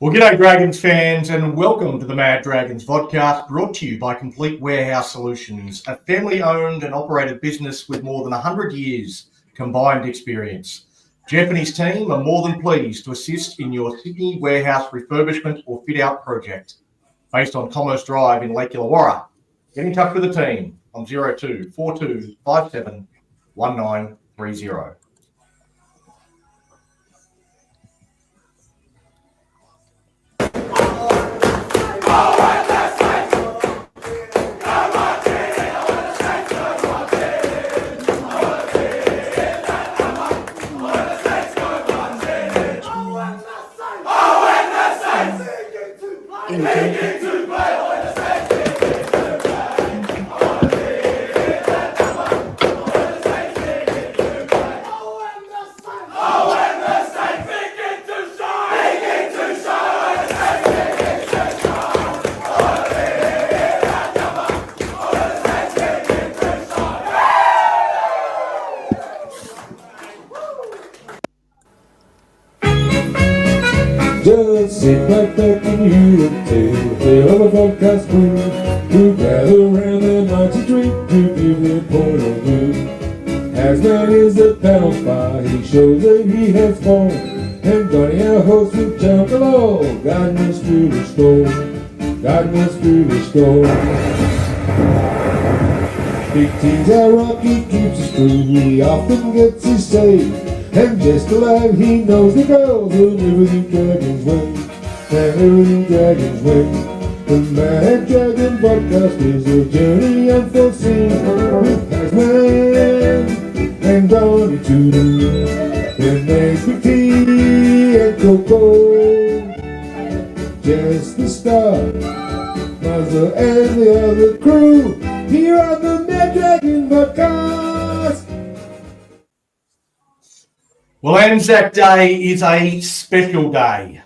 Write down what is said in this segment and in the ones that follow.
Well, g'day Dragons fans and welcome to the Mad Dragons podcast, brought to you by Complete Warehouse Solutions, a family-owned and operated business with more than 100 years combined experience. Jeff and his team are more than pleased to assist in your Sydney warehouse refurbishment or fit-out project. Based on Commerce Drive in Lake Illawarra. Get in touch with the team on 02 42 57 1930. Just sit right back and hear them tell the tale of a podcast crew who gather around the mighty drink to give their point of view. Hazman is the panel spy, he shows that he has fun, and Donnie our host with jump along, guiding us through the storm, guiding us through the storm. Big T's our Rocky keeps us true, he often gets his say. And just alive, he knows the girls and everything dragons win. And everything dragons win. The Mad Dragon podcast is a journey unforeseen. With Hazman and Donnie too. And there's Big T and Coco. Just the start. Mazza and the other crew. Here on the Mad Dragon podcast. Well, ANZAC Day is a special day.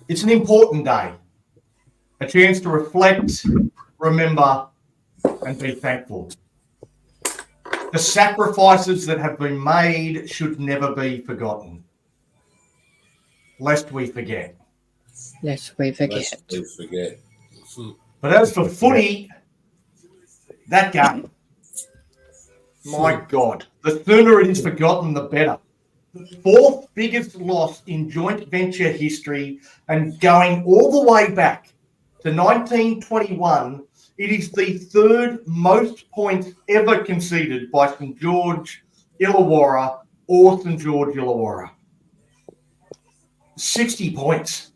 It's an important day. A chance to reflect, remember, and be thankful. The sacrifices that have been made should never be forgotten. Lest we forget. Lest we forget. But as for footy, that game, my God, the sooner it is forgotten, the better. The fourth biggest loss in joint venture history, and going all the way back to 1921, it is the third most points ever conceded by St George Illawarra or St George Illawarra. 60 points.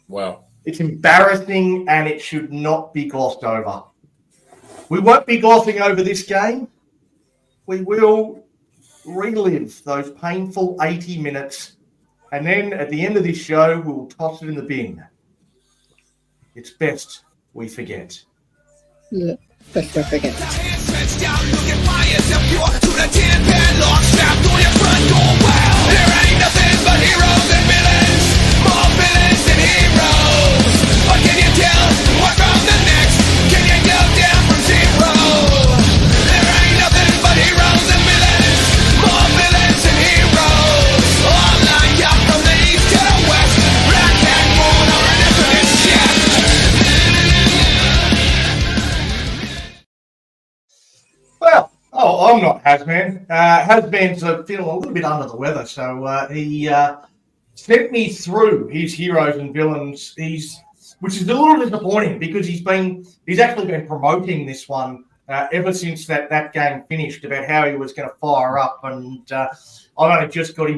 Wow. It's embarrassing and it should not be glossed over. We won't be glossing over this game. We will relive those painful 80 minutes, and then at the end of this show, we'll toss it in the bin. It's best we forget. Yeah, best we forget. There ain't nothing but heroes and villains, more villains than heroes. What can you tell? What from the next? Can you go down from zero? There ain't nothing but heroes and villains, more villains than heroes. All lined up from the east to the west, black hat worn or an infinite chest. Well, I'm not Hazman. Hazman's feeling a little bit under the weather, so he sent me through his heroes and villains. Which is a little disappointing because he's actually been promoting this one ever since that game finished, about how he was going to fire up, and I've only just got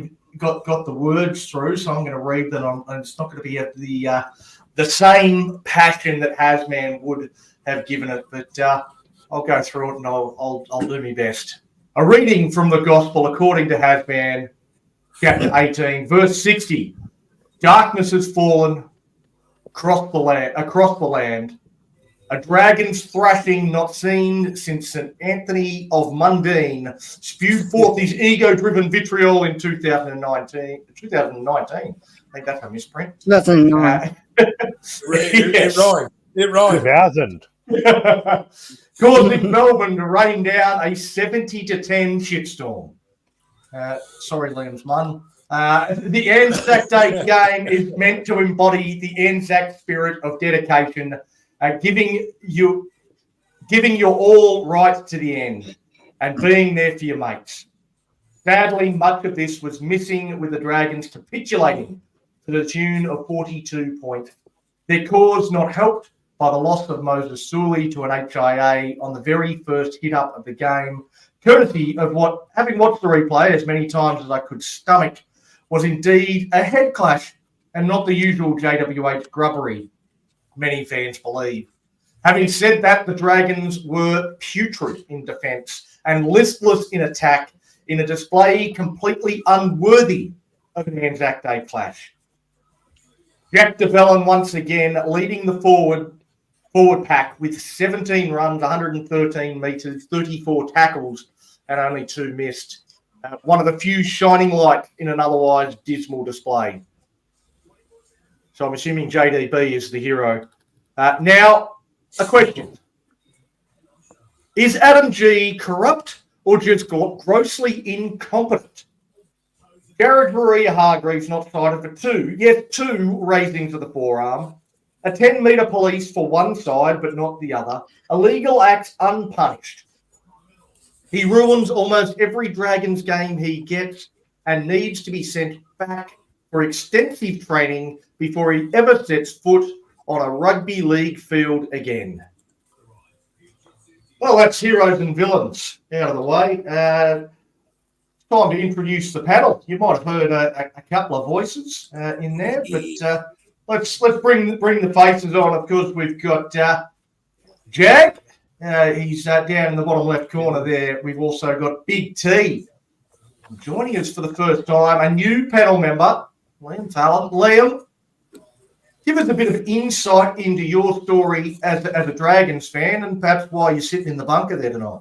the words through, so I'm going to read them, and it's not going to be the same passion that Hazman would have given it, but I'll go through it and I'll do my best. A reading from the Gospel according to Hazman, chapter 18, verse 60. Darkness has fallen across the land. A dragon's thrashing not seen since St. Anthony of Mundine spewed forth his ego-driven vitriol in 2019. I think that's a misprint. 2009. It rhymed. 2000. Causing Melbourne to rain down a 70-10 shitstorm. Sorry, Liam's mum. The Anzac Day game is meant to embody the Anzac spirit of dedication, giving your all right to the end and being there for your mates. Sadly, much of this was missing with the Dragons capitulating to the tune of 42 points. Their cause not helped by the loss of Moses Sully to an HIA on the very first hit-up of the game, courtesy of what, having watched the replay as many times as I could stomach, was indeed a head clash and not the usual JWH grubbery many fans believe. Having said that, the Dragons were putrid in defence and listless in attack in a display completely unworthy of an Anzac Day clash. Jack de Belin once again leading the forward pack with 17 runs, 113 metres, 34 tackles and only 2 missed. One of the few shining lights in an otherwise dismal display. So I'm assuming JDB is the hero. Now, a question. Is Adam G corrupt or just grossly incompetent? Jared Maria Hargreaves not cited for 2, yes, 2 raisings of the forearm, a 10-metre police for one side but not the other, illegal acts unpunished. He ruins almost every Dragons game he gets and needs to be sent back for extensive training before he ever sets foot on a rugby league field again. Well, that's heroes and villains out of the way. Time to introduce the panel. You might have heard a couple of voices in there, but let's bring the faces on. Of course, we've got Jag. He's down in the bottom left corner there. We've also got Big T joining us for the first time, a new panel member, Liam Fallon. Liam, give us a bit of insight into your story as a Dragons fan and perhaps why you're sitting in the bunker there tonight.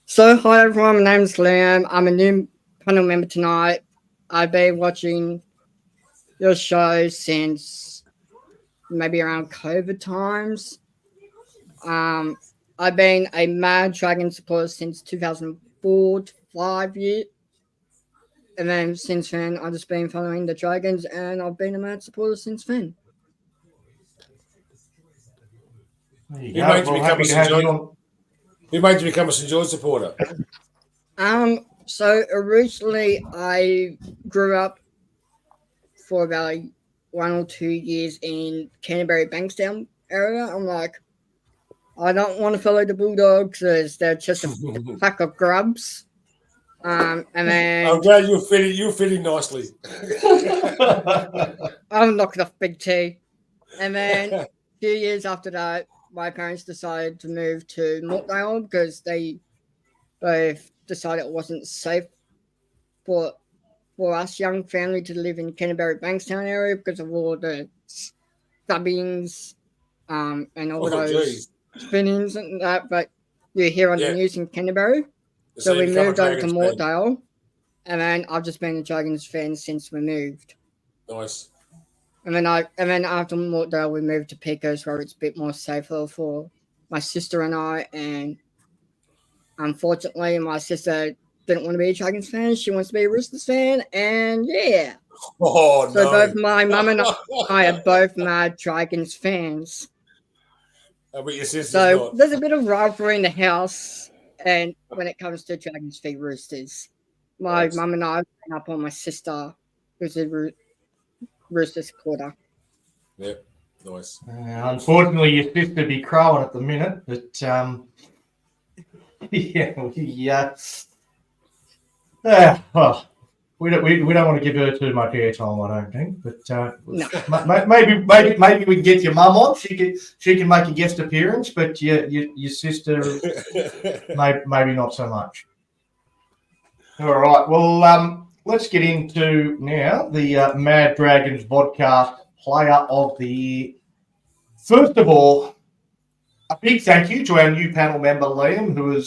So hi everyone, my name's Liam. I'm a new panel member tonight. I've been watching your show since maybe around COVID times. I've been a mad Dragon supporter since 2004 to 5 years. And then since then, I've just been following the Dragons and I've been a mad supporter since then. Who made you become a St. George supporter? So originally I grew up for about 1 or 2 years in Canterbury Bankstown area. I'm like, I don't want to follow the Bulldogs because they're just a pack of grubs. And then I'm glad you're fitting nicely. I'm knocking off Big T. And then a few years after that, my parents decided to move to Mortdale because they both decided it wasn't safe for us young family to live in Canterbury Bankstown area because of all the stabbings and all those spinnings and that. But you hear on the news in Canterbury. So we moved over to Mortdale, and then I've just been a Dragons fan since we moved. Nice. And then after Mortdale, we moved to Pecos, where it's a bit more safer for my sister and I. And unfortunately, my sister didn't want to be a Dragons fan; she wants to be a Roosters fan. And yeah, so both my mum and I are both mad Dragons fans. But your sister's so not. There's a bit of rivalry in the house. And when it comes to Dragons v Roosters, my mum and I have been up on my sister, who's a Rooster supporter. Yep, nice. Unfortunately, your sister be crowing at the minute, but we don't want to give her too much airtime, I don't think. But maybe we can get your mum on. She can make a guest appearance, but your sister maybe not so much. All right. Well, let's get into now the Mad Dragons podcast player of the year. First of all, a big thank you to our new panel member Liam, who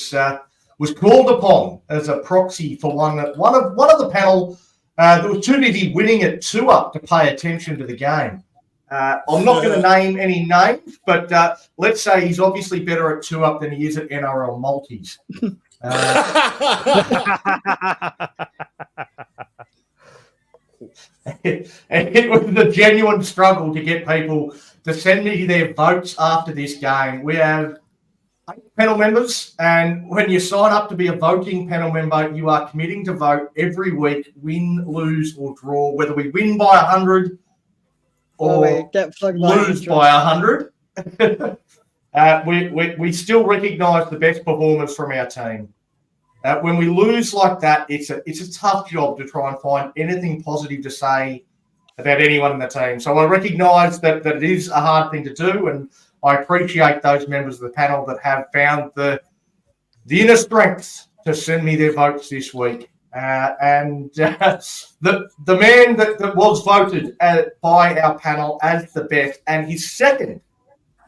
was called upon as a proxy for one of the panel that was too busy winning at 2-up to pay attention to the game. I'm not going to name any names, but let's say he's obviously better at 2-up than he is at NRL multis. It was a genuine struggle to get people to send me their votes after this game. We have 8 panel members, and when you sign up to be a voting panel member, you are committing to vote every week, win, lose, or draw, whether we win by 100 or lose by 100. We still recognise the best performers from our team. When we lose like that, it's a tough job to try and find anything positive to say about anyone in the team. So I recognise that it is a hard thing to do, and I appreciate those members of the panel that have found the inner strength to send me their votes this week. The man that was voted by our panel as the best, and his second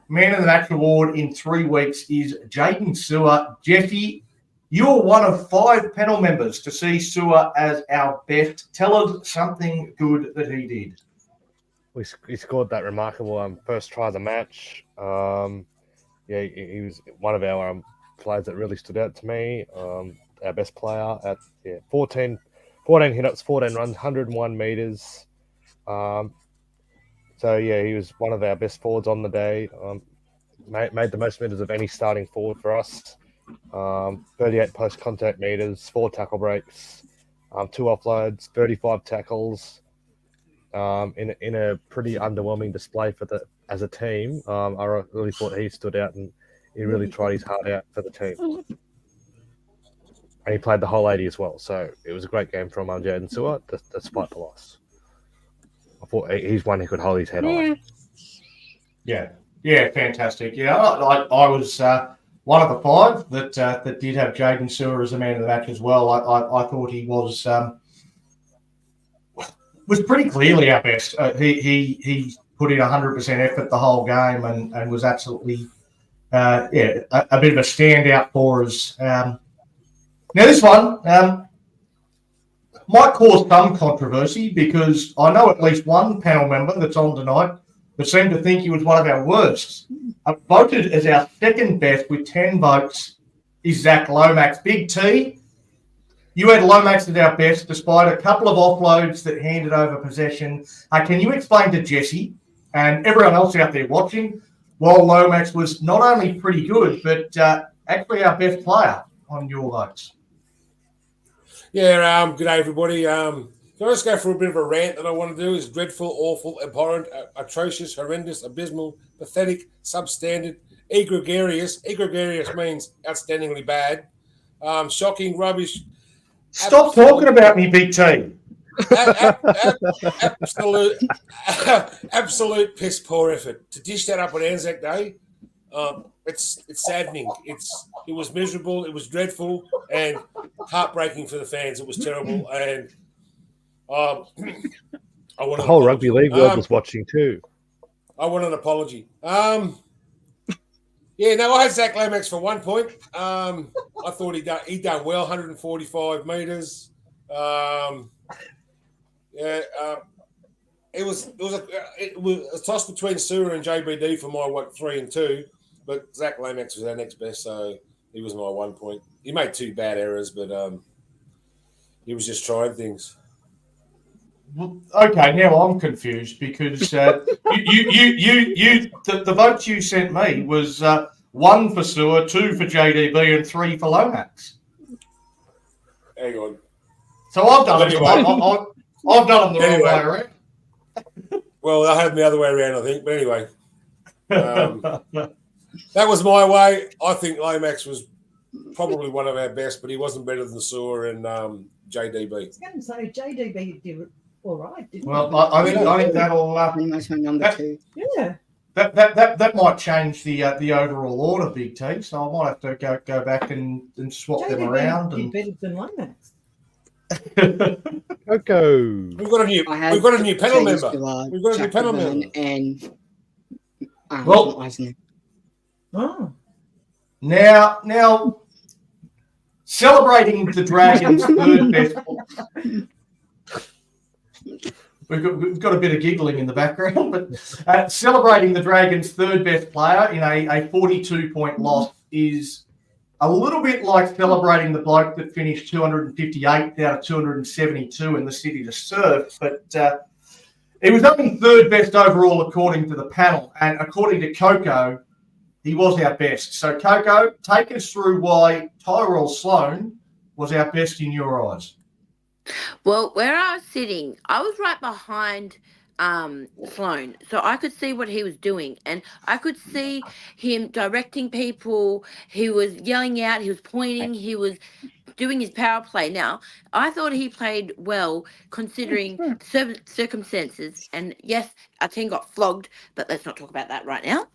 Man of the Match award in 3 weeks, is Jaden Sewer. Jesse, you're one of 5 panel members to see Sewer as our best. Tell us something good that he did. He scored that remarkable first try of the match. He was one of our players that really stood out to me. Our best player at 14 hit-ups, 14 runs, 101 metres. He was one of our best forwards on the day. Made the most metres of any starting forward for us. 38 post-contact metres, 4 tackle breaks, 2 offloads, 35 tackles. In a pretty underwhelming display as a team. I really thought he stood out and he really tried his heart out for the team. And he played the whole 80 as well. So it was a great game from Jaden Sewer, despite the loss. I thought he's one who could hold his head on. Yeah, fantastic. Yeah, I was one of the 5 that did have Jaden Sewer as the man of the match as well. I thought he was pretty clearly our best. He put in 100% effort the whole game and was absolutely a bit of a standout for us. Now this one might cause some controversy because I know at least one panel member that's on tonight that seemed to think he was one of our worst. Voted as our second best with 10 votes is Zach Lomax. Big T, you had Lomax as our best despite a couple of offloads that handed over possession. Can you explain to Jesse and everyone else out there watching why Lomax was not only pretty good, but actually our best player on your votes? Yeah, good day, everybody. Can I just go for a bit of a rant that I want to do? Is dreadful, awful, abhorrent, atrocious, horrendous, abysmal, pathetic, substandard, egregious. Egregious means outstandingly bad. Shocking, rubbish. Stop talking about me, Big T. Absolute piss poor effort. To dish that up on ANZAC Day, it's saddening. It was miserable, it was dreadful, and heartbreaking for the fans. It was terrible, and I want the whole rugby league world was watching too. I want an apology. I had Zach Lomax for 1 point. I thought he done well, 145 metres. It was a toss between Sewer and JBD for my 3 and 2, but Zach Lomax was our next best, so he was my 1 point. He made 2 bad errors, but he was just trying things. Okay, now I'm confused because the votes you sent me was 1 for Sewer, 2 for JDB, and 3 for Lomax. Hang on. So I've done it. I've done them the wrong way around. Well, I had them the other way around, I think. But anyway, that was my way. I think Lomax was probably one of our best, but he wasn't better than Sewer and JDB. I was going to say JDB did all right, didn't he? Well, I think that'll That's my number 2. Yeah. That might change the overall order, Big T. So I might have to go back and swap them around. Did better than Lomax. Okay. We've got a new panel member. We've got a new panel member. And Oh. Now, celebrating the Dragons' third best. We've got a bit of giggling in the background, but celebrating the Dragons' third best player in a 42-point loss is a little bit like celebrating the bloke that finished 258th out of 272 in the city to serve, but he was only third best overall according to the panel, and according to Coco, he was our best. So, Coco, take us through why Tyrell Sloan was our best in your eyes. Well, where I was sitting, I was right behind Sloan, so I could see what he was doing, and I could see him directing people. He was yelling out, he was pointing, he was doing his power play. Now, I thought he played well considering circumstances, and yes, our team got flogged, but let's not talk about that right now.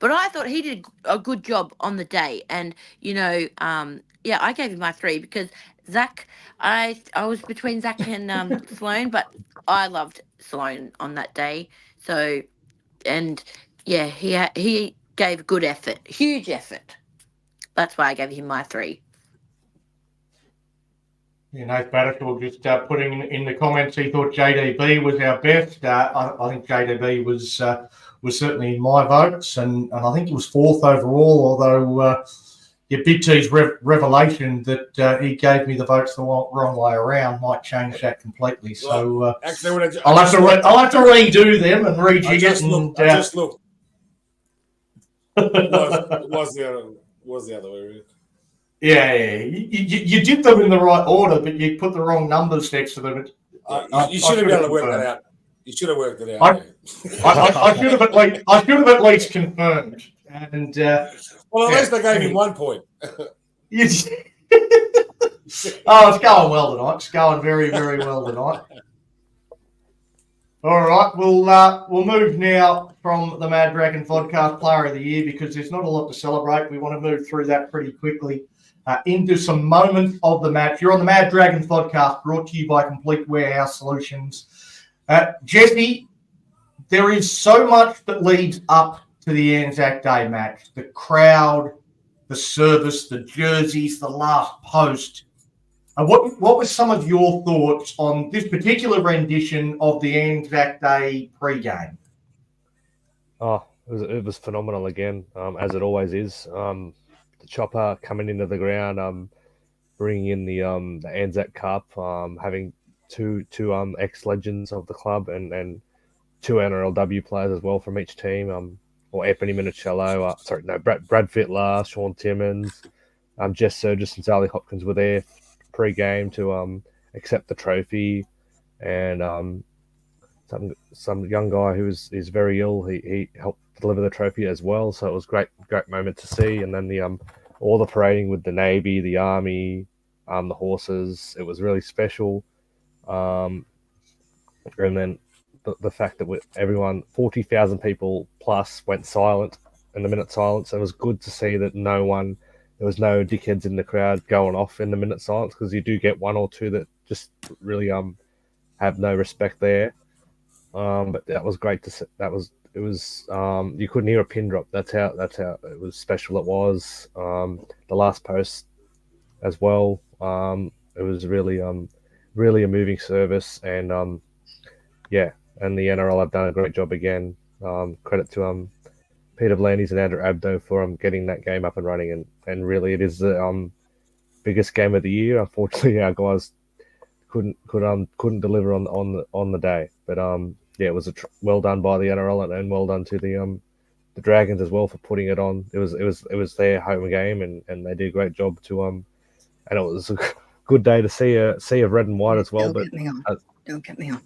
But I thought he did a good job on the day, and yeah, I gave him my 3 because Zach, I was between Zach and Sloan, but I loved Sloan on that day. So, and yeah, he gave good effort, huge effort. That's why I gave him my 3. Yeah, Nate Batterfield just putting in the comments he thought JDB was our best. I think JDB was certainly in my votes, and I think he was 4th overall, although Big T's revelation that he gave me the votes the wrong way around might change that completely. So Actually, I'll have to redo them and rejig I it. just And looked. It was the other way around. Yeah. You did them in the right order, but you put the wrong numbers next to them. You should have been able to work that out. You should have worked it out. I should have at least confirmed. And well, at least I gave you 1 point. it's going well tonight. It's going very, very well tonight. All right, we'll move now from the Mad Dragon Podcast Player of the Year because there's not a lot to celebrate. We want to move through that pretty quickly into some moments of the match. You're on the Mad Dragon Podcast, brought to you by Complete Warehouse Solutions. Jesse, there is so much that leads up to the ANZAC Day match. The crowd, the service, the jerseys, the last post. What were some of your thoughts on this particular rendition of the ANZAC Day pre-game? Oh, it was phenomenal again, as it always is. The chopper coming into the ground, bringing in the ANZAC Cup, having two ex-legends of the club and 2 NRLW players as well from each team. Or Anthony Minicello, Brad Fittler, Sean Timmins, Jess Surgis and Sally Hopkins were there pre-game to accept the trophy, and some young guy who is very ill, he helped deliver the trophy as well. So it was great moment to see. And then all the parading with the Navy, the Army, the horses, it was really special. And then the fact that everyone, 40,000 people plus, went silent in the minute silence. It was good to see that there was no dickheads in the crowd going off in the minute silence, because you do get 1 or 2 that just really have no respect there. But that was great to see. It was you couldn't hear a pin drop. That's how it was special. It was the last post as well. It was really a moving service, and and the NRL have done a great job again. Credit to Peter Blandys and Andrew Abdo for getting that game up and running, and really it is the biggest game of the year. Unfortunately, our guys couldn't deliver on the day, but it was well done by the NRL, and well done to the Dragons as well for putting it on. It was their home game, and they did a great job to and it was a good day to see a red and white as well. Don't get me on.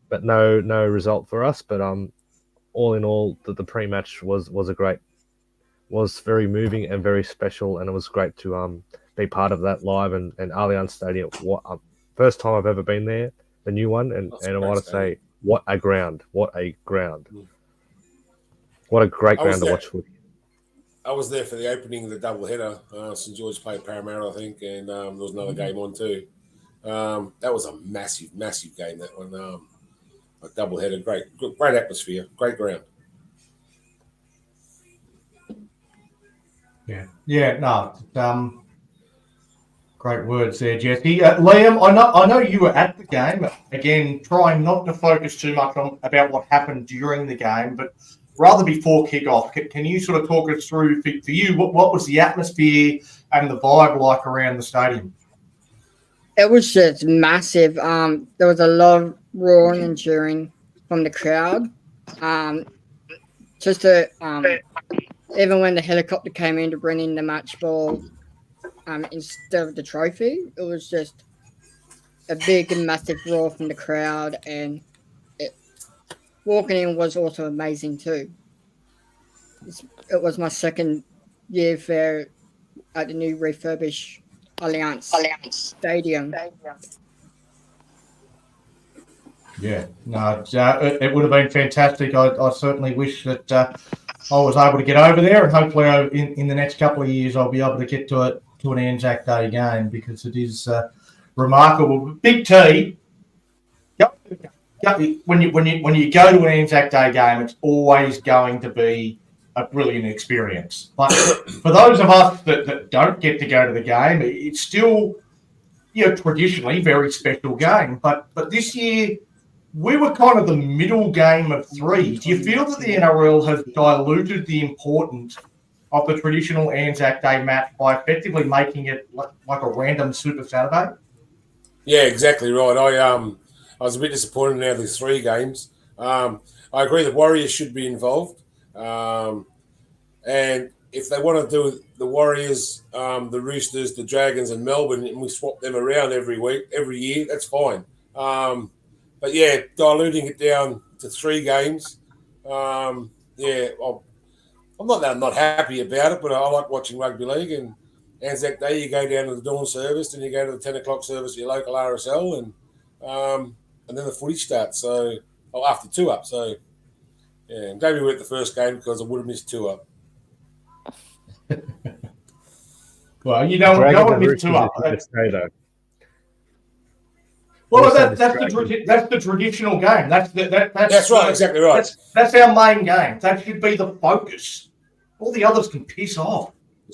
But no result for us. But all in all, the pre-match was very moving and very special, and it was great to be part of that live and Allianz Stadium. First time I've ever been there, the new one, and I want to say what a ground, what a great ground to watch footy. I was there for the opening of the doubleheader. St George played Parramatta, I think, and there was another game on too. That was a massive game, that one. A doubleheader, great atmosphere, great ground. Great words there, Jesse. Liam, I know you were at the game. Again, trying not to focus too much about what happened during the game, but rather before kickoff, can you sort of talk us through for you what was the atmosphere and the vibe like around the stadium? It was just massive. There was a lot of roaring and cheering from the crowd. Just to even when the helicopter came in to bring in the match ball, instead of the trophy, it was just a big and massive roar from the crowd, and walking in was also amazing too. It was my second year there at the new refurbished Allianz Stadium. Yeah, no, it would have been fantastic. I certainly wish that I was able to get over there, and hopefully in the next couple of years I'll be able to get to an Anzac Day game, because it is remarkable. Big T, when you go to an Anzac Day game, it's always going to be a brilliant experience. But for those of us that don't get to go to the game, it's still, traditionally very special game. But this year, we were kind of the middle game of three. Do you feel that the NRL has diluted the importance of the traditional Anzac Day match by effectively making it like a random Super Saturday? Yeah, exactly right. I was a bit disappointed in how there's 3 games. I agree the Warriors should be involved. And if they want to do the Warriors, the Roosters, the Dragons, and Melbourne, and we swap them around every year, that's fine. But yeah, diluting it down to 3 games. I'm not happy about it, but I like watching rugby league. And Anzac Day, you go down to the dawn service, then you go to the 10 o'clock service at your local RSL, and then the footy starts. So after 2 up. So yeah, maybe we were at the first game because I would have missed 2 up. Well, you don't go and miss 2 up. Well, that's the traditional game. That's right, exactly right. That's our main game. That should be the focus. All the others can piss off.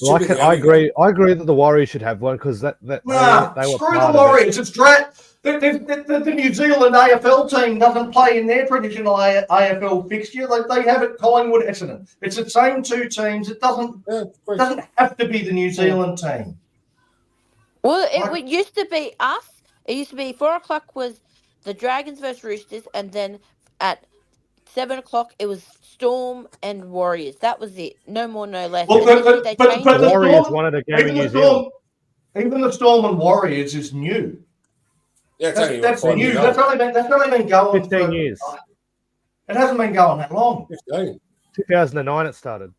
I agree that the Warriors should have one, because they were screw the Warriors. It's the New Zealand AFL team doesn't play in their traditional AFL fixture. They have it Collingwood, Essendon. It's the same 2 teams. It doesn't have to be the New Zealand team. Well, it used to be us. It used to be 4 o'clock was the Dragons versus Roosters, and then at 7 o'clock it was Storm and Warriors. That was it. No more, no less. Well, but the Warriors wanted a game in New Zealand. Even the Storm and Warriors is new. Yeah, that's new. That's only been going 15 years. It hasn't been going that long. 15. 2009 it started.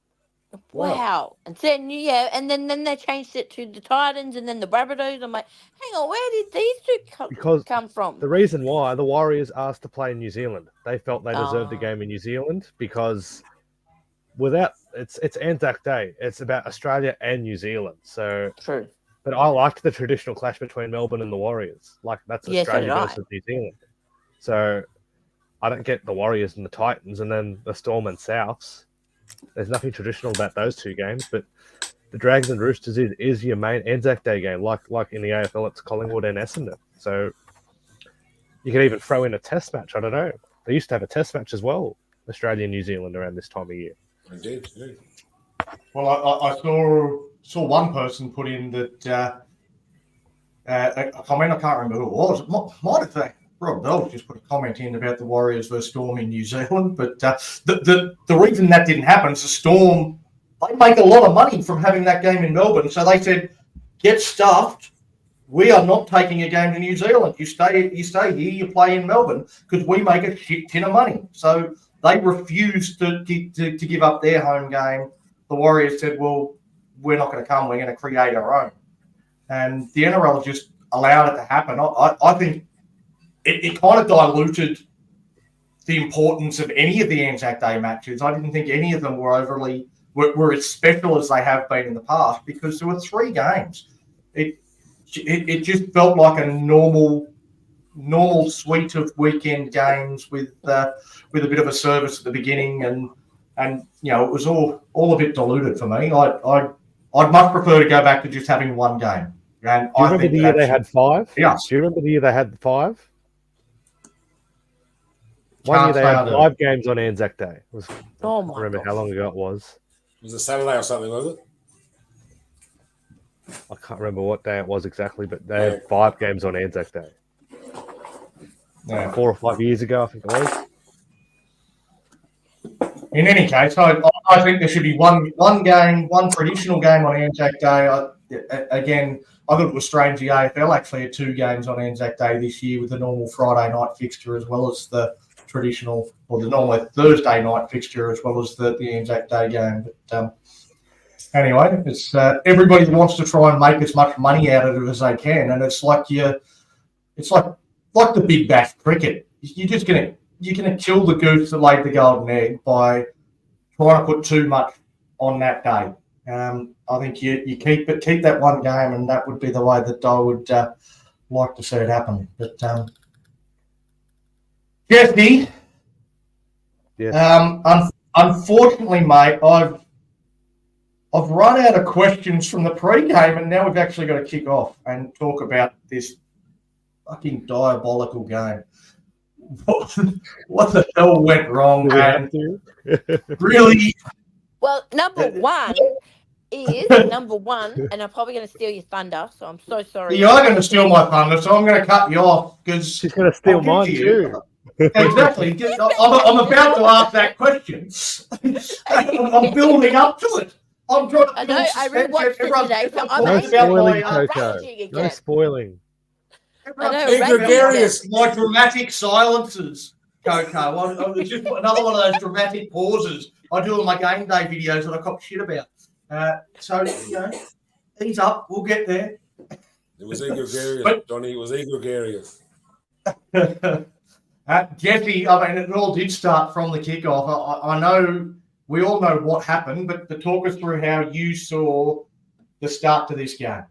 Wow. And then and then they changed it to the Titans and then the Rabbitohs. I'm like, hang on, where did these 2 come from? The reason why the Warriors asked to play in New Zealand, they felt they deserved the game in New Zealand, because it's Anzac Day. It's about Australia and New Zealand. So true. But I liked the traditional clash between Melbourne and the Warriors. Like, that's Australia versus New Zealand. So I don't get the Warriors and the Titans and then the Storm and Souths. There's nothing traditional about those 2 games, but the Dragons and Roosters is your main Anzac Day game. Like in the AFL, it's Collingwood and Essendon. So you could even throw in a test match. I don't know. They used to have a test match as well, Australia and New Zealand, around this time of year. Indeed. Well, I saw one person put in that a comment. I can't remember who it was. It might have been Rob Bell just put a comment in about the Warriors versus Storm in New Zealand. But the reason that didn't happen is the Storm, they make a lot of money from having that game in Melbourne. So they said, get stuffed. We are not taking a game to New Zealand. You stay here, you play in Melbourne, because we make a shit ton of money. So they refused to give up their home game. The Warriors said, well, we're not going to come. We're going to create our own. And the NRL just allowed it to happen. I think it kind of diluted the importance of any of the Anzac Day matches. I didn't think any of them were as special as they have been in the past, because there were 3 games. It just felt like a normal suite of weekend games with a bit of a service at the beginning, and it was all a bit diluted for me. I'd much prefer to go back to just having 1 game. And do you remember the year they had 5? Yeah. Do you remember the year they had 5? One year Can't they say had I do. 5 games on Anzac Day. Oh I my remember god. how long ago it was. It was a Saturday or something, was it? I can't remember what day it was exactly, but they Yeah. had 5 games on Anzac Day. Yeah. 4 or 5 years ago, I think it was. In any case, I think there should be one game, one traditional game on Anzac Day. Again, I thought it was strange the AFL actually had 2 games on Anzac Day this year with the normal Friday night fixture as well as the traditional, or the normal Thursday night fixture as well as the Anzac Day game. But anyway, it's everybody wants to try and make as much money out of it as they can, and it's like the big bash cricket. You're gonna kill the goose that laid the golden egg by trying to put too much on that day. I think you keep that one game, and that would be the way that I would like to see it happen. But Jesse, Yes. unfortunately, mate, I've run out of questions from the pre-game, and now we've actually got to kick off and talk about this fucking diabolical game. What the hell went wrong? Do we have And to? really, Well, number one, and I'm probably going to steal your thunder, so I'm so sorry. you are going to steal my thunder, so I'm going to cut you off because She's going to steal I'll mine get to you. too. Exactly. I'm about to ask that question. I'm building up to it. I'm trying to I know, I rewatched it today, so I'm No talking about spoiling, my, Coco. raging No again. spoiling. everyone's I know, talking right? about Gregarious. my dramatic silences, Coco. It's just another one of those dramatic pauses I do on my game day videos that I cop shit about. So, ease up. We'll get there. It was egregious, But- Johnny. It was egregious. Jesse, I mean, it all did start from the kickoff. I know we all know what happened, but talk us through how you saw the start to this game.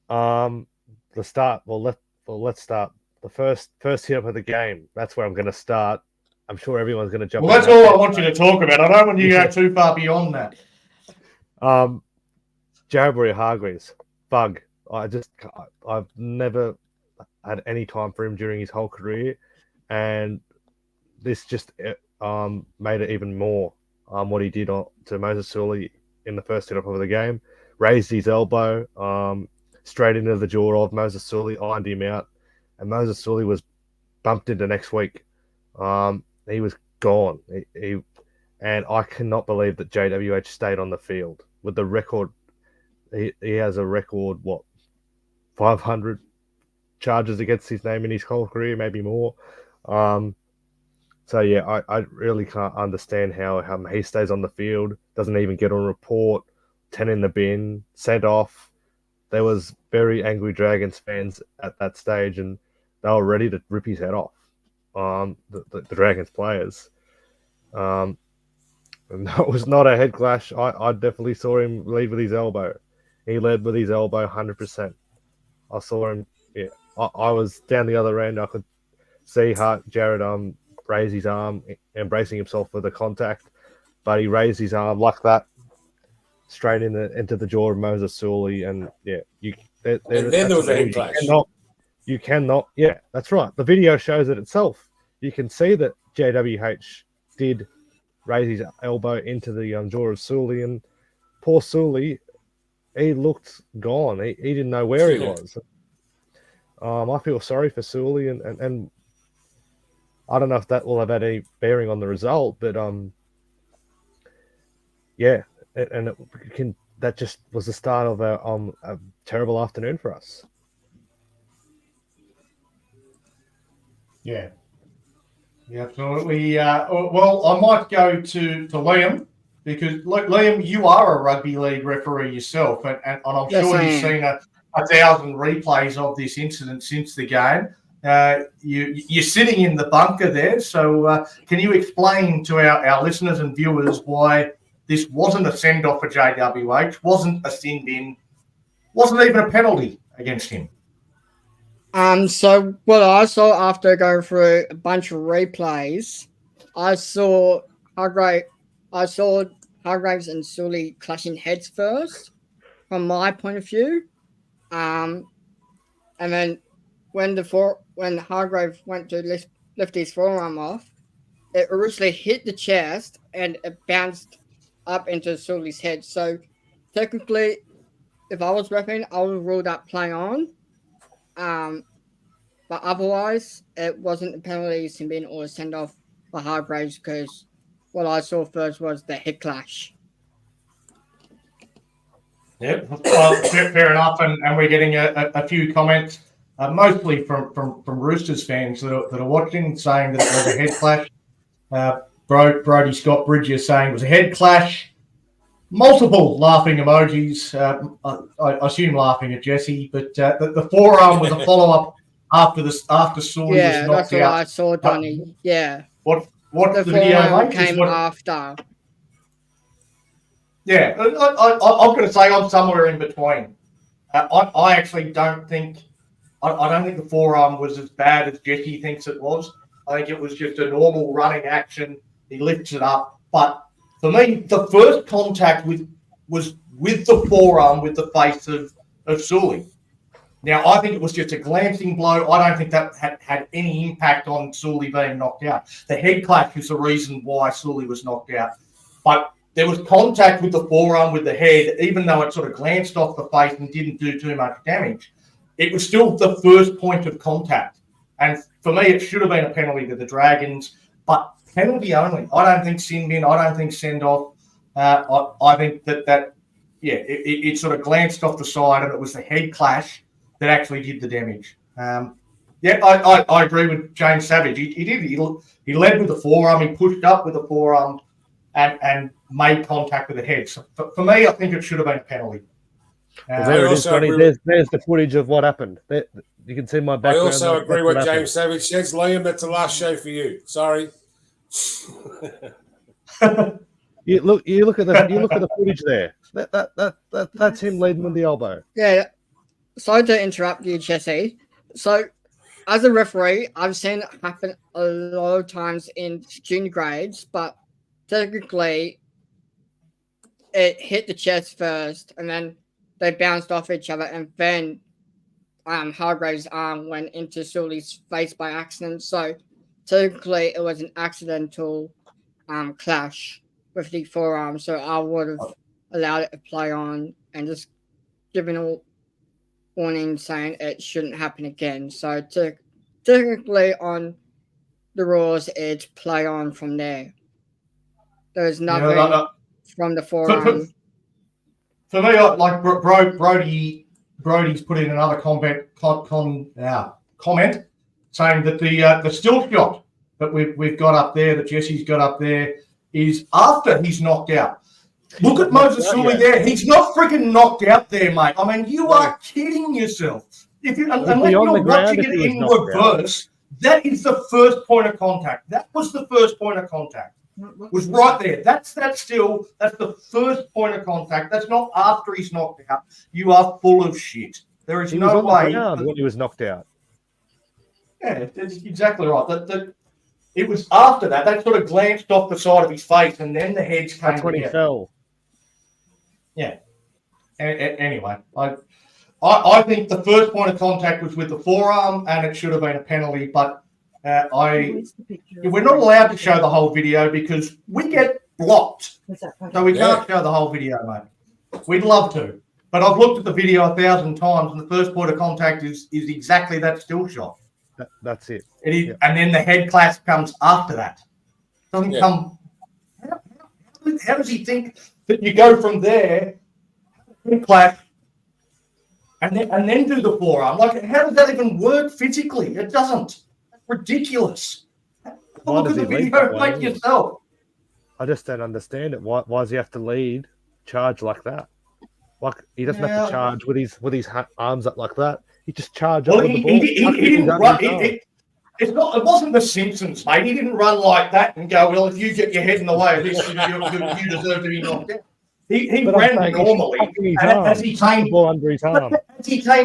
The start. Let's start. The first hit up of the game. That's where I'm going to start. I'm sure everyone's going to jump. Well, that's all I want you to talk about. I don't want you to go too far beyond that. Jarbury Hargreaves, bug. I've never had any time for him during his whole career, and this just made it even more. What he did to Moses Sully in the first hit up of the game, raised his elbow straight into the jaw of Moses Sully, ironed him out, and Moses Sully was bumped into next week. He was gone. And I cannot believe that JWH stayed on the field with the record. He has a record, 500 charges against his name in his whole career, maybe more. So yeah, I really can't understand how he stays on the field, doesn't even get on report, 10 in the bin, sent off. There was very angry Dragons fans at that stage, and they were ready to rip his head off. The Dragons players. And that was not a head clash. I definitely saw him lead with his elbow. He led with his elbow 100%. I saw him. Yeah, I was down the other end. I could see Jared raise his arm, embracing himself for the contact, but he raised his arm like that, straight into the jaw of Moses Sully, and yeah, And then there was a head clash. You cannot. Yeah, that's right. The video shows it itself. You can see that JWH did raise his elbow into the jaw of Sully, and poor Sully, he looked gone. He didn't know where he was. I feel sorry for Sully, and I don't know if that will have had any bearing on the result, but yeah, that just was the start of a terrible afternoon for us. Yeah, absolutely. Well, I might go to Liam because, look, Liam, you are a rugby league referee yourself, and I'm Yes, sure I you've am. seen 1,000 replays of this incident since the game. You're sitting in the bunker there, so can you explain to our listeners and viewers why this wasn't a send-off for JWH, wasn't a sin-bin, wasn't even a penalty against him? So what I saw after going through a bunch of replays, I saw Hargraves and Sully clashing heads first, from my point of view. And then when Hargraves went to lift lift his forearm off, it originally hit the chest and it bounced up into Sully's head. So technically, if I was repping, I would rule that play on. But otherwise, it wasn't a penalty, Simbin, or a send off for Hargraves because what I saw first was the head clash. Yep. Well, fair enough. And we're getting a few comments, mostly from Roosters fans that are watching, saying that it was a head clash. Brody Scott Bridges saying it was a head clash. Multiple laughing emojis. I assume laughing at Jesse, but the forearm was a follow up after Sully was knocked that's what out. I saw, Donny. What The the video forearm mate, is came what, after. Yeah, I'm going to say I'm somewhere in between. I actually don't think I don't think the forearm was as bad as Jesse thinks it was. I think it was just a normal running action. He lifts it up, but for me, the first contact was with the forearm with the face of Sully. Now, I think it was just a glancing blow. I don't think that had any impact on Sully being knocked out. The head clash is the reason why Sully was knocked out. But there was contact with the forearm with the head, even though it sort of glanced off the face and didn't do too much damage. It was still the first point of contact. And for me, it should have been a penalty to the Dragons, but penalty only. I don't think sin bin. I don't think send off. I think that it sort of glanced off the side and it was the head clash that actually did the damage. I agree with James Savage. He did. He led with the forearm. He pushed up with the forearm and made contact with the head. So for me, I think it should have been a penalty. Well, there it is, Johnny. There's the footage of what happened. You can see my background. I also agree with James Savage says. Liam, that's the last show for you. Sorry. You look at the footage there. That's him leading with the elbow. Yeah. Sorry to interrupt you, Jesse. So, as a referee, I've seen it happen a lot of times in junior grades, but technically, it hit the chest first, and then they bounced off each other, and then Hargraves' arm went into Sully's face by accident. So, technically, it was an accidental clash with the forearm. So, I would have allowed it to play on and just given a warning saying it shouldn't happen again. So, technically, on the rules, it's play on from there. There's nothing from the forearm. For me, like Brody's put in another comment saying that the still shot that we've got up there, that Jesse's got up there, is after he's knocked out. Look at Moses Sully there. He's not freaking knocked out there, mate. I mean, you are kidding yourself. Unless you're watching it in reverse, that is the first point of contact. That was the first point of contact. Was right there. That's the first point of contact. That's not after he's knocked out. You are full of shit. There is no way when he was knocked out. Yeah, that's exactly right. It was after that. That sort of glanced off the side of his face, and then the heads came. That's when he fell. Yeah. Anyway, I think the first point of contact was with the forearm, and it should have been a penalty. But we're not allowed to show the whole video because we get blocked, so we can't show the whole video, mate. We'd love to, but I've looked at the video 1,000 times, and the first point of contact is exactly that still shot. That's it. It is, and then the head clash comes after that. Doesn't come. How does he think that you go from there, head clash, and then do the forearm? Like, how does that even work physically? It doesn't. Ridiculous. Look at the video, make yourself. I just don't understand it. Why does he have to lead charge like that? Like he doesn't have to charge with his arms up like that. He just charged over the ball. He didn't run. It wasn't the Simpsons, mate. He didn't run like that and go, well, if you get your head in the way of this, you deserve to be knocked out. He ran normally, and as he came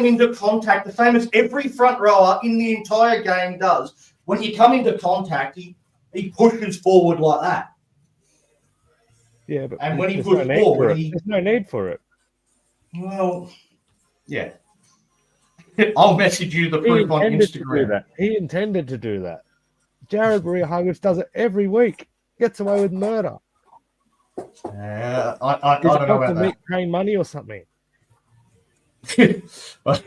into contact, the same as every front rower in the entire game does. When you come into contact, he pushes forward like that. Yeah, but and when he pushes forward, there's no need for it. Well, yeah. I'll message you the proof on Instagram. He intended to do that. Jared Hargreaves does it every week. Gets away with murder. I He's don't know about to about meet train money or something. that.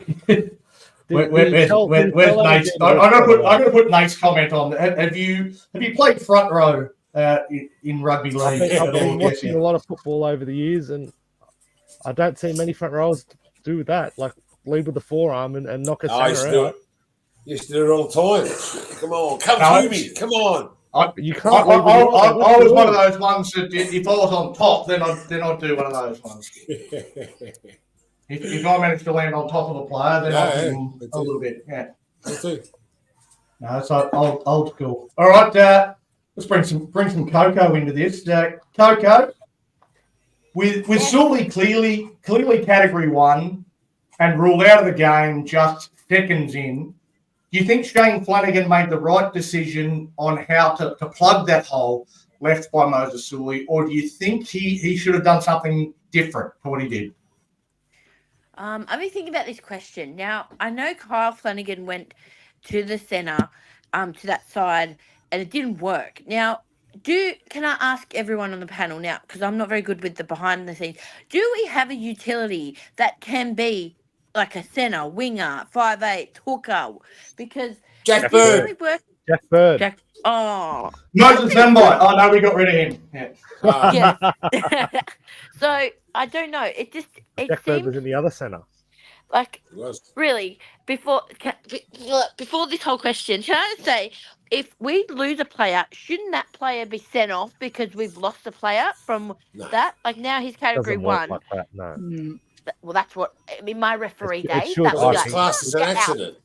Did Where's he tell Nate's? Alexander I'm gonna put Nate's comment on. Have you played front row in rugby league? I've at all? been watching a lot of football over the years, and I don't see many front rows do that. Like lead with the forearm and knock a I used to center do out. it. Used to do it all the time. Come on, come to me. Come on. You I can't. lead with the elbow. What's was the one of rule? those ones that if I was on top, then I'd do one of those ones. If I managed to land on top of a player, then I'd give him a little bit. Yeah. Me too. No, it's like old school. All right, let's bring some Coco into this. Coco, with Sully clearly category 1 and ruled out of the game just seconds in, do you think Shane Flanagan made the right decision on how to plug that hole left by Moses Sully, or do you think he should have done something different to what he did? I've been thinking about this question. Now, I know Kyle Flanagan went to the centre, to that side, and it didn't work. Now, can I ask everyone on the panel now, because I'm not very good with the behind the scenes, do we have a utility that can be like a centre, winger, 5'8", hooker? Because Jack it didn't Bird. really work. Jack Bird. Moses Zembai. Oh no, we got rid of him. Yeah. Yes. So I don't know. It Jack Bird was seemed in the other center. like It was. really before this whole question. Can I just say, if we lose a player, shouldn't that player be sent off because we've lost a player from No. that? Like now he's category Doesn't work 1. like that. No. Well, that's what in my referee It days. should, That I was It's think. classed as an get out. accident.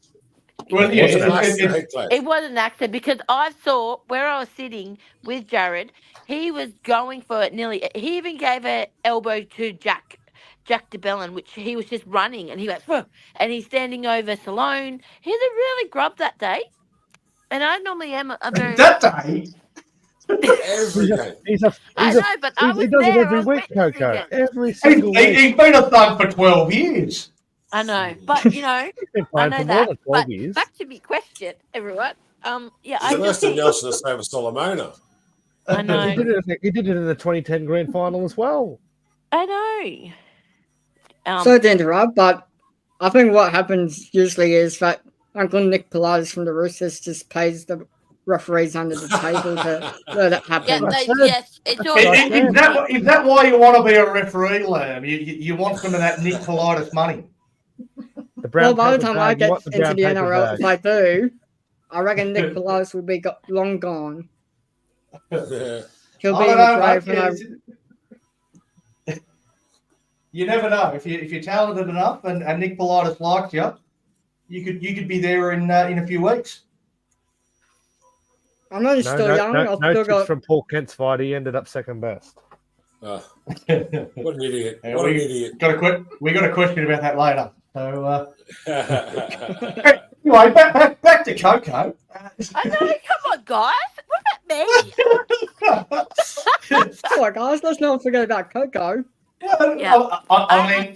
Well, It yeah, wasn't it- classed as it- a head play. It was an accident because I saw where I was sitting with Jared. He was going for it nearly. He even gave an elbow to Jack DeBellin, which he was just running, and he went, "Phew," and he's standing over Salone. He had a really grub that day, and I normally am a very. that day. Every game. He I know, but I was does it there. I every was week, witnessing Coco. it. Every single week. He's been a thug for 12 years. I know, but you know, He's been I playing know for more that. than 12 But years. back to me question, everyone. Yeah, It's I worse just than think Nelson over Solomona. I know. He did it in the 2010 grand final as well. I know. Sorry to interrupt, but I think what happens usually is that Uncle Nick Pilates from the Roosters just pays the referees under the table to let it happen. Yes, it's all. Is that why you want to be a referee, Lamb? You want some of that Nick Politis money? The brown Well, by the paper time I bag, you get want the into brown the paper NRL, bag. if I do, I reckon Nick Pilates will be long gone. Yeah. He'll I be in don't the know, grave mate. when I. You never know. If you're talented enough and Nick Politis likes you, you could be there in a few weeks. I'm not still young. I've No still tips got. from Paul Kent's fight. He ended up second best. What an idiot. What an idiot. We got a question about that later. So anyway, back to Coco. I know. Come on, guys. What about me? Come on, guys. Let's not forget about Coco. Yeah. I mean,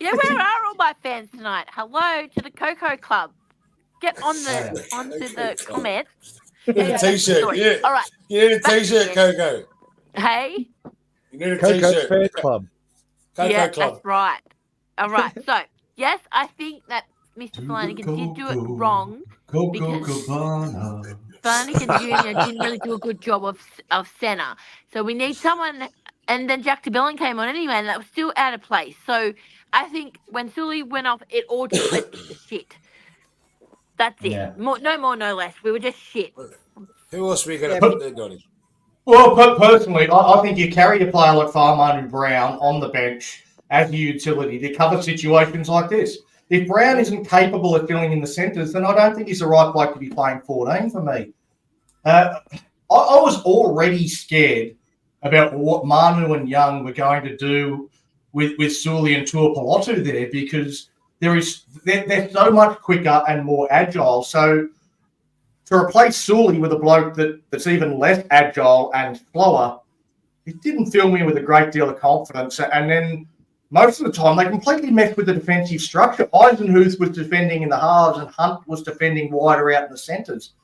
Yeah, where are all my fans tonight? Hello to the Coco Club. Get onto the comments. You need a t-shirt. Yeah. All right. You need a t-shirt, Coco. Hey. You need a Coco's t-shirt. Fair Club. Coco Yeah, Club. that's right. All right. So, yes, I think that Mr. Flanagan did do it wrong. Flanagan Jr. didn't really do a good job of centre. So we need someone, and then Jack DeBellin came on anyway, and that was still out of place. So I think when Sully went off, it all just went to shit. That's it. Yeah. No more, no less. We were just shit. Who else are we going to put there, Donny? Well, personally, I think you carry a player like Farmanu Brown on the bench as a utility to cover situations like this. If Brown isn't capable of filling in the centres, then I don't think he's the right bloke to be playing 14 for me. I was already scared about what Manu and Young were going to do with Sully and Tuapolotu there, because they're so much quicker and more agile. So to replace Sully with a bloke that's even less agile and slower, it didn't fill me with a great deal of confidence. And then most of the time they completely messed with the defensive structure. Eisenhuth was defending in the halves and Hunt was defending wider out in the centres.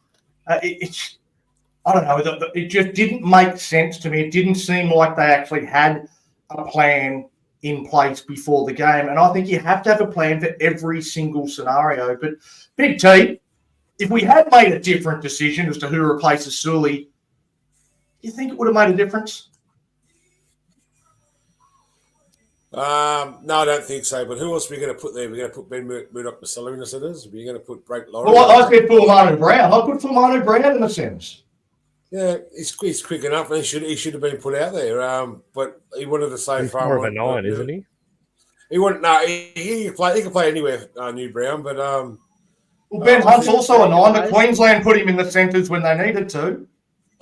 It's I don't know. It just didn't make sense to me. It didn't seem like they actually had a plan in place before the game. And I think you have to have a plan for every single scenario. But Big T, if we had made a different decision as to who replaces Sully, do you think it would have made a difference? No, I don't think so. But who else are we going to put there? We're going to put Ben Murdoch-Massalunas, it is. We're going to put Blake Laurie. Well, I said Fulmano Brown. I put Fulmano Brown in the sense. Yeah, he's quick enough, and he should have been put out there. But he wanted to say He's more of a 9, isn't he? He wouldn't. No, he can play anywhere. New Brown, but well, Ben Hunt's also a 9. But Queensland put him in the centres when they needed to.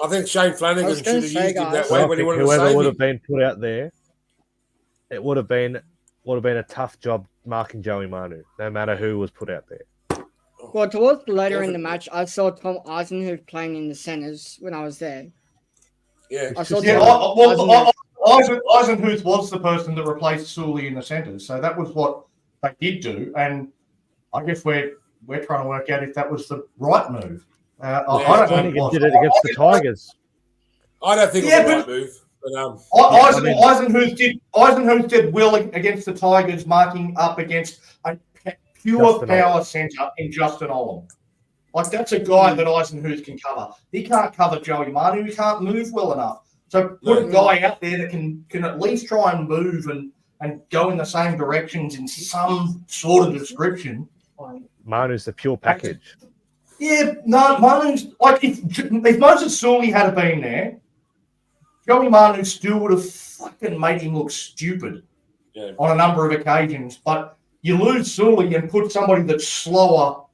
I think Shane Flanagan should have used him that way Well, when he wanted to whoever save would him. have been put out there, it would have been a tough job marking Joey Manu, no matter who was put out there. Well, towards later in the match, I saw Tom Eisenhuth playing in the centres when I was there. Yeah, I saw Eisenhuth was the person that replaced Sully in the centres, so that was what they did do. And I guess we're trying to work out if that was the right move. I don't think it was. Did it against the Tigers. I don't think it was the right move. But Eisenhuth did well against the Tigers, marking up against a pure power centre in Justin Olam. Like, that's a guy that Eisenhuth can cover. He can't cover Joey Manu. He can't move well enough. So put a guy out there that can at least try and move and go in the same directions in some sort of description. Manu's the pure package. Yeah, no, Manu's like if Moses Sully had been there, Joey Manu still would have fucking made him look stupid on a number of occasions. But you lose Sully and put somebody that's slower,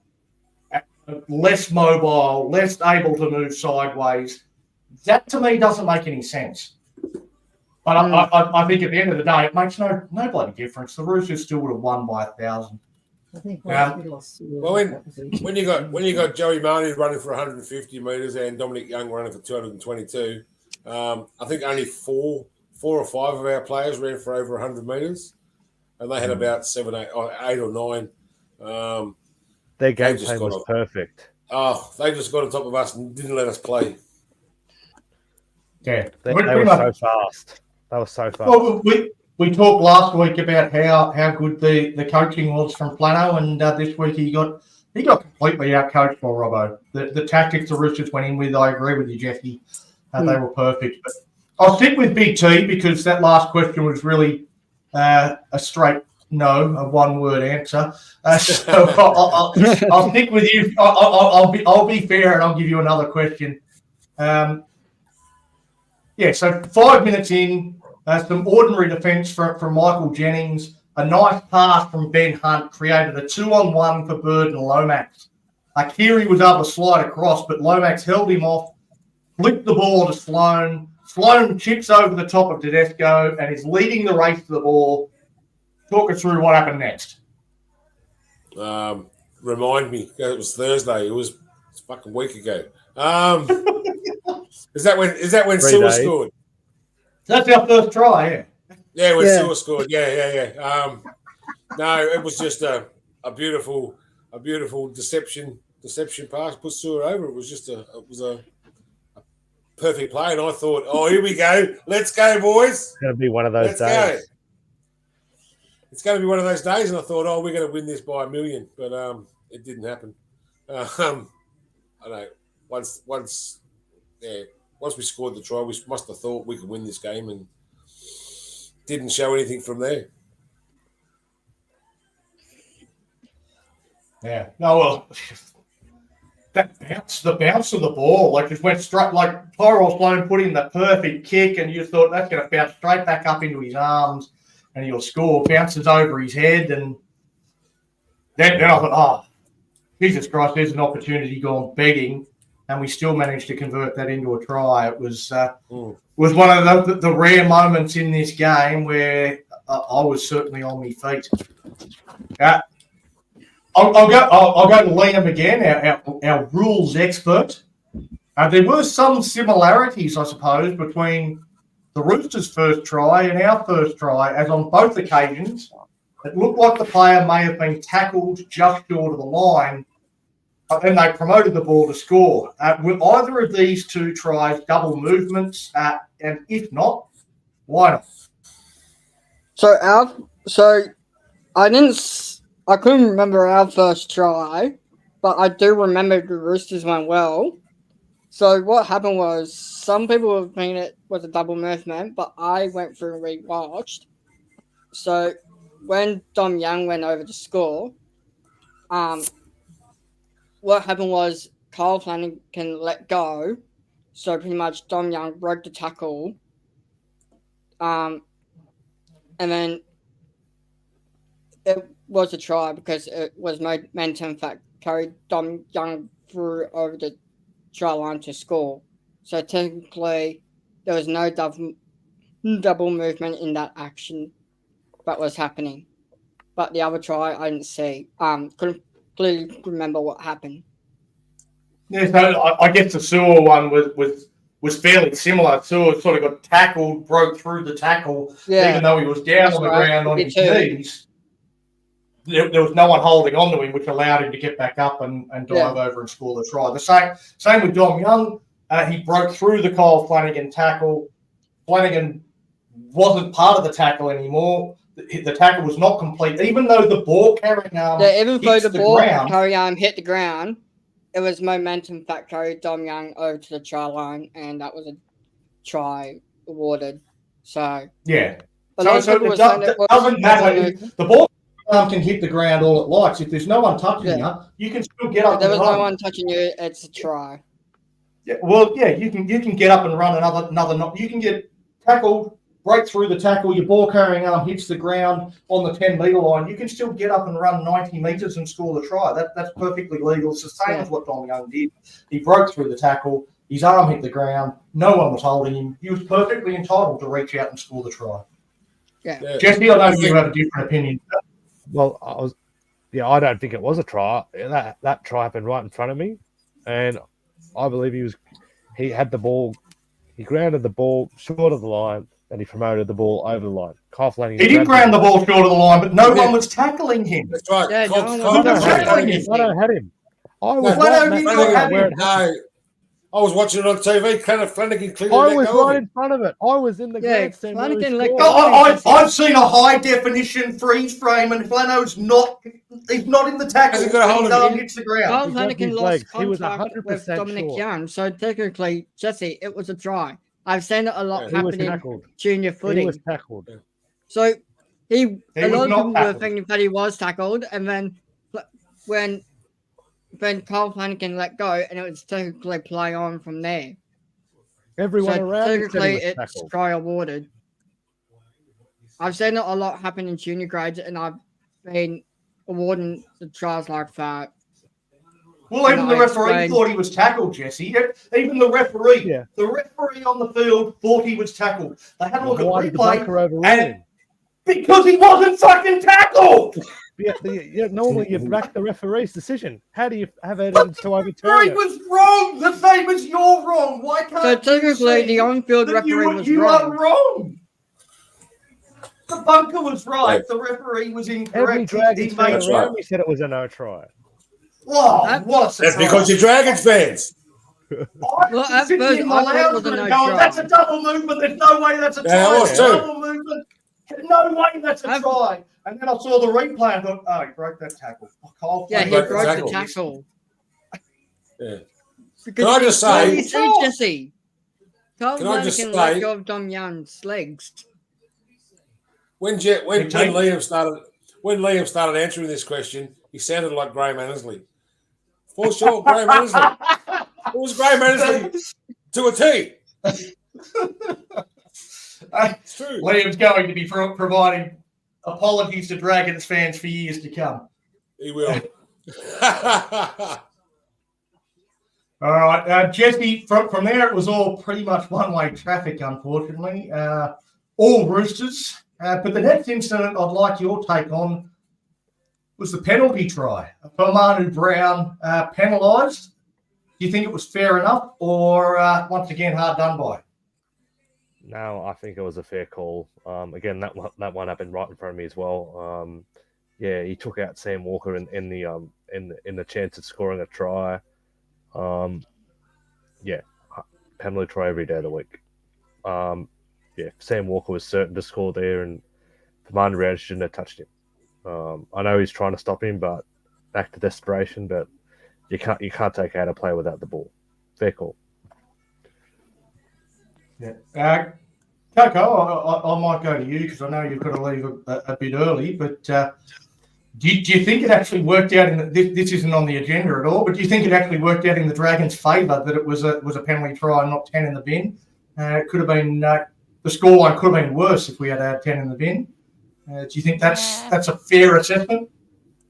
less mobile, less able to move sideways. That to me doesn't make any sense. But I think at the end of the day, it makes no bloody difference. The Roosters still would have won by 1,000. I think well, when you got Joey Manu running for 150 metres and Dominic Young running for 222, I think only four or five of our players ran for over 100 metres, and they had about 8 or 9. Their game plan was perfect. Oh, they just got on top of us and didn't let us play. Yeah, they were so fast. They were so fast. Well, we talked last week about how good the coaching was from Flano, and this week he got completely outcoached by Robbo. The tactics the Roosters went in with, I agree with you, Jeffy. They were perfect. But I'll stick with Big T because that last question was really a straight no, a one-word answer. So I'll stick with you. I'll be fair and I'll give you another question. So 5 minutes in, some ordinary defence from Michael Jennings. A nice pass from Ben Hunt created a 2-on-1 for Bird and Lomax. Kiri was able to slide across, but Lomax held him off, flipped the ball to Sloan. Sloan chips over the top of Tedesco and is leading the race to the ball. Talk us through what happened next. Remind me, it was Thursday. It was a fucking week ago. Is that when Sewer scored? That's our first try, yeah. Yeah, when Sewer scored. Yeah. No, it was just a beautiful deception pass. Put Sewer over. It was a perfect play, and I thought, oh, here we go. Let's go, boys. It's going to be one of those days. It's going to be one of those days, and I thought, oh, we're going to win this by 1 million, but it didn't happen. I know. Once we scored the try, we must have thought we could win this game, and didn't show anything from there. Yeah. No, well, the bounce of the ball, like just went straight, like Tyrell Sloan put in the perfect kick, and you thought that's going to bounce straight back up into his arms. And he'll score, bounces over his head, and then I thought, oh, Jesus Christ, there's an opportunity gone begging, and we still managed to convert that into a try. It was one of the rare moments in this game where I was certainly on my feet. I'll go to Liam again, our rules expert. There were some similarities, I suppose, between the Roosters' first try and our first try, as on both occasions, it looked like the player may have been tackled just short of the line, and they promoted the ball to score. Were either of these two tries double movements? And if not, why not? I couldn't remember our first try, but I do remember the Roosters went well. So what happened was some people have been it was a double movement, but I went through and rewatched. So when Dom Young went over to score, what happened was Kyle Flanagan let go, so pretty much Dom Young broke the tackle, and then it was a try because it was meant to in fact carry Dom Young through over the try line to score. So technically, there was no double movement in that action that was happening. But the other try, I didn't see. Couldn't clearly remember what happened. Yeah, so I guess the Sewer one was fairly similar. Sewer sort of got tackled, broke through the tackle, even though he was down on the ground on his knees. There was no one holding on to him, which allowed him to get back up and dive over and score the try. The same with Dom Young. He broke through the Kyle Flanagan tackle. Flanagan wasn't part of the tackle anymore. The tackle was not complete, even though the ball carrying arm even though the ball carrying arm hit the ground, it was momentum that carried Dom Young over to the try line, and that was a try awarded. So yeah. But so it doesn't matter. The ball can hit the ground all it likes. If there's no one touching you, you can still get up. If there was no one touching you, it's a try. Yeah, well, yeah, you can get up and run another knock. You can get tackled, break through the tackle, your ball carrying arm hits the ground on the 10-metre line. You can still get up and run 90 metres and score the try. That's perfectly legal. It's the same as what Dom Young did. He broke through the tackle, his arm hit the ground, no one was holding him. He was perfectly entitled to reach out and score the try. Yeah. Jesse, I know you have a different opinion. Well, I don't think it was a try. That try happened right in front of me, and I believe he had the ball, he grounded the ball short of the line, and he promoted the ball over the line. Kyle Flanagan. He did ground the ball short of the line, but no one was tackling him. That's right. Yeah, I had him. I was watching it on TV. Flanagan clearly I was right in front of it. I was in the grandstand. Flanagan let go. I've seen a high definition freeze frame, and Flano's he's not in the tackle. Hasn't got a hold of him. Hits the ground. Kyle Flanagan lost He was contact 100% with Dominic sure. Young, so technically, Jesse, it was a try. I've seen it a lot He was happen in tackled. junior footy. He was tackled. So a was lot of not people were tackled. thinking that he was tackled, and then when Kyle Flanagan let go, and it was technically play on from there. Everyone So around him said technically, he was it's tackled. try awarded. I've seen it a lot happen in junior grades, and I've been awarding the tries like that. Well, even the referee thought he was tackled, Jesse. Even the referee, the referee on the field thought he was tackled. They had a look at Why did the bunker replay, overrule and him? because he wasn't fucking tackled. Normally you back the referee's decision. How do you have evidence to overturn He it? was wrong. The same as you're wrong. Why can't So technically, the on-field that referee was you wrong. are wrong. The bunker was right. The referee was Every incorrect. Dragons fan That's around right. me said it was a no try. Oh, what a That's surprise. because you're Dragons fans. Well, at Sitting first, in the I thought it lounge was a and no going, try. that's a double movement. There's no way that's a try. Yeah, I was It's a too. double movement. No way that's a try. And then I saw the replay and thought, oh, he broke that tackle. Oh, Yeah, he broke broke the the tackle. tackle. Yeah. Because Can I just say- you see, Jesse, Kyle Can I just Flanagan say- let go of Dom Young's legs. When Liam started answering this question, he sounded like Graham Annesley. For sure, Graham Annesley. It was Graham Annesley to a T. It's true. Liam's going to be providing apologies to Dragons fans for years to come. He will. All right, Jesse, from there it was all pretty much one-way traffic, unfortunately. All Roosters. But the next incident I'd like your take on was the penalty try. Manu Brown penalised. Do you think it was fair enough or once again hard done by? No, I think it was a fair call. Again, that one happened right in front of me as well. Yeah, he took out Sam Walker in the chance of scoring a try. Yeah, penalty try every day of the week. Yeah, Sam Walker was certain to score there, and Commander Round shouldn't have touched him. I know he's trying to stop him, but back to desperation. But you can't take out a player without the ball. Fair call. Yeah. Coco, I might go to you because I know you've got to leave a bit early, but do you think it actually worked out in this isn't on the agenda at all, but do you think it actually worked out in the Dragons' favour that it was a penalty try and not 10 in the bin? It could have been the scoreline could have been worse if we had had 10 in the bin. Do you think that's a fair assessment?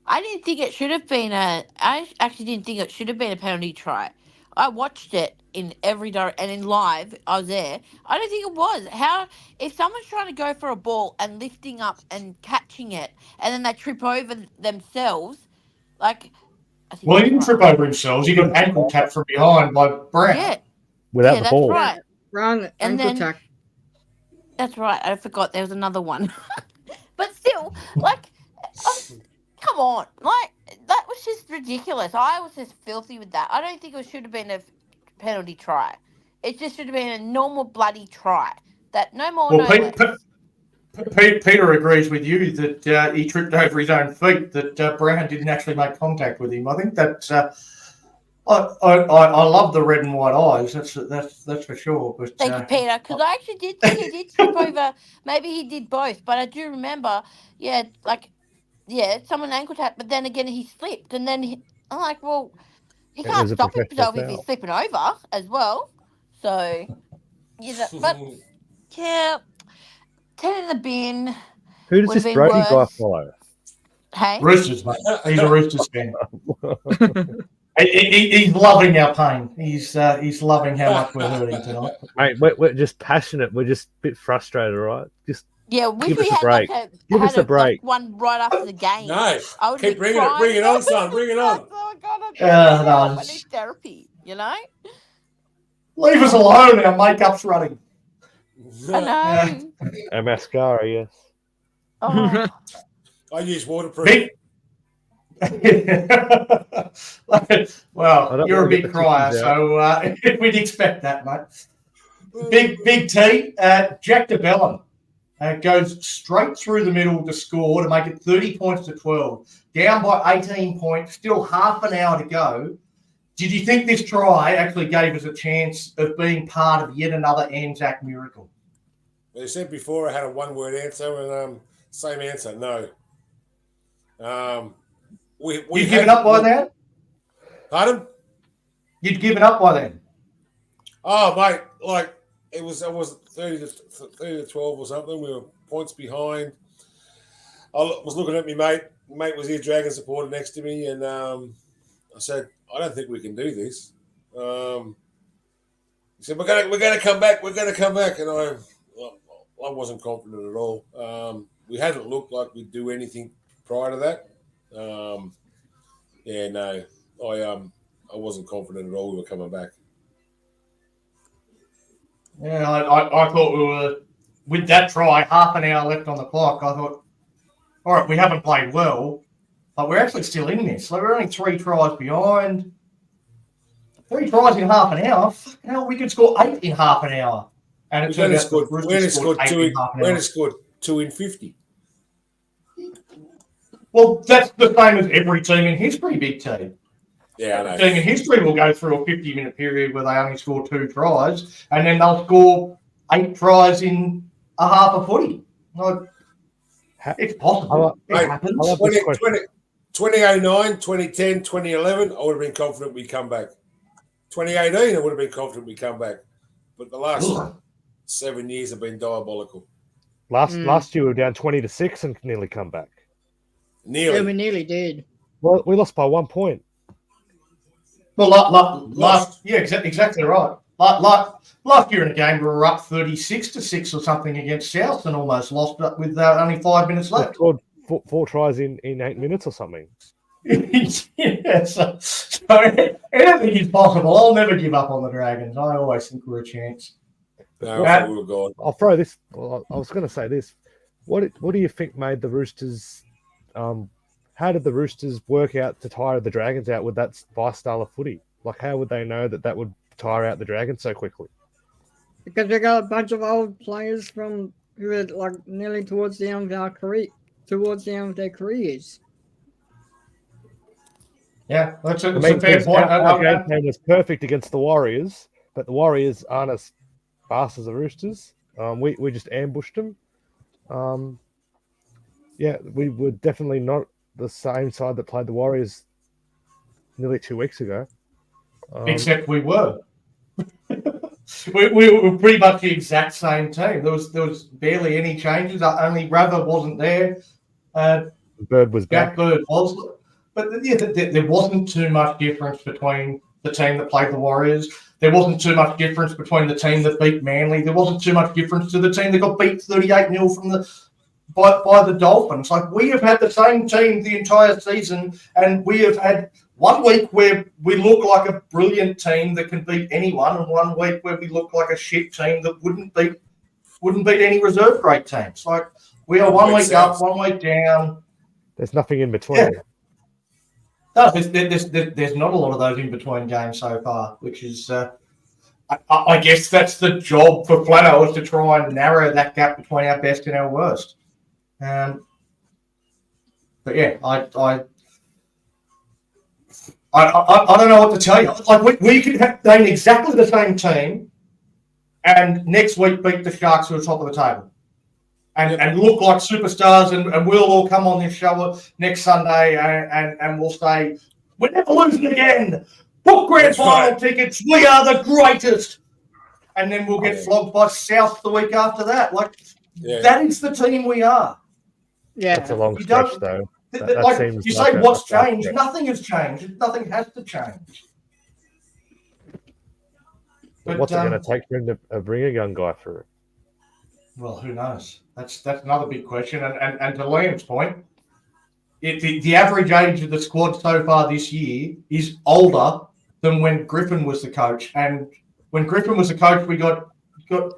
I didn't think it should have been I actually didn't think it should have been a penalty try. I watched it in every and in live. I was there. I don't think it was. How if someone's trying to go for a ball and lifting up and catching it, and then they trip over themselves, like. I think Well, he didn't trip over himself. He got ankle tapped from behind by Brown. Yeah, Without the that's ball. right. Wrong And ankle then- tack. That's right. I forgot there was another one. But still, like, come on, like that was just ridiculous. I was just filthy with that. I don't think it should have been a penalty try. It just should have been a normal bloody try. That no more, Well, no less. Peter agrees with you that he tripped over his own feet, that Brown didn't actually make contact with him. I think that's. I love the red and white eyes. That's for sure. But Thank you, Peter, because I actually did think he did trip over. Maybe he did both, but I do remember, someone ankle tapped, but then again he slipped, and then I'm like, well, he It can't was a stop professional himself if foul. he's slipping over as well. So, but yeah, 10 in the bin. Who does Would've this been Brody guy worse. follow? Hey, Roosters, mate. He's a Roosters fan. He's loving our pain. He's loving how much we're hurting tonight. Mate, we're just passionate. We're just a bit frustrated, right? Just yeah, wish Give we us a had break. like Give us a break. one right after the game. No, I would keep be bringing it. crying. Bring it on, son. Bring it on. Oh God, No, I need therapy. You know. Leave us alone. Our makeup's running. I know. a mascara, yes. Oh. I use waterproof. Well, you're a wanna get big the crier, tissues so we'd expect that, mate. Big T, Jack DeBellum goes straight through the middle to score to make it 30 points to 12. Down by 18 points, still half an hour to go. Did you think this try actually gave us a chance of being part of yet another ANZAC miracle? They said before I had a one-word answer, and same answer, no. You'd given up by then? Pardon? You'd given up by then? Oh, mate, like it was 30 to 12 or something. We were points behind. I was looking at me mate. Mate was here, Dragon supporter next to me, and I said, I don't think we can do this. He said, we're gonna come back. We're gonna come back, and I wasn't confident at all. We hadn't looked like we'd do anything prior to that. I wasn't confident at all we were coming back. Yeah, I thought we were, with that try, half an hour left on the clock, I thought, all right, we haven't played well, but we're actually still in this. Like, we're only 3 tries behind. 3 tries in half an hour? Fucking hell, we could score 8 in half an hour. And it We turned only out scored, the Roosters we only scored scored 8 two. in half an We hour. only scored 2 in 50. Well, that's the same as every team in history, Big T. Yeah, I know. Team in history will go through a 50-minute period where they only score 2 tries, and then they'll score 8 tries in a half a footy. Like, it's possible. Mate, It happens. I love this 2009, 2010, 2011, I would have been confident we'd come back. 2018, I would have been confident we'd come back. But the last Ugh. 7 years have been diabolical. Last year we were down 20-6 and nearly come back. Nearly. Yeah, we nearly did. Well, we lost by 1 point. Well, exactly right. Last year in a game, we were up 36-6 or something against South and almost lost it with only 5 minutes We left. scored 4 tries in 8 minutes or something. Yeah, so anything is possible. I'll never give up on the Dragons. I always think we're a chance. No, I thought we were gone. I'll throw this. Well, I was going to say this. What do you think made the Roosters? How did the Roosters work out to tire the Dragons out with that style of footy? Like, how would they know that would tire out the Dragons so quickly? Because we got a bunch of old players from who are like nearly towards the end of their careers. Yeah, that's a The fair point. Our game plan was perfect against the Warriors, but the Warriors aren't as fast as the Roosters. We just ambushed them. We were definitely not the same side that played the Warriors nearly 2 weeks ago. Except we were. we were pretty much the exact same team. There was barely any changes. Only Rather wasn't there. Bird was Jack back. Bird was. But yeah, there wasn't too much difference between the team that played the Warriors. There wasn't too much difference between the team that beat Manly. There wasn't too much difference to the team that got beat 38-0 by the Dolphins. Like, we have had the same team the entire season, and we have had 1 week where we look like a brilliant team that can beat anyone, and 1 week where we look like a shit team that wouldn't beat any reserve grade teams. Like, we are 1 week up, 1 week down. There's nothing in between. Yeah. No, there's not a lot of those in between games so far, which is, I guess that's the job for Flano, is to try and narrow that gap between our best and our worst. But yeah, I don't know what to tell you. Like, we could have name exactly the same team, and next week beat the Sharks to the top of the table, and look like superstars, and we'll all come on this show next Sunday, and we'll say, we're never losing again. Book grand final tickets. We are the greatest. And then we'll get flogged by South the week after that. Like, that is the team we are. Yeah, That's a long stretch, though. That Like, seems you like say, a- what's a- changed? Nothing has changed. Nothing has to change. But, What's it going to take for him to bring a young guy through? Well, who knows? That's another big question. And to Liam's point, the average age of the squad so far this year is older than when Griffin was the coach. And when Griffin was the coach, we got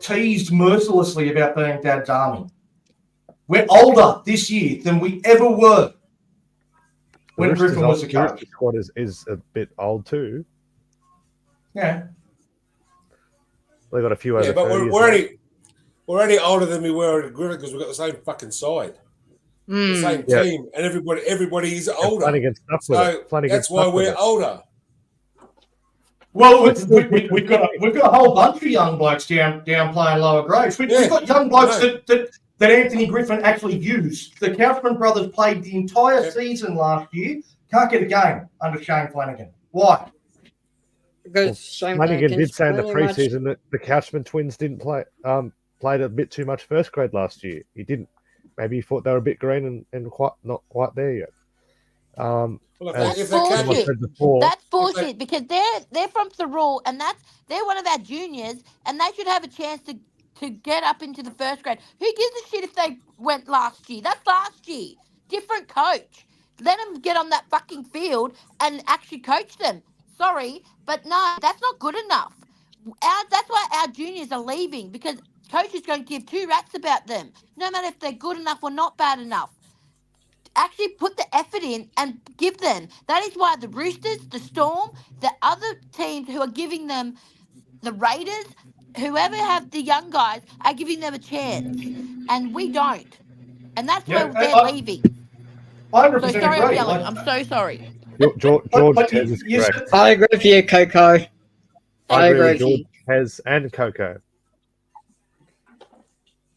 teased mercilessly about being Dad's army. We're older this year than we ever were when Griffin was the coach. The squad is a bit old too. Yeah. They got a few over. Yeah, but 30 we're only older than we were at Griffin because we've got the same fucking side, the same team, and everybody is older. Playing against So that's why we're older. Well, we've got a whole bunch of young blokes down playing lower grades. We've got young blokes that Anthony Griffin actually used. The Couchman brothers played the entire season last year. Can't get a game under Shane Flanagan. Why? Because Shane Flanagan did say in the pretty much- preseason that the Couchman twins didn't played a bit too much first grade last year. He didn't. Maybe he thought they were a bit green and not quite there yet. That's bullshit. That's bullshit because they're from Thurrool and they're one of our juniors and they should have a chance to get up into the first grade. Who gives a shit if they went last year? That's last year. Different coach. Let them get on that fucking field and actually coach them. Sorry, but no, that's not good enough. That's why our juniors are leaving because coach is going to give two rats about them, no matter if they're good enough or not bad enough. Actually put the effort in and give them. That is why the Roosters, the Storm, the other teams who are giving them, the Raiders, whoever have the young guys are giving them a chance. And we don't. And that's why they're leaving. 100% So sorry I'm agree. yelling. I'm so sorry. George Tez is correct. I agree with you, Coco. I agree with you. George Tez and Coco.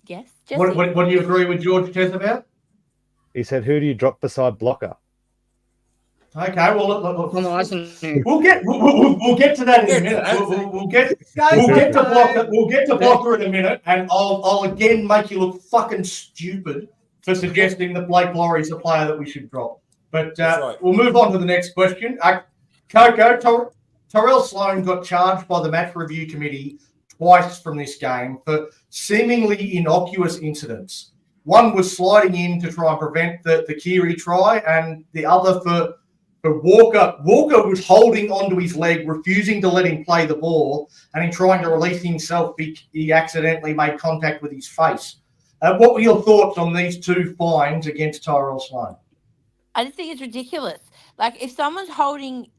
Yes, Jesse. What do you agree with George Tez about? He said, "Who do you drop beside Blocker?" Okay, well, look, Well, I didn't- we'll get to that in a minute. We'll get to Blocker in a minute, and I'll again make you look fucking stupid for suggesting that Blake Laurie's a player that we should drop. But we'll move on to the next question. Coco, Terrell Sloan got charged by the match review committee twice from this game for seemingly innocuous incidents. One was sliding in to try and prevent the Keary try, and the other for But Walker was holding onto his leg, refusing to let him play the ball, and in trying to release himself, he accidentally made contact with his face. What were your thoughts on these two fines against Tyrell Sloan? I just think it's ridiculous. Like if someone's holding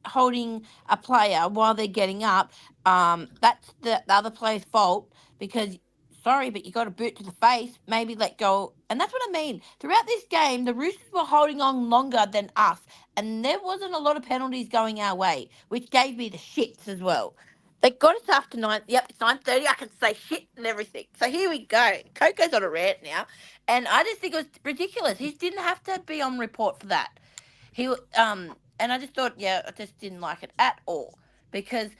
a player while they're getting up, that's the other player's fault because sorry, but you got a boot to the face, maybe let go. And that's what I mean. Throughout this game, the Roosters were holding on longer than us, and there wasn't a lot of penalties going our way, which gave me the shits as well. They got us after 9. Yep, it's 9:30. I can say shit and everything. So here we go. Coco's on a rant now, and I just think it was ridiculous. He didn't have to be on report for that. And I just thought, I just didn't like it at all because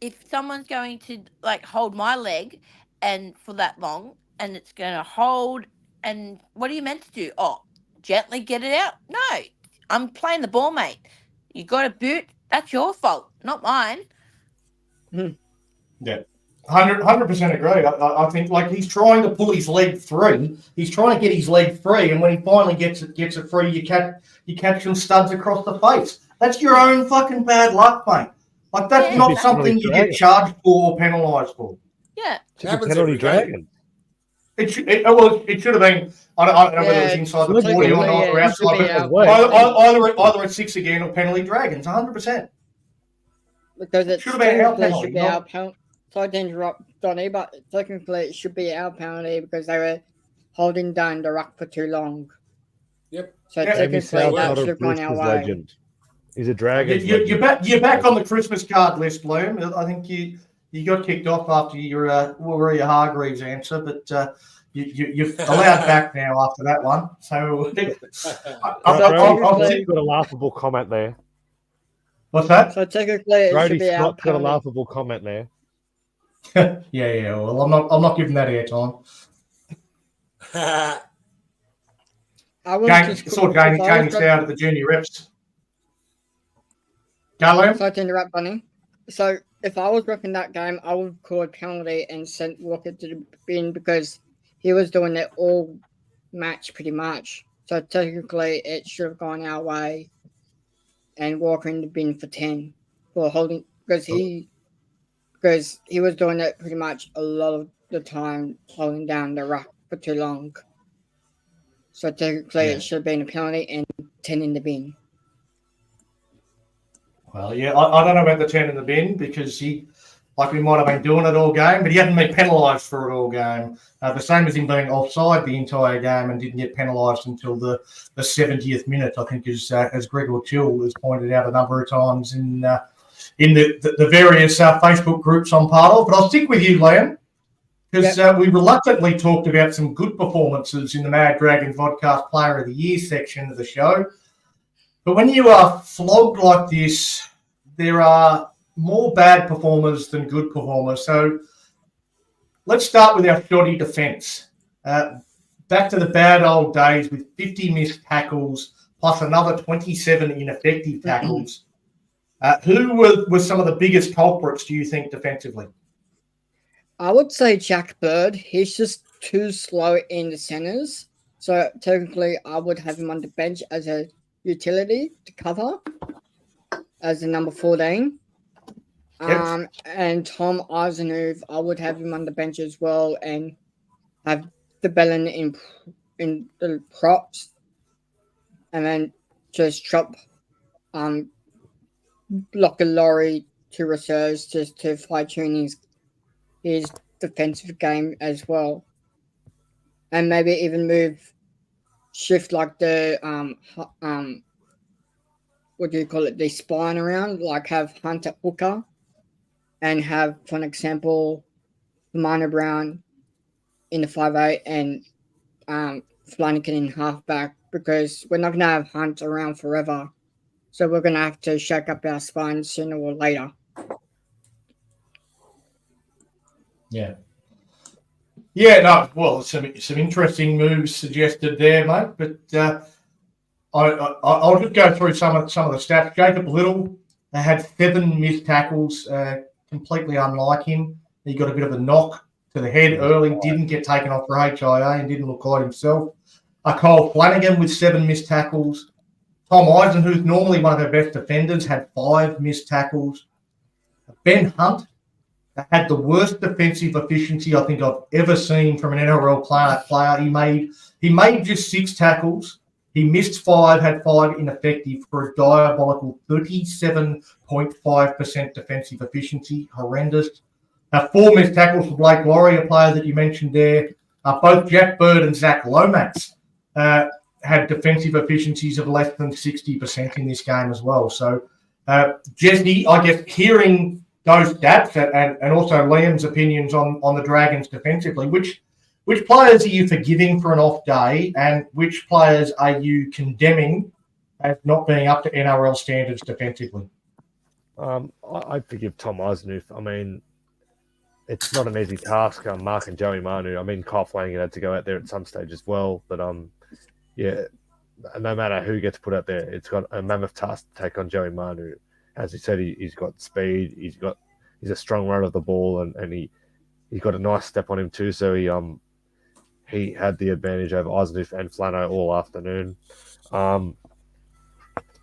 if someone's going to like hold my leg and for that long, and it's going to hold, and what are you meant to do? Oh, gently get it out? No, I'm playing the ball, mate. You got a boot. That's your fault, not mine. Yeah, 100% agree. I think like he's trying to pull his leg free. He's trying to get his leg free, and when he finally gets it free, you catch some studs across the face. That's your own fucking bad luck, mate. Like that's not something you get charged for or penalised for. Yeah, penalty dragon. It should have been. I don't know whether it was inside the 40 or not, or outside. Either a 6 again or penalty dragons. 100%. Because it should have been our penalty. Should be our penalty. Sorry to interrupt, Donny, but technically it should be our penalty because they were holding down the ruck for too long. Yep. So technically that should have gone our way. Legend. He's a dragon. You're back on the Christmas card list, Bloom. I think you got kicked off after your Maria Hargreaves answer, but you're allowed back now after that one. So I've got a laughable comment there. What's that? So technically, it Brody should be Scott our got a laughable comment there. Yeah. Well, I'm not giving that airtime. Saw Jamie Stout at the junior reps. Go, Sorry to interrupt, Bunny. So if I was repping that game, I would call a penalty and send Walker to the bin because he was doing it all match pretty much. So technically, it should have gone our way. And Walker in the bin for 10 for holding because he was doing it pretty much a lot of the time, holding down the ruck for too long. So technically, it should have been a penalty and 10 in the bin. Well, yeah, I don't know about the 10 in the bin because we might have been doing it all game, but he hadn't been penalised for it all game. The same as him being offside the entire game and didn't get penalised until the 70th minute, I think, as Gregor Chill has pointed out a number of times in the various Facebook groups I'm part of. But I'll stick with you, Liam, because we reluctantly talked about some good performances in the Mad Dragons Vodcast Player of the Year section of the show. But when you are flogged like this, there are more bad performers than good performers. So let's start with our shoddy defence. Back to the bad old days with 50 missed tackles plus another 27 ineffective tackles. Who were some of the biggest culprits, do you think, defensively? I would say Jack Bird. He's just too slow in the centres. So technically, I would have him on the bench as a utility to cover as a number 14. Yep. And Tom Eisenhuth, I would have him on the bench as well and have the Bellin in the props and then just drop Blocker Laurie to reserves just to fine-tune his defensive game as well. And maybe even shift like the what do you call it, the spine around, like have Hunt at hooker and have, for an example, Minor Brown in the 5'8" and Flanagan in halfback because we're not going to have Hunt around forever. So we're going to have to shake up our spine sooner or later. Yeah. Yeah, no, well, some interesting moves suggested there, mate. But I'll just go through some of the stats. Jacob Little had 7 missed tackles, completely unlike him. He got a bit of a knock to the head early, didn't get taken off for HIA and didn't look like himself. Cole Flanagan with 7 missed tackles. Tom Eisen, who's normally one of our best defenders, had 5 missed tackles. Ben Hunt had the worst defensive efficiency I think I've ever seen from an NRL player. He made just 6 tackles. He missed 5, had 5 ineffective for a diabolical 37.5% defensive efficiency. Horrendous. 4 missed tackles for Blake Laurie, a player that you mentioned there. Both Jack Bird and Zach Lomax had defensive efficiencies of less than 60% in this game as well. So, Jesse, I guess hearing those stats and also Liam's opinions on the Dragons defensively, which players are you forgiving for an off day and which players are you condemning as not being up to NRL standards defensively? I'd forgive Tom Eisenhuth. I mean, it's not an easy task. Mark and Joey Manu. I mean, Kyle Flanagan had to go out there at some stage as well. But yeah, no matter who gets put out there, it's got a mammoth task to take on Joey Manu. As he said, he's got speed. He's a strong runner of the ball, and he's got a nice step on him too. So he had the advantage over Eisenhuth and Flano all afternoon.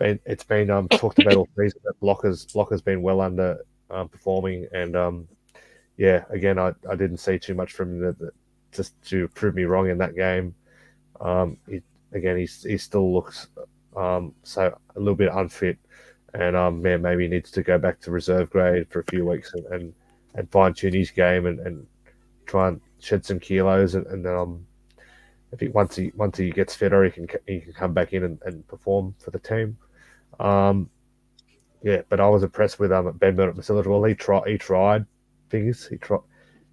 It's been talked about all season that Blocker's been well under performing, and yeah, again, I didn't see too much from him that just to prove me wrong in that game. He still looks so a little bit unfit, and maybe he needs to go back to reserve grade for a few weeks and fine tune his game and try and shed some kilos, and I think once he gets fitter, he can come back in and perform for the team. Yeah, but I was impressed with Ben Burnett Masilla as well. He tried things.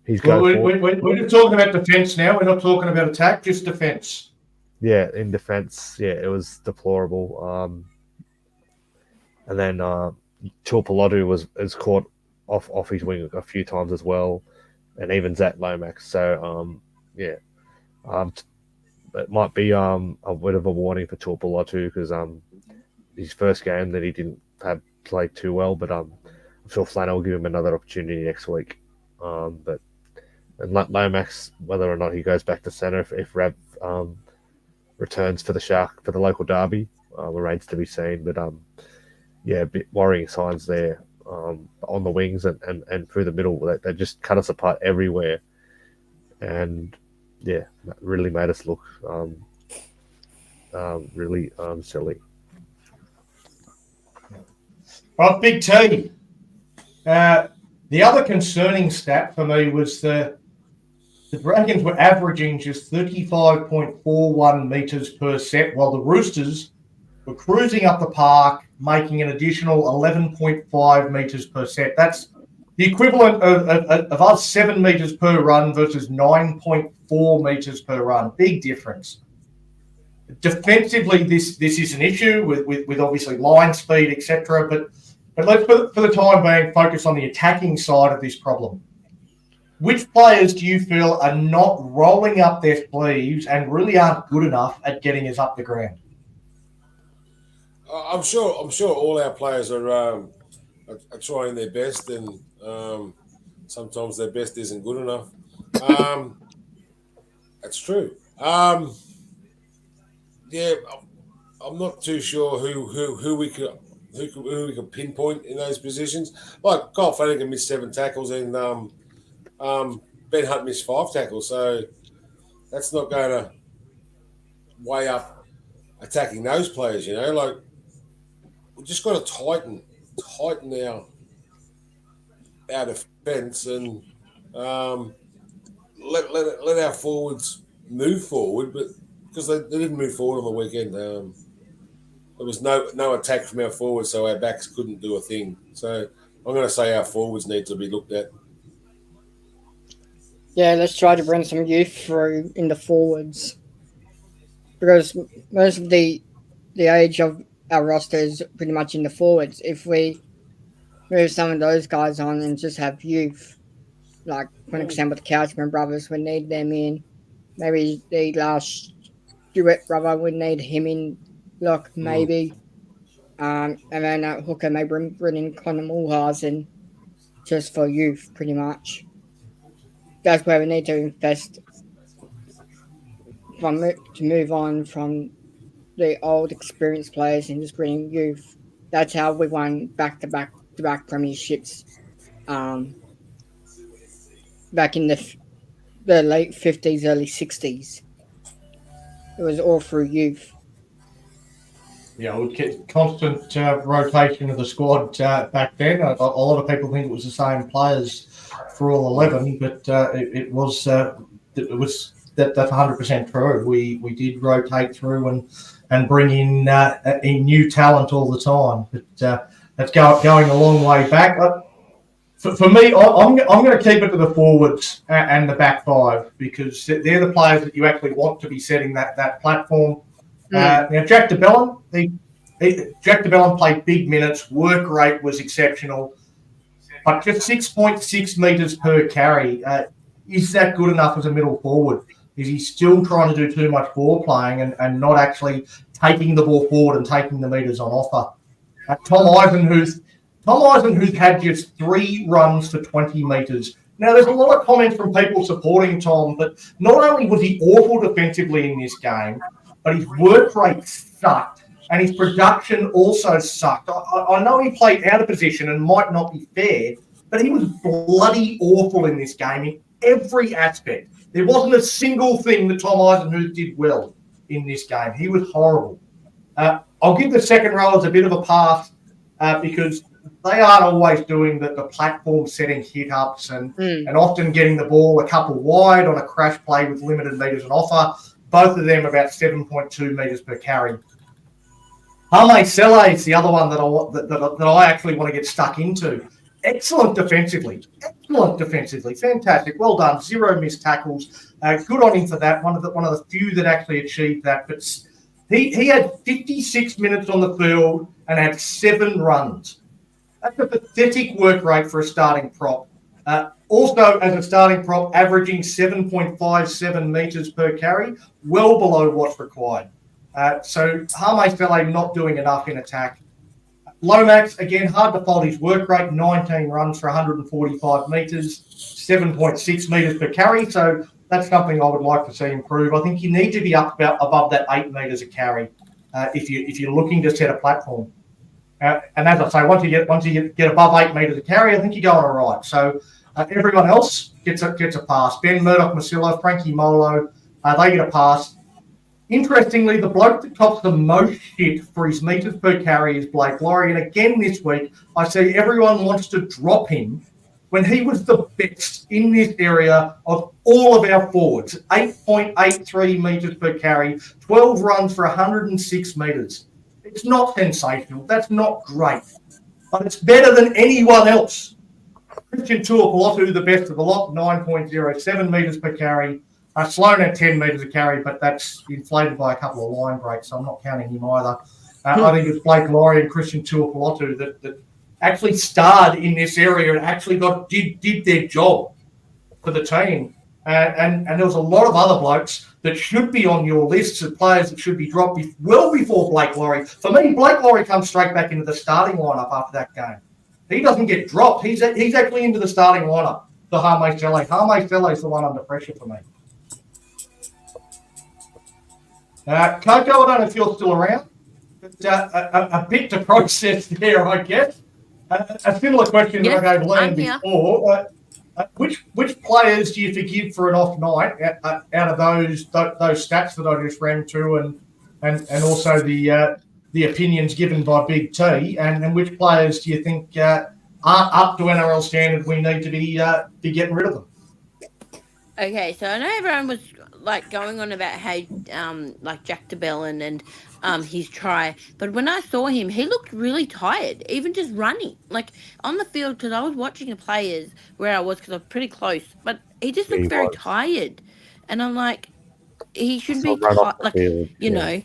He's going. We're just talking about defence now. We're not talking about attack, just defence. Yeah, in defence, yeah, it was deplorable. And then Tuapolotu was caught off his wing a few times as well, and even Zach Lomax. So yeah, it might be a bit of a warning for Tuapolotu because his first game that he didn't have played too well, but I'm sure Flannel will give him another opportunity next week. But Lomax, whether or not he goes back to centre, if Rav returns for the local derby, remains to be seen. But yeah, a bit worrying signs there on the wings and through the middle. They just cut us apart everywhere, and yeah, that really made us look really silly. Right, Big T. The other concerning stat for me was the Dragons were averaging just 35.41 metres per set, while the Roosters were cruising up the park, making an additional 11.5 metres per set. That's the equivalent of us 7 metres per run versus 9.4 metres per run. Big difference. Defensively, this is an issue with obviously line speed, etc. But let's, for the time being, focus on the attacking side of this problem. Which players do you feel are not rolling up their sleeves and really aren't good enough at getting us up the ground? I'm sure all our players are trying their best, and sometimes their best isn't good enough. That's true. Yeah, I'm not too sure who we could pinpoint in those positions. Like Kyle Flanagan missed 7 tackles, and Ben Hunt missed 5 tackles. So that's not going to weigh up attacking those players. You know, like we've just got to tighten our defence and let our forwards move forward, but because they didn't move forward on the weekend. There was no attack from our forwards, so our backs couldn't do a thing. So I'm going to say our forwards need to be looked at. Yeah, let's try to bring some youth through in the forwards. Because most of the age of our roster is pretty much in the forwards. If we move some of those guys on and just have youth, like for example the Couchman brothers, we need them in. Maybe the last Stewart brother, we need him in. Look, maybe. And then at hooker, maybe bring in Connor Mulhausen just for youth, pretty much. That's where we need to invest to move on from the old experienced players and just bringing youth. That's how we won back premierships. Back in the late 50s, early 60s. It was all through youth. Yeah, we get constant rotation of the squad back then. A lot of people think it was the same players for all 11, but it was that's 100% true. We did rotate through and bring in new talent all the time. But that's going a long way back. For me, I'm going to keep it to the forwards and the back five because they're the players that you actually want to be setting that platform. Now, Jack de Belin, Jack de Belin played big minutes. Work rate was exceptional, but just 6.6 metres per carry. Is that good enough as a middle forward? Is he still trying to do too much ball playing and not actually taking the ball forward and taking the metres on offer? Tom Eisenhuth had just 3 runs for 20 metres. Now, there's a lot of comments from people supporting Tom, but not only was he awful defensively in this game, but his work rate sucked and his production also sucked. I know he played out of position and might not be fair, but he was bloody awful in this game in every aspect. There wasn't a single thing that Tom Eisenhuth did well in this game. He was horrible. I'll give the second rowers a bit of a pass because they aren't always doing the platform setting hit-ups and often getting the ball a couple wide on a crash play with limited metres on offer. Both of them about 7.2 metres per carry. Hame Sele is the other one that I actually want to get stuck into. Excellent defensively. Fantastic. Well done. 0 missed tackles. Good on him for that. One of the few that actually achieved that. But he had 56 minutes on the field and had 7 runs. That's a pathetic work rate for a starting prop. Also, as a starting prop, averaging 7.57 metres per carry, well below what's required. So Hame Sele not doing enough in attack. Lomax, again, hard to fault his work rate, 19 runs for 145 metres, 7.6 metres per carry. So that's something I would like to see improve. I think you need to be up about above that 8 metres a carry if you're looking to set a platform. And as I say, once you get above 8 metres a carry, I think you're going all right. So everyone else gets a pass. Ben Murdoch-Masilo, Frankie Molo, they get a pass. Interestingly, the bloke that cops the most shit for his metres per carry is Blake Laurie. And again this week, I see everyone wants to drop him when he was the best in this area of all of our forwards. 8.83 metres per carry, 12 runs for 106 metres. It's not sensational. That's not great. But it's better than anyone else. Christian Tuipulotu, the best of the lot, 9.07 metres per carry. Sloan at 10 metres a carry, but that's inflated by a couple of line breaks, so I'm not counting him either. I think it's Blake Laurie and Christian Tuipulotu that actually starred in this area and actually did their job for the team. And there was a lot of other blokes that should be on your lists of players that should be dropped well before Blake Laurie. For me, Blake Laurie comes straight back into the starting lineup after that game. He doesn't get dropped. He's actually into the starting lineup for Hame Sele. Hame Sele is the one under pressure for me. Coco, I don't know if you're still around, but a bit to process there, I guess. A similar question that I gave Liam before. Which players do you forgive for an off night out of those stats that I just ran through and also the opinions given by Big T, and which players do you think aren't up to NRL standard we need to be getting rid of them? Okay, so I know everyone was like going on about how like Jack de Belin and his try, but when I saw him, he looked really tired, even just running like on the field, because I was watching the players where I was because I was pretty close, but he just looked very tired, and I'm like, he should be like field, you know.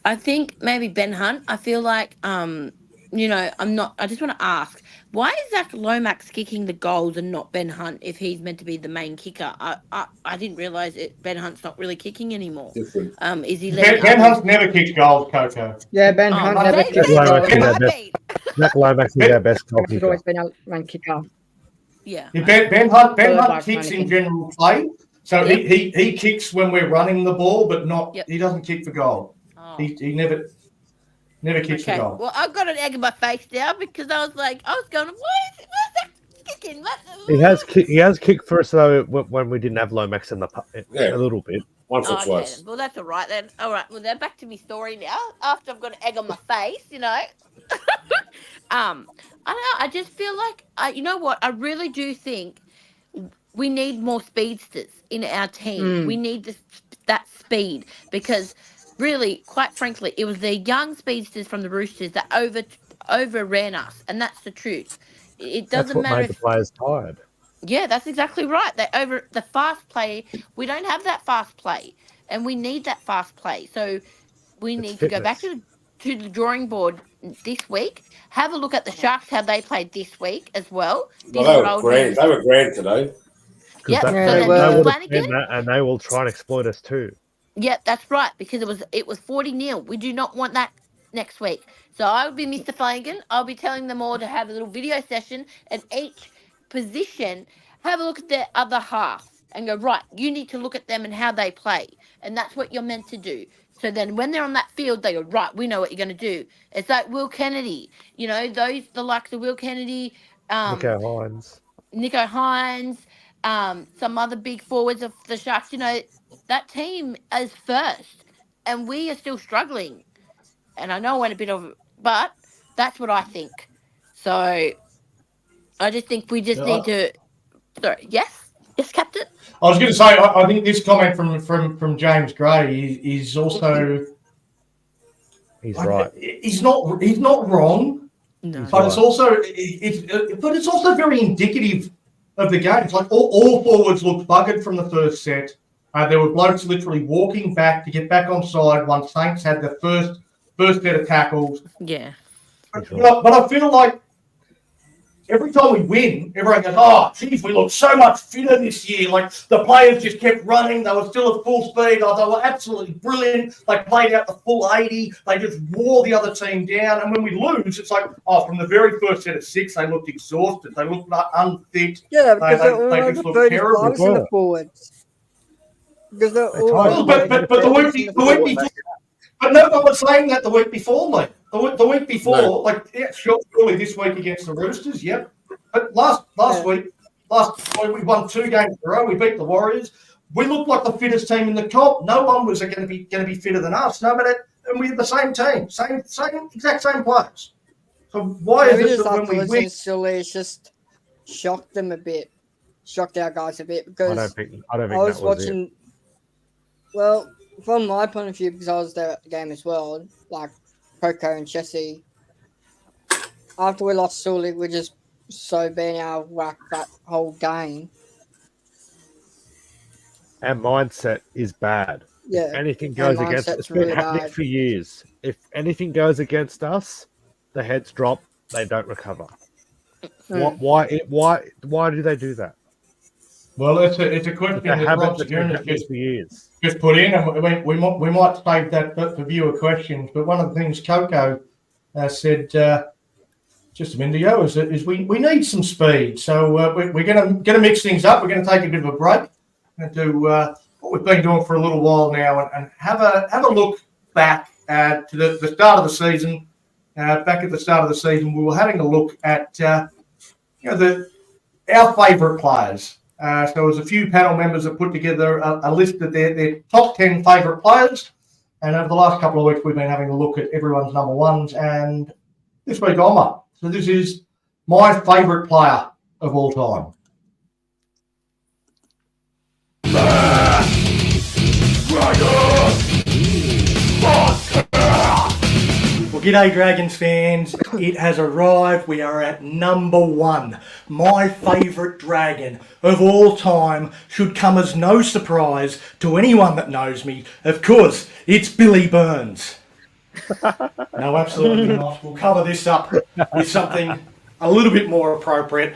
I think maybe Ben Hunt. I feel like you know, I just want to ask, why is Zach Lomax kicking the goals and not Ben Hunt if he's meant to be the main kicker? I didn't realise Ben Hunt's not really kicking anymore. Is he? Ben Hunt's never kicked goals, Coco. Yeah, Ben Hunt never kicked goals. Zach Lomax is our best goal He's kicker. always been a main kicker. Yeah. Ben Hunt kicks in general play, so he kicks when we're running the ball, but not. He doesn't kick for goal. He never kicks the Okay. goal. Well, I've got an egg in my face now because I was going, where's that kicking? He has kicked for us though when we didn't have Lomax in Yeah. a little bit. Once or Okay, twice. then. Well, that's all right then. All right. Well, then back to my story now. After I've got an egg on my face, you know. I don't know. I just feel like you know what? I really do think we need more speedsters in our team. We need that speed because, really, quite frankly, it was the young speedsters from the Roosters that overran us, and that's the truth. It That's doesn't what matter made the players tired. Yeah, that's exactly right. They over the fast play. We don't have that fast play, and we need that fast play. So we It's need to go back fitness. to the drawing board this week. Have a look at the Sharks how they played this week as well. Well, This is what I would do. They were grand today. Yep. So Yeah, then they were. Mr. would Flanagan. that, and they will try and exploit us too. Yep, that's right because it was 40-0. We do not want that next week. So I would be Mr. Flanagan. I'll be telling them all to have a little video session and each position have a look at their other half and go, right, you need to look at them and how they play. And that's what you're meant to do. So then when they're on that field, they go, right, we know what you're going to do. It's like Will Kennedy, you know, the likes of Will Kennedy, Nico Hines, some other big forwards of the Sharks, you know, that team is first. And we are still struggling. And I know I went a bit of, but that's what I think. So I just think we just need to. Sorry, yes, Captain. I was going to say, I think this comment from James Gray is also. He's right. He's not wrong. No. But it's also very indicative of the game. It's like all forwards looked buggered from the first set. There were blokes literally walking back to get back on side once Saints had the first set of tackles. Yeah. But I feel like every time we win, everyone goes, oh, geez, we look so much fitter this year. Like, the players just kept running. They were still at full speed. Oh, they were absolutely brilliant. They played out the full 80. They just wore the other team down. And when we lose, it's like, oh, from the very first set of 6, they looked exhausted. They looked unfit. Yeah, because they're all they over just looked 30 terrible. blokes in the forwards. Because they're all Well, but the week before, but no one was saying that the week before, mate. The week before, No. like, yeah, surely this week against the Roosters, yep. But last week we won 2 games in a row. We beat the Warriors. We looked like the fittest team in the comp. No one was going to be fitter than us. No, and we had the same team, exact same players. So why Maybe is it just that when after we listening win? to Sully, it's just shocked them a bit, shocked our guys a bit because I don't think I that was was it. watching. Well, from my point of view, because I was there at the game as well, like Coco and Jesse. After we lost Sully, we just so been out of whack that whole game. Our mindset is bad. Yeah, If anything our goes against mindset's it's been really happening bad. for years. If anything goes against us, the heads drop, they don't recover. Why do they do that? Well, it's a question It's a that habit Rob that's been Seguin happening for years. just put in, and we might save that for viewer questions. But one of the things Coco said just a minute ago is we need some speed. So we're going to mix things up. We're going to take a bit of a break. We're going to do what we've been doing for a little while now, and have a look back to the start of the season. Back at the start of the season, we were having a look at our favourite players. So there was a few panel members that put together a list of their top 10 favourite players. And over the last couple of weeks, we've been having a look at everyone's number ones. And this week I'm up. So this is my favourite player of all time. Well, g'day Dragons fans. It has arrived. We are at number 1. My favourite dragon of all time should come as no surprise to anyone that knows me. Of course, it's Billy Burns. No, absolutely not. We'll cover this up with something a little bit more appropriate,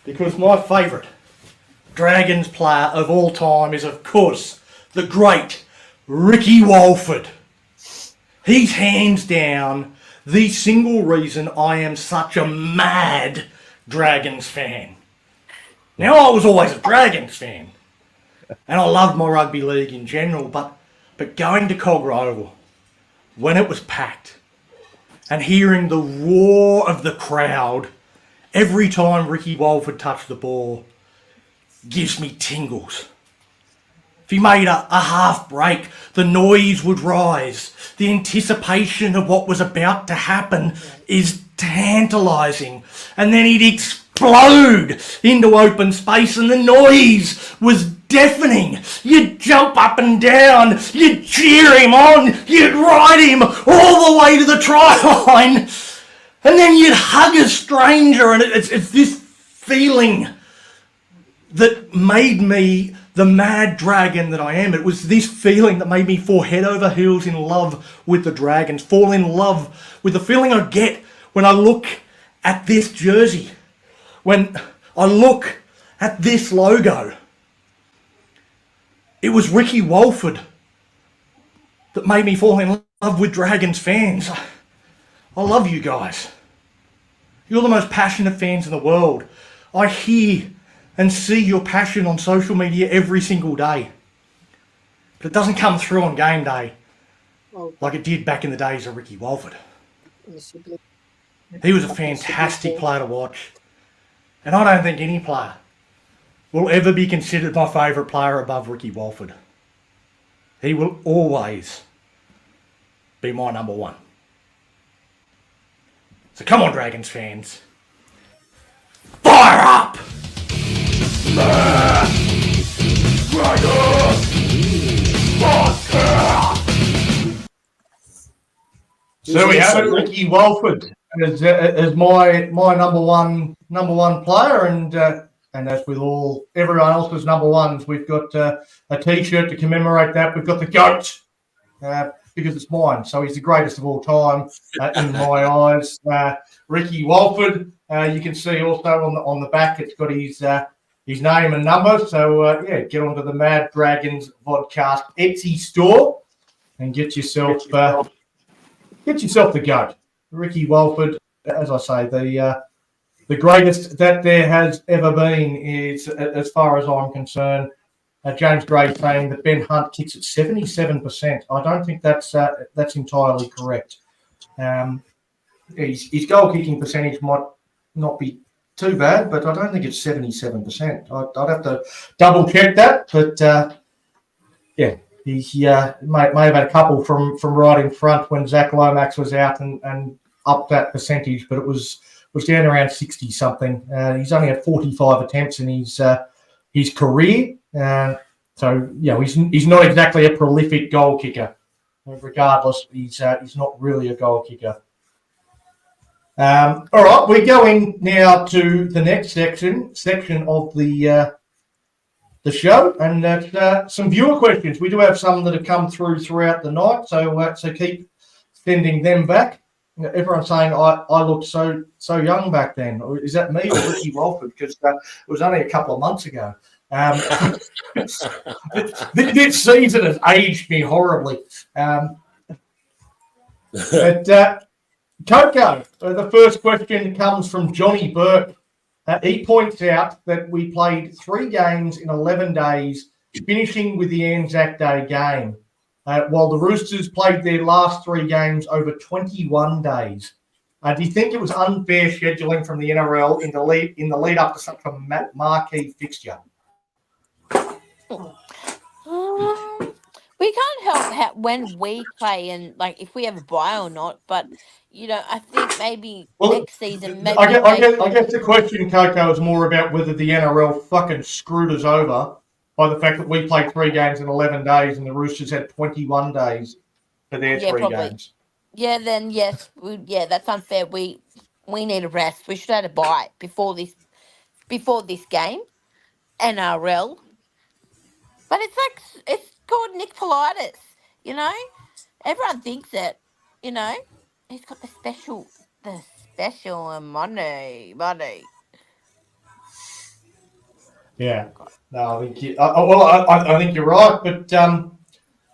because my favourite Dragons player of all time is, of course, the great Ricky Walford. He's hands down the single reason I am such a mad Dragons fan. Now, I was always a Dragons fan, and I loved my rugby league in general, but But going to Cogra Oval, when it was packed, and hearing the roar of the crowd every time Ricky Walford touched the ball gives me tingles. If he made a half break, the noise would rise. The anticipation of what was about to happen is tantalising. And then he'd explode into open space and the noise was deafening. You'd jump up and down, you'd cheer him on, you'd ride him all the way to the try line, and then you'd hug a stranger, and it's this feeling that made me the mad dragon that I am. It was this feeling that made me fall head over heels in love with the Dragons, fall in love with the feeling I get when I look at this jersey, when I look at this logo. It was Ricky Walford that made me fall in love with Dragons fans. I love you guys. You're the most passionate fans in the world. I hear and see your passion on social media every single day. But it doesn't come through on game day like it did back in the days of Ricky Walford. He was a fantastic player to watch. And I don't think any player will ever be considered my favourite player above Ricky Walford. He will always be my number one. So come on, Dragons fans. Fire up! So we have it, Ricky Walford as my number one player, and as with everyone else's number ones, we've got a T-shirt to commemorate that. We've got the GOAT because it's mine, so he's the greatest of all time in my eyes. Ricky Walford. You can see also on the back, it's got his name and number. So get onto the Mad Dragons Vodcast Etsy store and get yourself the GOAT, Ricky Walford. As I say, the greatest that there has ever been is, as far as I'm concerned. James Gray saying that Ben Hunt kicks at 77%. I don't think that's entirely correct. His goal kicking percentage might not be too bad, but I don't think it's 77%. I'd have to double check that, but he may have had a couple from right in front when Zach Lomax was out and upped that percentage, but it was down around 60 something. He's only had 45 attempts in his career, so he's not exactly a prolific goal kicker. Regardless, he's not really a goal kicker. All right, we're going now to the next section of the show, and that's some viewer questions. We do have some that have come throughout the night, so keep sending them back. Everyone's saying I looked so young back then. Is that me or Ricky Walford? Because it was only a couple of months ago. This season has aged me horribly. But Coco, the first question comes from Johnny Burke. He points out that we played 3 games in 11 days, finishing with the ANZAC Day game, while the Roosters played their last 3 games over 21 days. Do you think it was unfair scheduling from the NRL in the lead up to such a marquee fixture? We can't help when we play and if we have a bye or not. But I think maybe next season. I guess the question, Coco, is more about whether the NRL fucking screwed us over by the fact that we played 3 games in 11 days and the Roosters had 21 days for their 3 games. Yeah, then yes, that's unfair. We need a rest. We should have had a bye before this game, NRL. But it's called Nick Politis, Everyone thinks it, He's got the special money. Yeah. No, I think I think you're right, but I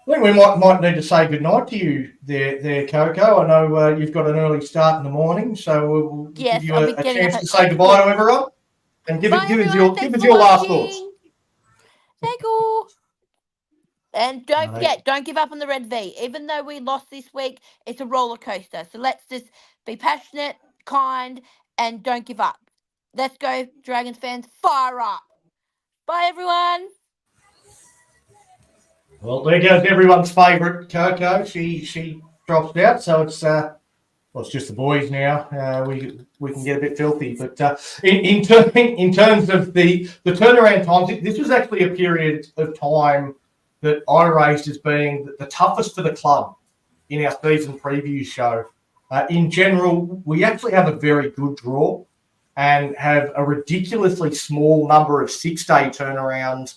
think we might need to say goodnight to you there, Coco. I know you've got an early start in the morning, so we'll give you a chance to say goodbye to everyone and give us your last thoughts. Thank you. And don't No, forget, don't give up on the Red V. Even though we lost this week, it's a roller coaster. So let's just be passionate, kind, and don't give up. Let's go, Dragons fans. Fire up. Bye, everyone. Well, there goes everyone's favourite Coco. She drops out, so it's just the boys now. We can get a bit filthy, but in terms of the turnaround times, this was actually a period of time that I raised as being the toughest for the club in our season preview show. In general, we actually have a very good draw and have a ridiculously small number of 6-day turnarounds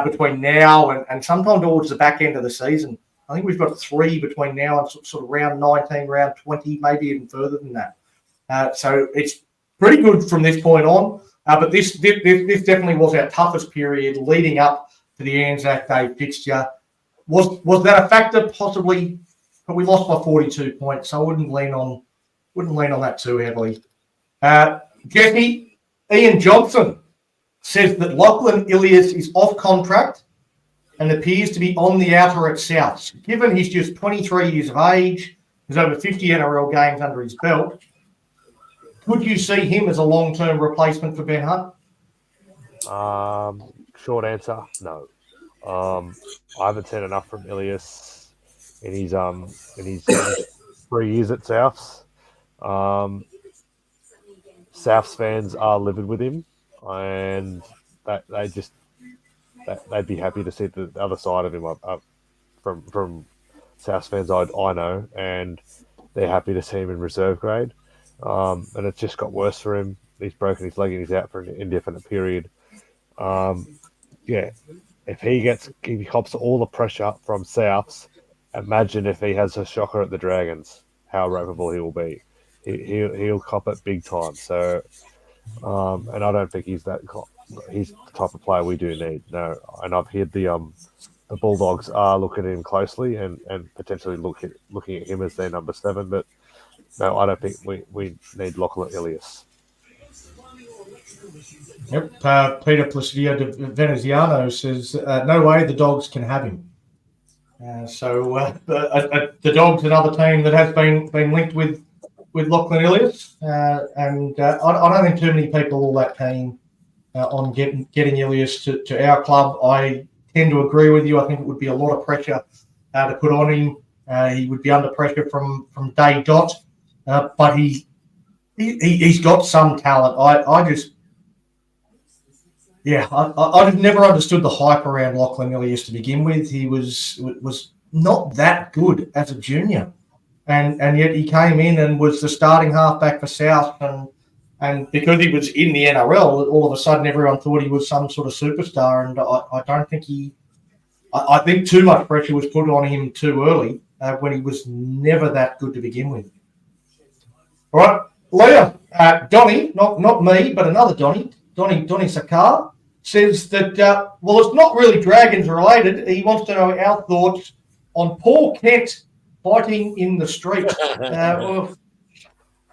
between now and sometime towards the back end of the season. I think we've got 3 between now and sort of round 19, round 20, maybe even further than that. So it's pretty good from this point on. But this definitely was our toughest period leading up to the ANZAC Day fixture. Was that a factor? Possibly, but we lost by 42 points, so I wouldn't lean on that too heavily. Jesse, Ian Johnson says that Lachlan Ilias is off contract and appears to be on the outer at Souths. Given he's just 23 years of age, has over 50 NRL games under his belt, could you see him as a long-term replacement for Ben Hunt? Short answer, no. I haven't seen enough from Ilias in his 3 years at Souths. Souths fans are livid with him, and they'd be happy to see the other side of him up from Souths fans I know, and they're happy to see him in reserve grade. And it's just got worse for him. He's broken his leg and he's out for an indefinite period. If he cops all the pressure from Souths, imagine if he has a shocker at the Dragons, how ropeable he will be. He'll cop it big time. So, and I don't think he's the type of player we do need. No, and I've heard the Bulldogs are looking at him closely and potentially looking at him as their number 7. But no, I don't think we need Lachlan Ilias. Yep. Peter Placidio de Veneziano says, no way the Dogs can have him. The Dogs, another team that has been linked with Lachlan Ilias, and I don't think too many people are all that keen on getting Ilias to our club. I tend to agree with you. I think it would be a lot of pressure to put on him. He would be under pressure from day dot, but he's got some talent. I've never understood the hype around Lachlan Ilias to begin with. He was not that good as a junior, and yet he came in and was the starting halfback for South, and because he was in the NRL, all of a sudden everyone thought he was some sort of superstar, and I don't think I think too much pressure was put on him too early when he was never that good to begin with. All right, Leah, Donnie, not me, but another Donnie Sakar, says that, it's not really Dragons related. He wants to know our thoughts on Paul Kent fighting in the street.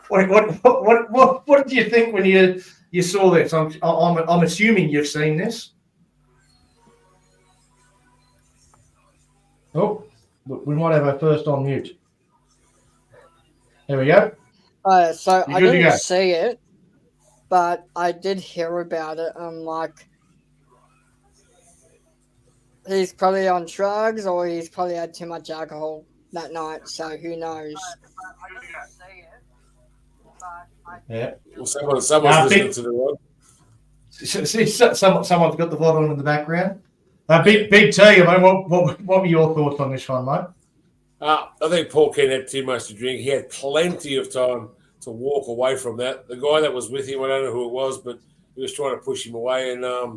What did you think when you saw this? I'm assuming you've seen this. Oh, we might have our first on mute. There we go. So I didn't see it, but I did hear about it. I'm like, he's probably on drugs or he's probably had too much alcohol that night, so who knows? Yeah. Well, someone's listening to the one. Someone's got the VOD on in the background. Big T, I mean, what were your thoughts on this one, mate? I think Paul Kent had too much to drink. He had plenty of time to walk away from that. The guy that was with him, I don't know who it was, but he was trying to push him away. And I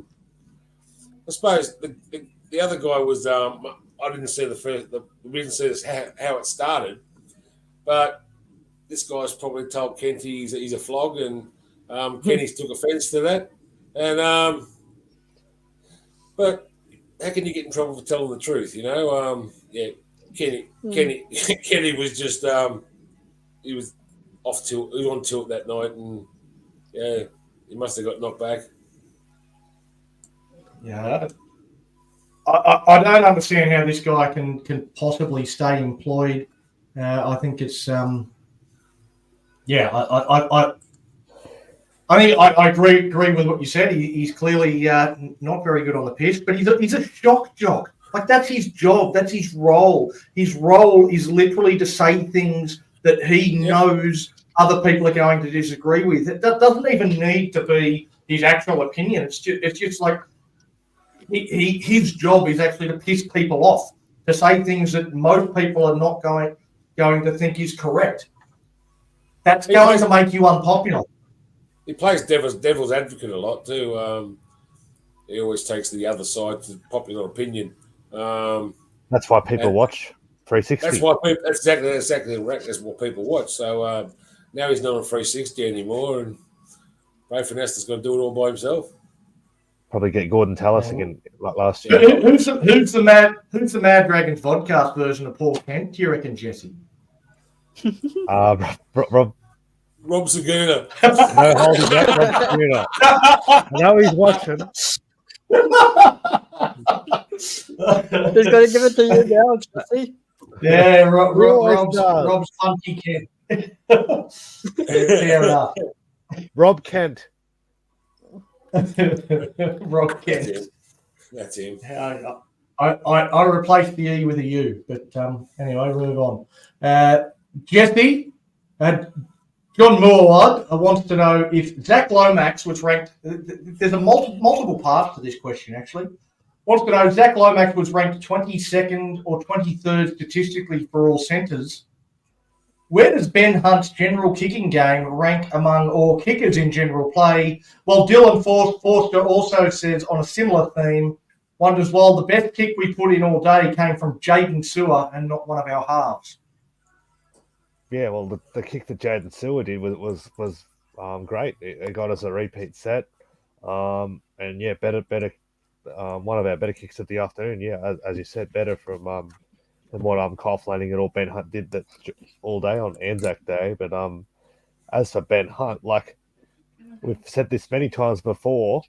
suppose the other guy was I didn't see we didn't see this how it started, but this guy's probably told Kenty he's a flog, and Kenty's took offence to that. And but how can you get in trouble for telling the truth? You know, Kenny was just he was off tilt. He was on tilt that night, and he must have got knocked back. Yeah. I don't understand how this guy can possibly stay employed. I think it's I think I agree with what you said. He's clearly not very good on the pitch, but he's a shock jock. Like, that's his job. That's his role. His role is literally to say things that he knows other people are going to disagree with. It doesn't even need to be his actual opinion. It's just like his job is actually to piss people off, to say things that most people are not going to think is correct. That's going to make you unpopular. He plays devil's advocate a lot too. He always takes the other side to popular opinion. That's why people watch 360. That's why people. That's exactly right. That's what people watch. So now he's not on 360 anymore, and Ray Finesta's going to do it all by himself. Probably get Gordon Tallis again like last year. Who's the Mad Dragons podcast version of Paul Kent? Do you reckon, Jesse? Rob Saguna. No holding back, Rob Saguna. I know he's watching. He's going to give it to you now, Jesse. Yeah, Rob's funky Kent. Fair enough. Rob Kent. Rob Kent. That's him. I replaced the E with a U, but anyway, move on. Jesse, John Moorward wants to know if Zach Lomax was ranked. There's a multiple parts to this question, actually. Wants to know if Zach Lomax was ranked 22nd or 23rd statistically for all centres. Where does Ben Hunt's general kicking game rank among all kickers in general play? Well, Dylan Forster also says on a similar theme, wonders, well, the best kick we put in all day came from Jaden Sewer and not one of our halves. Yeah, well, the kick that Jaden Sewer did was great. It got us a repeat set, and yeah, better. One of our better kicks of the afternoon. Yeah, as you said, better from than what Kyle Flanagan or Ben Hunt did that all day on ANZAC Day. But as for Ben Hunt, like we've said this many times before,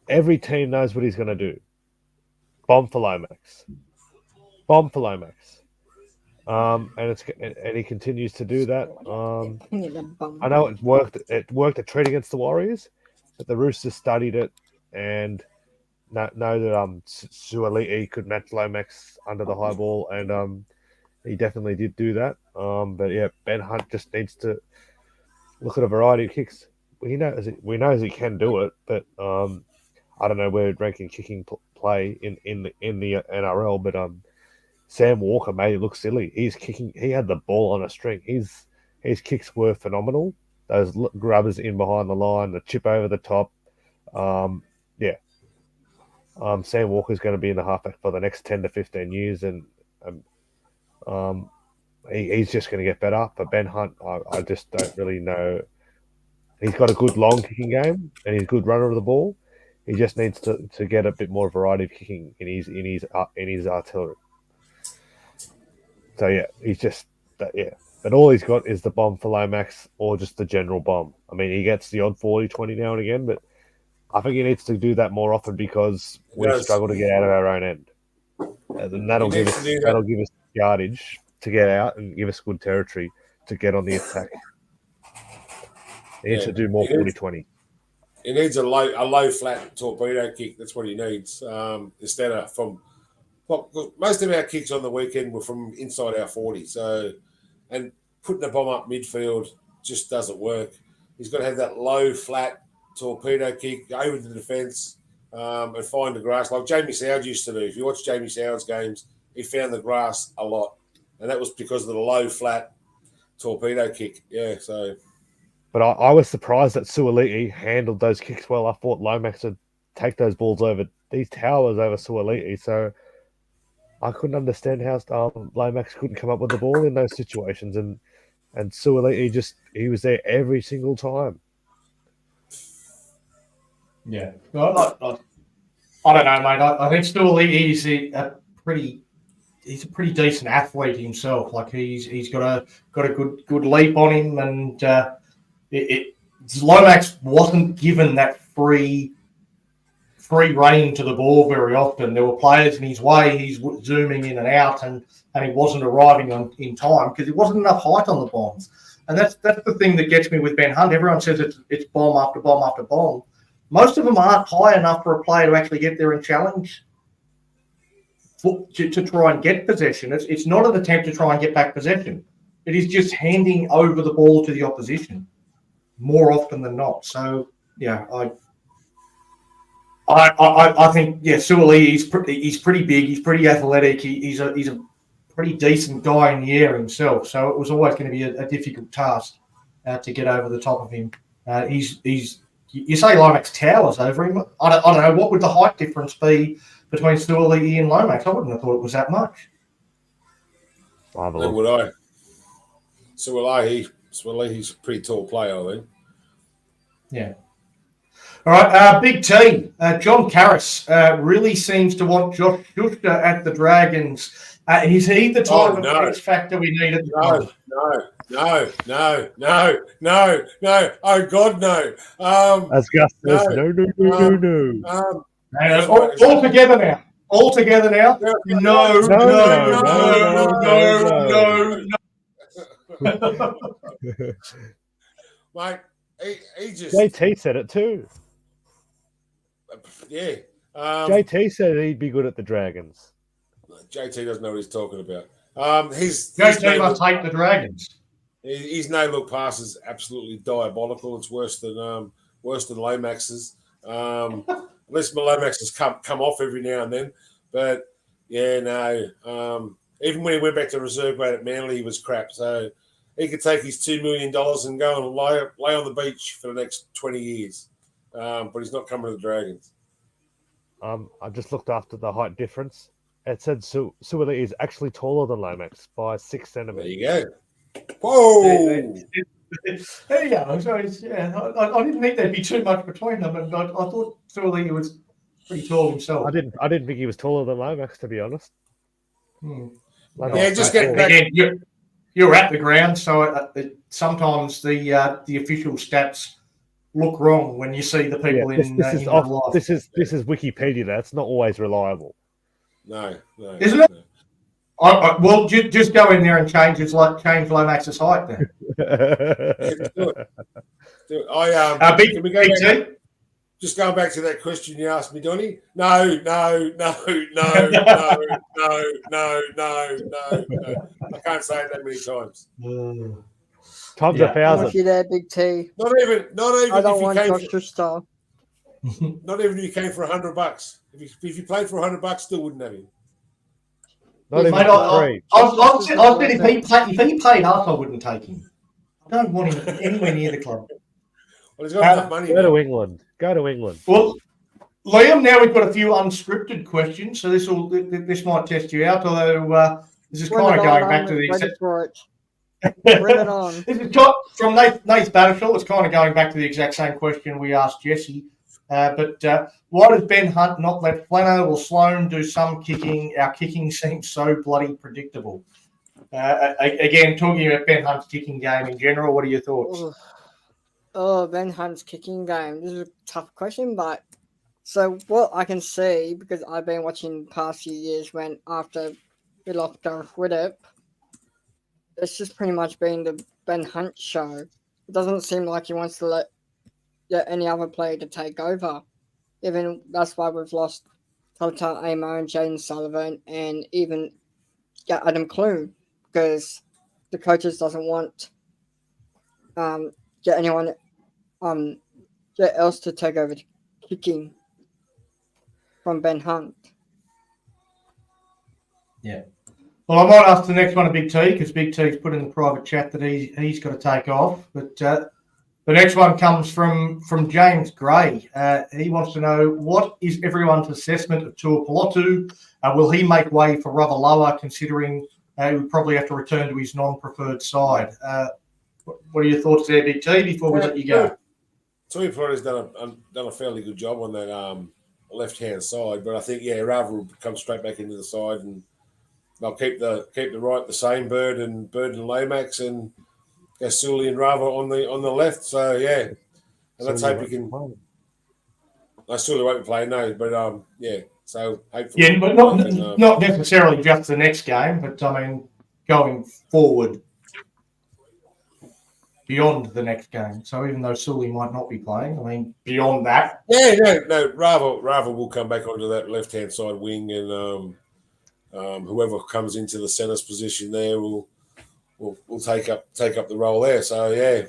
every team knows what he's going to do. Bomb for Lomax. And he continues to do that. I know it worked. It worked a treat against the Warriors, but the Roosters studied it and know that Suali'i could match Lomax under the high ball, and he definitely did do that. But yeah, Ben Hunt just needs to look at a variety of kicks. We know he can do it, but I don't know where he'd rank in kicking play in the NRL, but Sam Walker made it look silly. He had the ball on a string. His kicks were phenomenal. Those grubbers in behind the line, the chip over the top. Sam Walker's going to be in the halfback for the next 10 to 15 years, and he's just going to get better. But Ben Hunt, I just don't really know. He's got a good long kicking game, and he's a good runner of the ball. He just needs to get a bit more variety of kicking in his artillery. So yeah, he's just But all he's got is the bomb for Lomax or just the general bomb. I mean, he gets the odd 40-20 now and again, but I think he needs to do that more often because we struggle to get out of our own end. And that'll give us yardage to get out and give us good territory to get on the attack. He needs to do more 40-20. He needs a low flat torpedo kick. That's what he needs. Instead of from most of our kicks on the weekend were from inside our 40. So, and putting the bomb up midfield just doesn't work. He's got to have that low flat torpedo kick over the defence and find the grass like Jamie Soward used to do. If you watch Jamie Soward's games, he found the grass a lot, and that was because of the low flat torpedo kick. Yeah, so. But I was surprised that Suali'i handled those kicks well. I thought Lomax would take those balls over these towers over Suali'i, so I couldn't understand how Lomax couldn't come up with the ball in those situations, and Suali'i he was there every single time. Yeah, well, I don't know, mate. I think Suali'i is he's a pretty decent athlete himself. Like he's got a good leap on him, and Lomax wasn't given that free free rein to the ball very often. There were players in his way, he's zooming in and out, and he wasn't arriving in time because there wasn't enough height on the bombs. And that's the thing that gets me with Ben Hunt. Everyone says it's bomb after bomb after bomb. Most of them aren't high enough for a player to actually get there and challenge to try and get possession. It's not an attempt to try and get back possession. It is just handing over the ball to the opposition more often than not. So, yeah, I think, yeah, Suoli, he's pretty big. He's pretty athletic. He's a pretty decent guy in the air himself. So it was always going to be a difficult task to get over the top of him. You say Lomax towers over him. I don't know. What would the height difference be between Suoli and Lomax? I wouldn't have thought it was that much. Never would I. Suoli, he's a pretty tall player, I think. Yeah. All right, Big T, John Karras really seems to want Josh Schuster at the Dragons. Is he the type of X factor we need at the moment? No. Oh, God, no. As Gus says, no. All together now. All together now. No. Mate, he just... JT said it too. Yeah. JT said he'd be good at the Dragons. JT doesn't know what he's talking about. JT must hate the Dragons. His no-look pass is absolutely diabolical. It's worse than Lomax's. At least my Lomax's come off every now and then. But, yeah, no. Even when he went back to reserve grade at Manly, he was crap. So he could take his $2 million and go and lay on the beach for the next 20 years. But he's not coming to the Dragons. I just looked after the height difference. It said Suoli is actually taller than Lomax by 6 centimeters. There you go. Whoa! There you go. So I didn't think there'd be too much between them, and I thought Suoli was pretty tall himself. I didn't think he was taller than Lomax, to be honest. Yeah, just getting back. Again, you're at the ground, so sometimes the official stats look wrong when you see the people in real life. This is Wikipedia. That's not always reliable. No. Isn't it? Well, just go in there and change Lomax's height then. Do it. Big T. Just going back to that question you asked me, Donny. No. I can't say it that many times. Times 1,000. You there, Big T. Not even. I don't want Josh Schuster. Not even if you came for $100. If you played for $100, still wouldn't have him. Not even free. I said if he paid us, I wouldn't take him. I don't want him anywhere near the club. Well, he's got enough money. Go to England. Well, Liam, now we've got a few unscripted questions, so this might test you out. Although this is kind of going back to the Bring it on. This is from Nath Batterfield. It's kind of going back to the exact same question we asked Jesse. But why does Ben Hunt not let Flano or Sloan do some kicking? Our kicking seems so bloody predictable. Again, talking about Ben Hunt's kicking game in general, what are your thoughts? Ben Hunt's kicking game. This is a tough question, but so what I can see, because I've been watching the past few years when after we lost Gareth Widdop, it's just pretty much been the Ben Hunt show. It doesn't seem like he wants to let any other player to take over. Even that's why we've lost Tata Amo and Jaden Sullivan and even Adam Clune, because the coaches doesn't want anyone else to take over kicking from Ben Hunt. Yeah. Well, I might ask the next one of Big T, because Big T's put in the private chat that he's got to take off. But the next one comes from James Gray. He wants to know, what is everyone's assessment of Tuipulotu? Will he make way for Ravaloa, considering he would probably have to return to his non-preferred side? What are your thoughts there, Big T, before we let you go? Tuipulotu's done a fairly good job on that left-hand side, but I think, Rava will come straight back into the side, and they'll keep the right the same, Bird and Lomax, and Suoli and Rava on the left. So and let's hope he can. Sully won't be playing, no. But yeah. So hopefully, Yeah, but not necessarily just the next game, but I mean going forward beyond the next game. So even though Sully might not be playing, I mean beyond that. Yeah, no. Rava will come back onto that left-hand side wing, and whoever comes into the centre's position there will take up the role there. So yeah,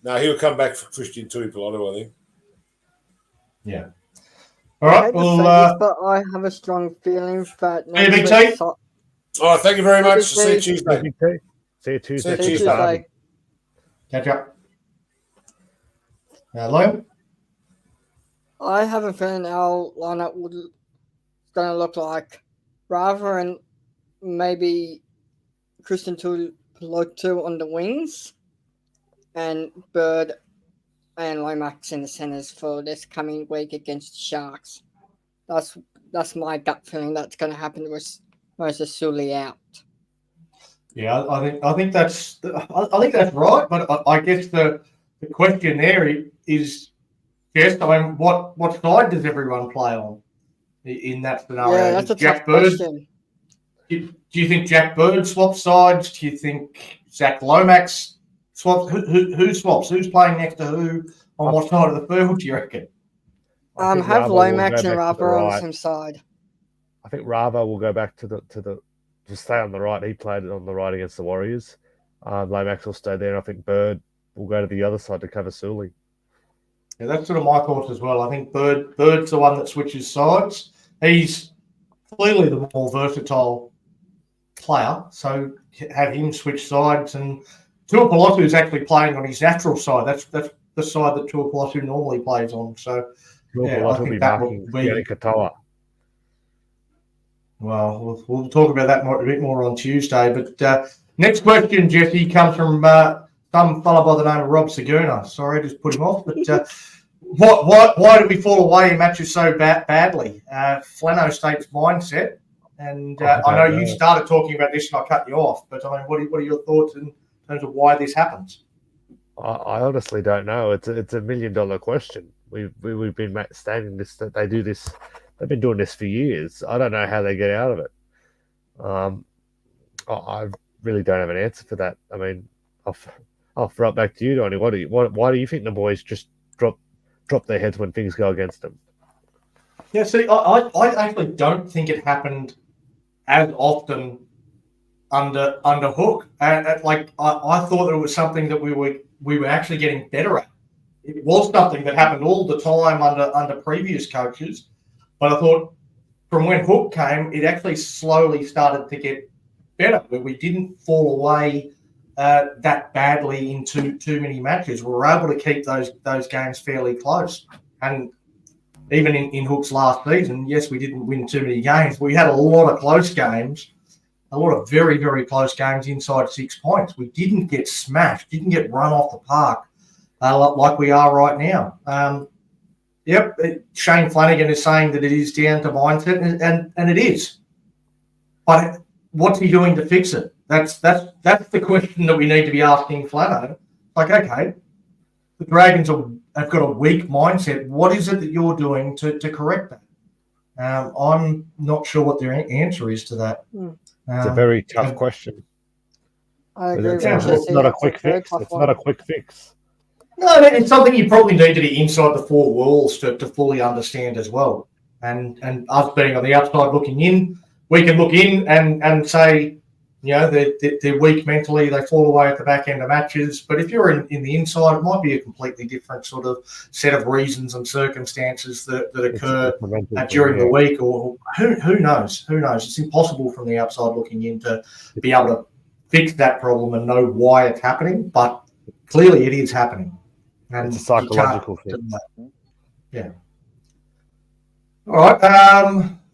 no, he'll come back for Christian Tuipulotu, I think. Yeah. All right. But I have a strong feeling that. Hey, Big T. All right, thank you very much. See you Tuesday. See you Tuesday. See you Tuesday. Catch up. Liam? I have a feeling our lineup would going to look like Rava and maybe Christian Tuipulotu on the wings, and Bird and Lomax in the centres for this coming week against the Sharks. That's my gut feeling that's going to happen with Moses Sully out. Yeah, I think that's right. But I guess the question there is, Jess, I mean, what side does everyone play on in that scenario? Yeah, that's a Jack tough Bird, question. Do you think Jack Bird swaps sides? Do you think Zach Lomax swaps? Who swaps? Who's playing next to who on what side of the field, do you reckon? Have Lomax and Rava on the same side. I think Rava will go back to stay on the right. He played on the right against the Warriors. Lomax will stay there. I think Bird will go to the other side to cover Sully. Yeah, that's sort of my thoughts as well. I think Bird's the one that switches sides. He's clearly the more versatile player, so have him switch sides. And Tuipulotu is actually playing on his natural side. That's the side that Tuipulotu normally plays on. So yeah, I think that will be Katoa. Well, we'll talk about that a bit more on Tuesday. But next question, Jesse, comes from some fellow by the name of Rob Saguna. Sorry, just put him off. But why did we fall away in matches so badly? Flano State's mindset. And I know you started talking about this and I cut you off. But I mean, what are your thoughts in terms of why this happens? I honestly don't know. It's a $1 million question. We've been stating this, that they do this. They've been doing this for years. I don't know how they get out of it. I really don't have an answer for that. I mean, I'll throw it back to you, Donnie. Why do you think the boys just drop their heads when things go against them? Yeah, see, I actually don't think it happened as often under Hook. And I thought that it was something that we were actually getting better at. It was something that happened all the time under previous coaches. But I thought from when Hook came, it actually slowly started to get better, where we didn't fall away that badly in too many matches. We were able to keep those games fairly close. And even in Hook's last season, yes, we didn't win too many games. We had a lot of close games, a lot of very, very close games inside 6 points. We didn't get smashed, didn't get run off the park like we are right now. Yep, Shane Flanagan is saying that it is down to mindset, and it is. But what's he doing to fix it? That's the question that we need to be asking Flano. Like, okay, the Dragons have got a weak mindset. What is it that you're doing to correct that? I'm not sure what their answer is to that. It's a very tough question. I agree. It's not a quick fix. It's not a quick fix. No, it's something you probably need to be inside the four walls to fully understand as well. And us being on the outside looking in, we can look in and say, you know, they're weak mentally, they fall away at the back end of matches. But if you're in the inside, it might be a completely different sort of set of reasons and circumstances that occur during the week, or who knows? Who knows? It's impossible from the outside looking in to be able to fix that problem and know why it's happening. But clearly it is happening. And it's a psychological thing. Yeah. All right.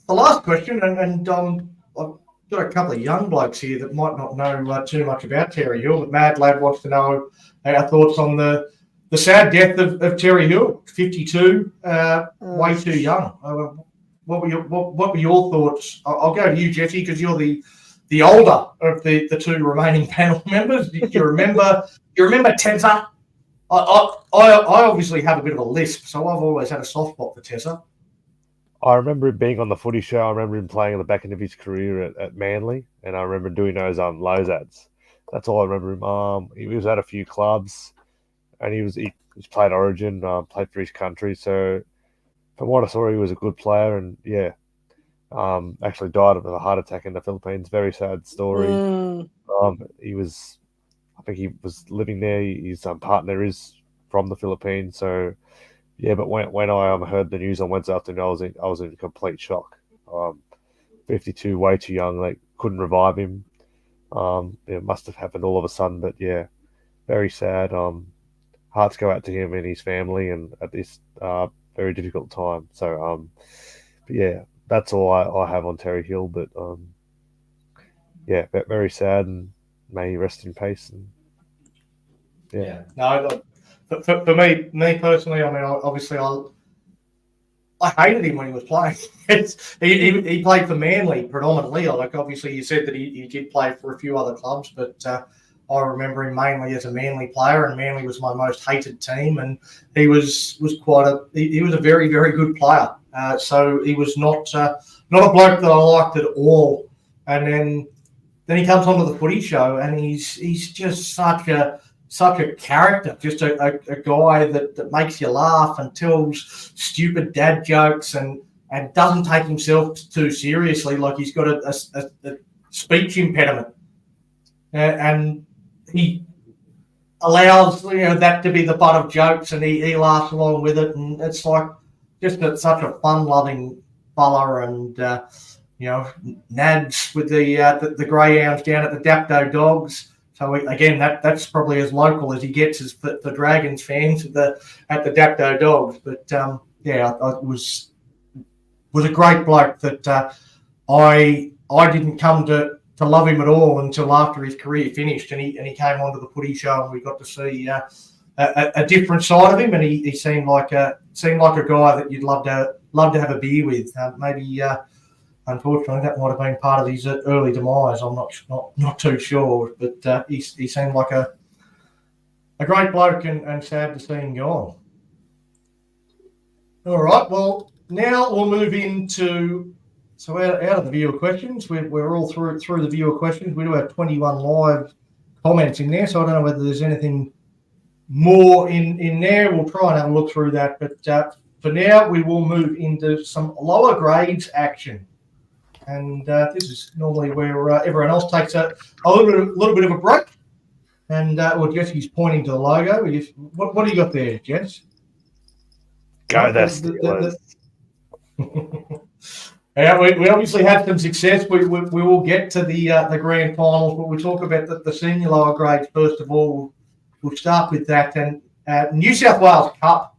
The last question, and I've got a couple of young blokes here that might not know too much about Terry Hill, but Mad Lad wants to know our thoughts on the sad death of Terry Hill, 52, way too young. What were your thoughts? I'll go to you, Jesse, because you're the older of the two remaining panel members. You remember Tezza? I obviously have a bit of a lisp, so I've always had a soft spot for Tessa. I remember him being on the footy show. I remember him playing at the back end of his career at Manly, and I remember doing those Lowe's ads. That's all I remember him. He was at a few clubs, and he's played Origin, played for his country. So from what I saw, he was a good player, and yeah, actually died of a heart attack in the Philippines. Very sad story. I think he was living there. His partner is from the Philippines, so. Yeah, but when I heard the news on Wednesday afternoon, I was in complete shock. 52, way too young. They couldn't revive him. It must have happened all of a sudden, but yeah, very sad. Hearts go out to him and his family, and at this very difficult time. So but yeah, that's all I have on Terry Hill. But yeah, very sad, and may he rest in peace. And yeah. No, look, for me personally, I mean, obviously, I hated him when he was playing. He played for Manly predominantly. Like, obviously, you said that he did play for a few other clubs, but I remember him mainly as a Manly player, and Manly was my most hated team. And he was he was a very, very good player. So he was not a bloke that I liked at all. And then he comes onto the footy show, and he's just such a character, just a guy that makes you laugh and tells stupid dad jokes and doesn't take himself too seriously, like he's got a speech impediment. And he allows that to be the butt of jokes, and he laughs along with it. And it's like just such a fun-loving fella. And, Nads with the greyhounds down at the Dapto Dogs. So again, that's probably as local as he gets as for Dragons fans at the Dapto Dogs. But it was a great bloke that I didn't come to love him at all until after his career finished, and he came onto the footy show, and we got to see a different side of him, and he seemed like a guy that you'd love to have a beer with. Maybe. Unfortunately, that might have been part of his early demise. I'm not too sure, but he seemed like a great bloke, and sad to see him gone. All right, well, now we'll move into out of the viewer questions. We're all through the viewer questions. We do have 21 live comments in there, so I don't know whether there's anything more in there. We'll try and have a look through that, but for now, we will move into some lower grades action. And this is normally where everyone else takes a little bit of a break. And Jesse's pointing to the logo. What do you got there, Jess? Go there, Steelers. Yeah, we obviously had some success. We will get to the grand finals, but we'll talk about the senior lower grades first of all. We'll start with that. And New South Wales Cup,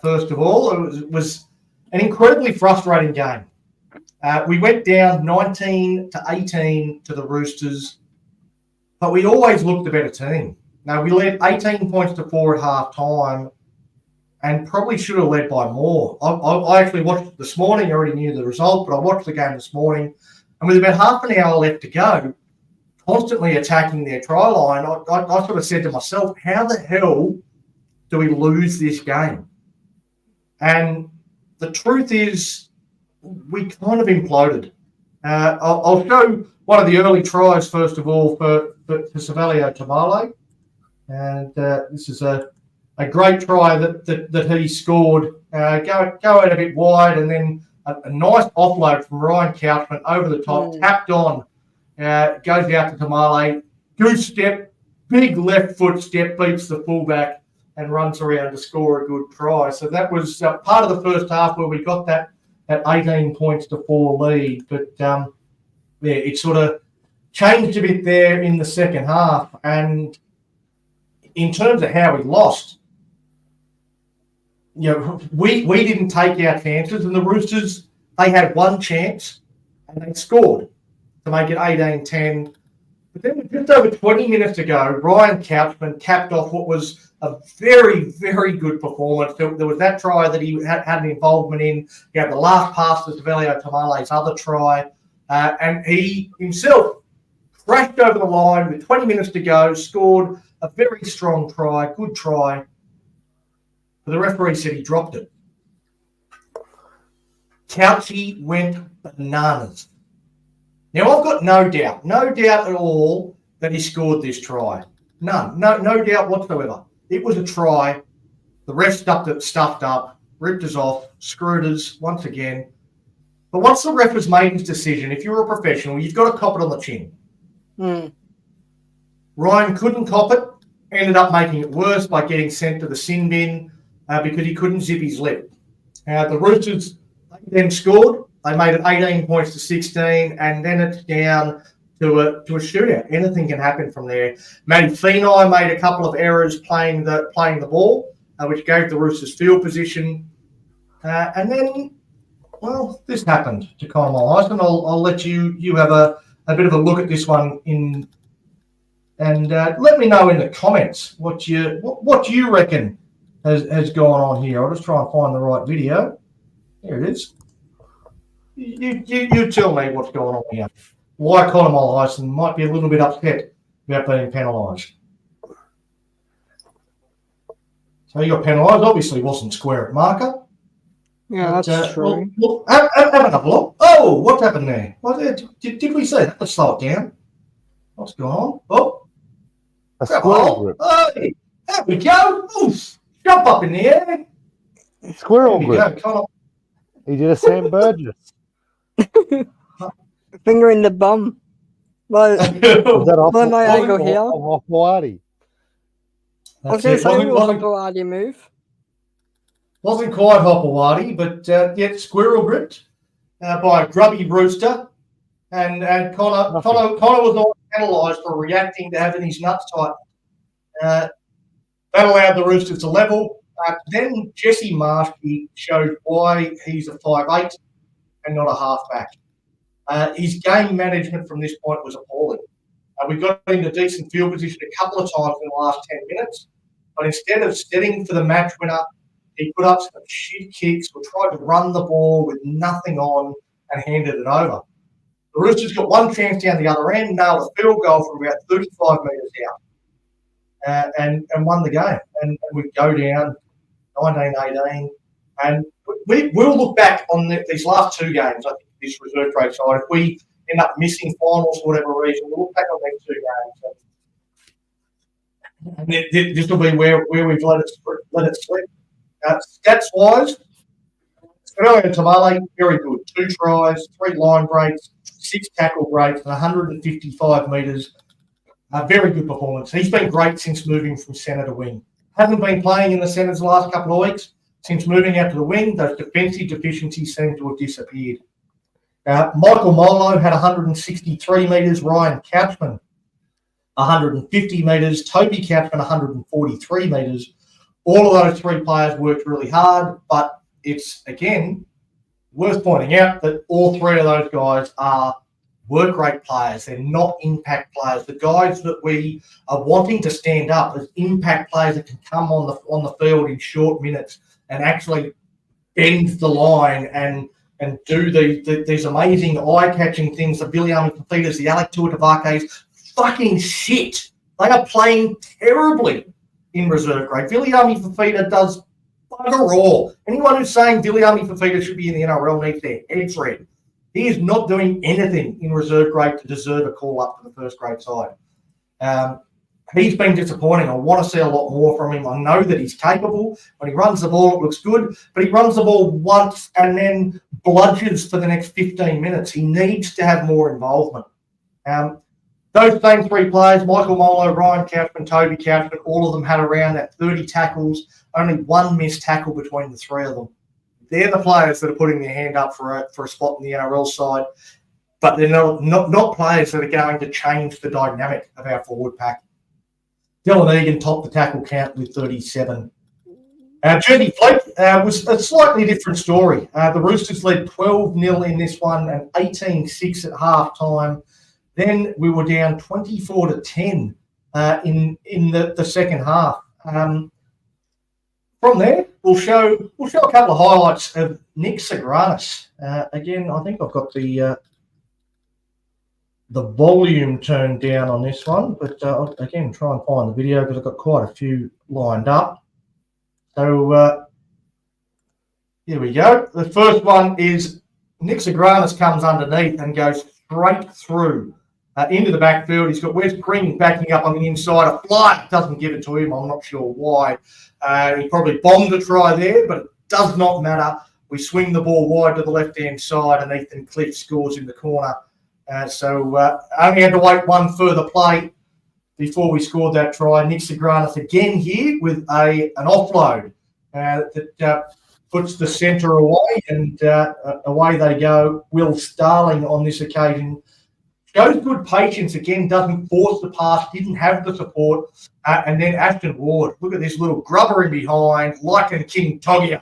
first of all, it was an incredibly frustrating game. We went down 19-18 to the Roosters, but we always looked the better team. Now, we led 18 points to 4 at half time and probably should have led by more. I actually watched it this morning. I already knew the result, but I watched the game this morning. And with about half an hour left to go, constantly attacking their try line, I sort of said to myself, how the hell do we lose this game? And the truth is, we kind of imploded. I'll show one of the early tries, first of all, for Savelio Tamale. And this is a great try that he scored. Go out a bit wide, and then a nice offload from Ryan Couchman over the top, tapped on, goes out to Tamale. Good step, big left foot step, beats the fullback and runs around to score a good try. So that was part of the first half where we got that 18 points to 4 lead. But it sort of changed a bit there in the second half. And in terms of how we lost, we didn't take our chances, and the Roosters, they had one chance and they scored to make it 18-10. But then with just over 20 minutes to go, Ryan Couchman capped off what was a very, very good performance. There was that try that he had an involvement in. He had the last pass to Savelio Tamale's other try. And he himself crashed over the line with 20 minutes to go, scored a very strong try, good try. But the referee said he dropped it. Couchy went bananas. Now, I've got no doubt at all that he scored this try. None. No doubt whatsoever. It was a try. The ref stuffed up, ripped us off, screwed us once again. But once the ref has made his decision, if you're a professional, you've got to cop it on the chin. Ryan couldn't cop it, ended up making it worse by getting sent to the sin bin because he couldn't zip his lip. The Roosters then scored. They made it 18 points to 16, and then it's down to a shootout. Anything can happen from there. Matty Feeney made a couple of errors playing the ball, which gave the Roosters field position. And then, well, this happened to Conor Mulhison. I'll let you have a bit of a look at this one and let me know in the comments what you reckon has gone on here. I'll just try and find the right video. Here it is. You tell me what's going on here. Why Conor Mulhison might be a little bit upset about being penalised. So he got penalised. Obviously wasn't square at marker. Yeah, that's true. Well, have another look. Oh, what happened there? Did we see that? Let's slow it down. What's going on? Oh, A squirrel grip. Hey, there we go. Oof. Jump up in the air. Squirrel There we grip. go, Conor. He did a Sam Burgess. Finger in the bum. Well, Was that Well, my angle here. Off Moati? I was That's going to it. say it was a Boadi move. Wasn't quite Hopewadi, but yet squirrel gripped by a grubby rooster. And Connor was not penalised for reacting to having his nuts tightened. That allowed the Roosters to level. Then Jesse Marshby showed why he's a 5'8" and not a halfback. His game management from this point was appalling. We got into decent field position a couple of times in the last 10 minutes, but instead of setting for the match winner, he put up some shit kicks or tried to run the ball with nothing on and handed it over. The Roosters got one chance down the other end, nailed a field goal from about 35 metres out and won the game. And we go down 19-18. And we'll look back on these last two games, I think, this reserve grade side. If we end up missing finals for whatever reason, we'll look back on these two games. And this will be where we've let it slip. Stats-wise, Australia Tamale, very good. 2 tries, 3 line breaks, 6 tackle breaks, 155 metres. Very good performance. He's been great since moving from centre to wing. Hasn't been playing in the centres the last couple of weeks. Since moving out to the wing, those defensive deficiencies seem to have disappeared. Michael Molo had 163 metres. Ryan Couchman, 150 metres. Toby Couchman, 143 metres. All of those 3 players worked really hard, but it's, again, worth pointing out that all 3 of those guys are work rate players. They're not impact players. The guys that we are wanting to stand up as impact players that can come on the field in short minutes and actually bend the line and do these amazing eye-catching things, the Viliami Fafitas, the Alec Tuatavakes, fucking shit. They are playing terribly in reserve grade. Viliami Fafita does bugger all. Anyone who's saying Viliami Fafita should be in the NRL needs their heads read. He is not doing anything in reserve grade to deserve a call up to the first grade side. He's been disappointing. I want to see a lot more from him. I know that he's capable. When he runs the ball, it looks good. But he runs the ball once and then bludgeons for the next 15 minutes. He needs to have more involvement. Those same 3 players, Michael Molo, Ryan Couchman, Toby Couchman, all of them had around that 30 tackles, only 1 missed tackle between the 3 of them. They're the players that are putting their hand up for a spot in the NRL side, but they're not players that are going to change the dynamic of our forward pack. Dylan Egan topped the tackle count with 37. Jersey Flake was a slightly different story. The Roosters led 12-0 in this one and 18-6 at half-time. Then we were down 24-10 in the second half. From there, we'll show a couple of highlights of Nick Sagranis. Again, I think I've got the the volume turned down on this one, but again, try and find the video because I've got quite a few lined up. So here we go. The first one is Nick Zagranis comes underneath and goes straight through into the backfield. He's got Wes Green backing up on the inside. A flight doesn't give it to him. I'm not sure why. He probably bombed a try there, but it does not matter. We swing the ball wide to the left-hand side, and Ethan Cliff scores in the corner. So only had to wait one further play before we scored that try. Nick Zagranis again here with an offload that puts the centre away, and away they go. Will Starling on this occasion shows good patience again, doesn't force the pass, didn't have the support. And then Ashton Ward, look at this little grubber in behind, Lycan King Togia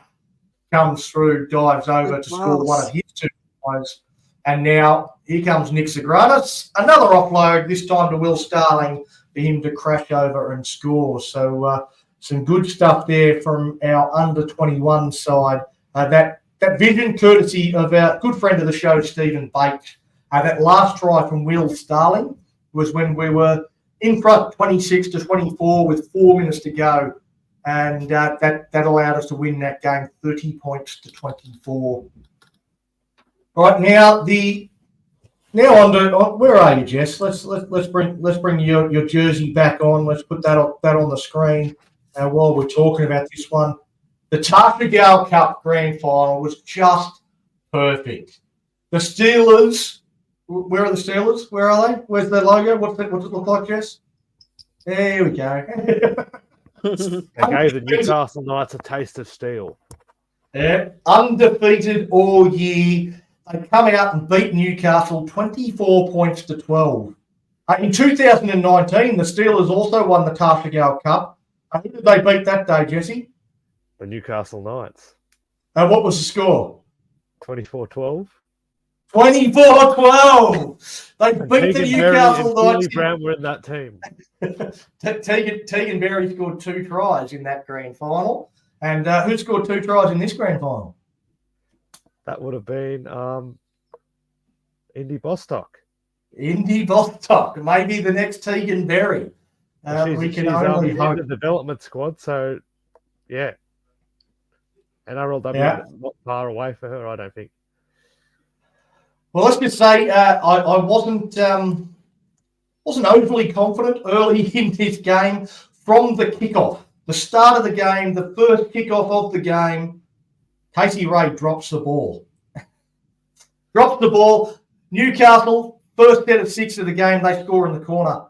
comes through, dives over to score one of his two tries. And now here comes Nick Zagranis, another offload, this time to Will Starling for him to crash over and score. So some good stuff there from our under-21 side. That vision courtesy of our good friend of the show, Stephen Bates. That last try from Will Starling was when we were in front 26-24 with 4 minutes to go. And that allowed us to win that game 30 points to 24. All right, now on to where are you, Jess? Let's bring your jersey back on. Let's put that on the screen while we're talking about this one. The Tarsha Cup Grand Final was just perfect. The Steelers. Where are the Steelers? Where are they? Where's their logo? What's it look like, Jess? There we go. They gave the Newcastle Knights a taste of steel. Yeah, undefeated all year. They come out and beat Newcastle 24 points to 12. In 2019, the Steelers also won the Tarsha Cup. Who did they beat that day, Jesse? The Newcastle Knights. What was the score? 24-12. 24-12. They beat the Newcastle Knights. Brown were in that team. Tegan Berry scored 2 tries in that grand final. And who scored 2 tries in this grand final? That would have been Indy Bostock. Indy Bostock, maybe the next Tegan Berry. We can only hope. The development squad, so yeah. NRLW is not far away for her, I don't think. Well, let's just say I wasn't overly confident early in this game from the kickoff. The start of the game, the first kickoff of the game, Casey Ray drops the ball. Newcastle, first set of 6 of the game, they score in the corner,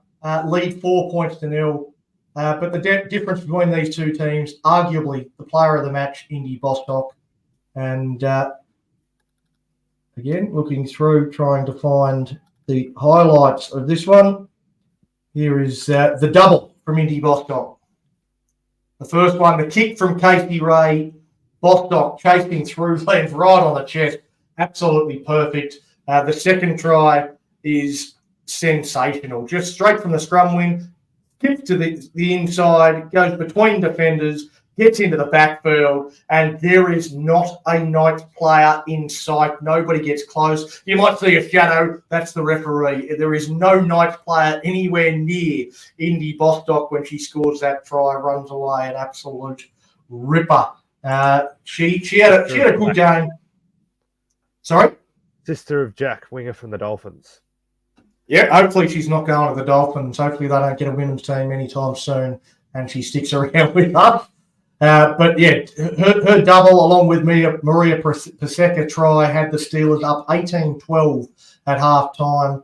lead 4 points to 0. But the difference between these two teams, arguably the player of the match, Indy Bostock. And again, looking through, trying to find the highlights of this one. Here is the double from Indy Bostock. The first one, the kick from Casey Ray. Bostock chasing through, lands right on the chest. Absolutely perfect. The second try is sensational. Just straight from the scrum win, kicks to the inside, goes between defenders, gets into the backfield, and there is not a Knights player in sight. Nobody gets close. You might see a shadow. That's the referee. There is no Knights player anywhere near Indy Bostock when she scores that try, runs away, an absolute ripper. She had a good game. Sorry? Sister of Jack, winger from the Dolphins. Yeah, hopefully she's not going to the Dolphins. Hopefully they don't get a women's team anytime soon and she sticks around with us. But yeah, her double along with Maria Paseka try had the Steelers up 18-12 at halftime.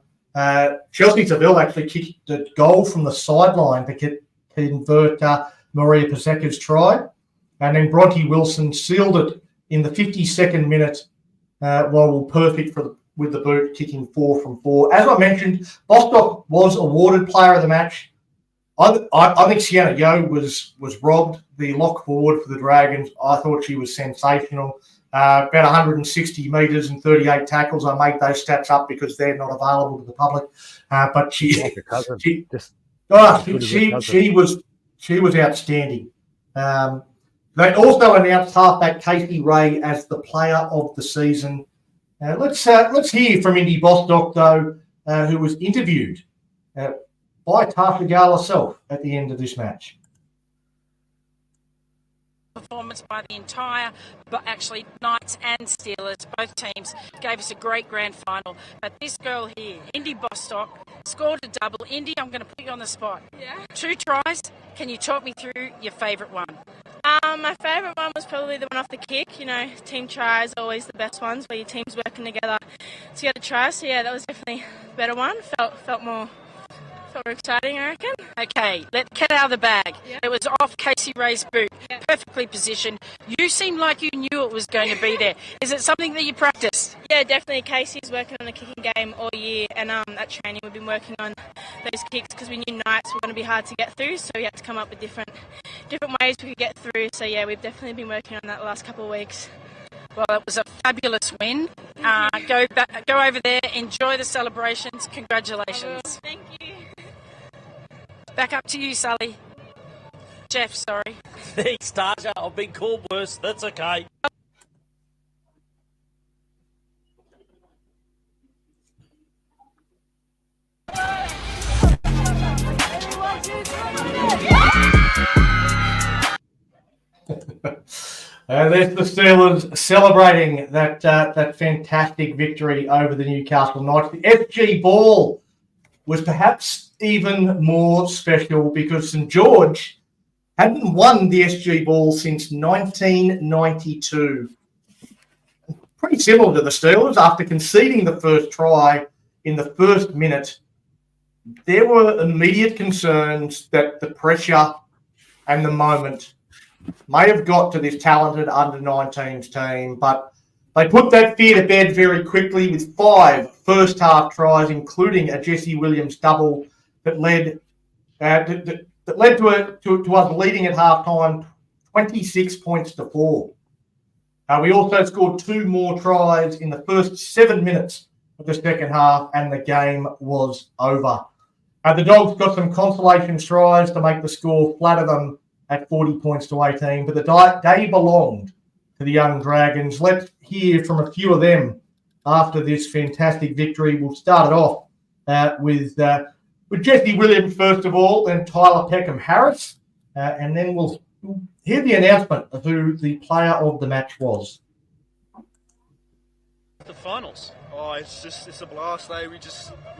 Chelsea Seville actually kicked the goal from the sideline to convert Maria Paseka's try. And then Bronte Wilson sealed it in the 52nd minute while perfect with the boot, kicking 4 from 4. As I mentioned, Bostock was awarded player of the match. I think Sienna Yo was robbed, the lock forward for the Dragons. I thought she was sensational. About 160 metres and 38 tackles. I made those stats up because they're not available to the public. But she was outstanding. They also announced halfback Casey Ray as the player of the season. Let's hear from Indy Bostock, though. who was interviewed by Tasha Gale herself at the end of this match. Performance by the entire, but actually Knights and Steelers, both teams gave us a great grand final. But this girl here, Indy Bostock, scored a double. Indy, I'm going to put you on the spot. Yeah. 2 tries. Can you talk me through your favourite one? My favourite one was probably the one off the kick. You know, team tries are always the best ones where your team's working together to get a try. So yeah, that was definitely a better one. Felt more exciting, I reckon. Okay, let the cat out of the bag. Yep. It was off Casey Ray's boot, perfectly positioned. You seemed like you knew it was going to be there. Is it something that you practiced? Yeah, definitely. Casey's working on the kicking game all year, and at training we've been working on those kicks because we knew Knights were going to be hard to get through, so we had to come up with different ways we could get through. So yeah, we've definitely been working on that the last couple of weeks. Well, it was a fabulous win. Go over there, enjoy the celebrations. Congratulations. Thank you. Back up to you, Sully. Jeff, sorry. Thanks, Tasha. I've been called worse. That's okay. And there's the Steelers celebrating that fantastic victory over the Newcastle Knights. The FG Ball was perhaps even more special because St George hadn't won the SG Ball since 1992. Pretty similar to the Steelers. After conceding the first try in the first minute, there were immediate concerns that the pressure and the moment may have got to this talented under-19s team, but they put that fear to bed very quickly with 5 first-half tries, including a Jesse Williams double that led to us leading at half-time 26 points to 4. We also scored 2 more tries in the first 7 minutes of the second half, and the game was over. The Dogs got some consolation tries to make the score flatter them at 40 points to 18, but the day belonged to the young Dragons. Let's hear from a few of them after this fantastic victory. We'll start it off with Jesse Williams first of all, then Tyler Peckham-Harris, and then we'll hear the announcement of who the player of the match was. The finals. Oh, it's a blast. We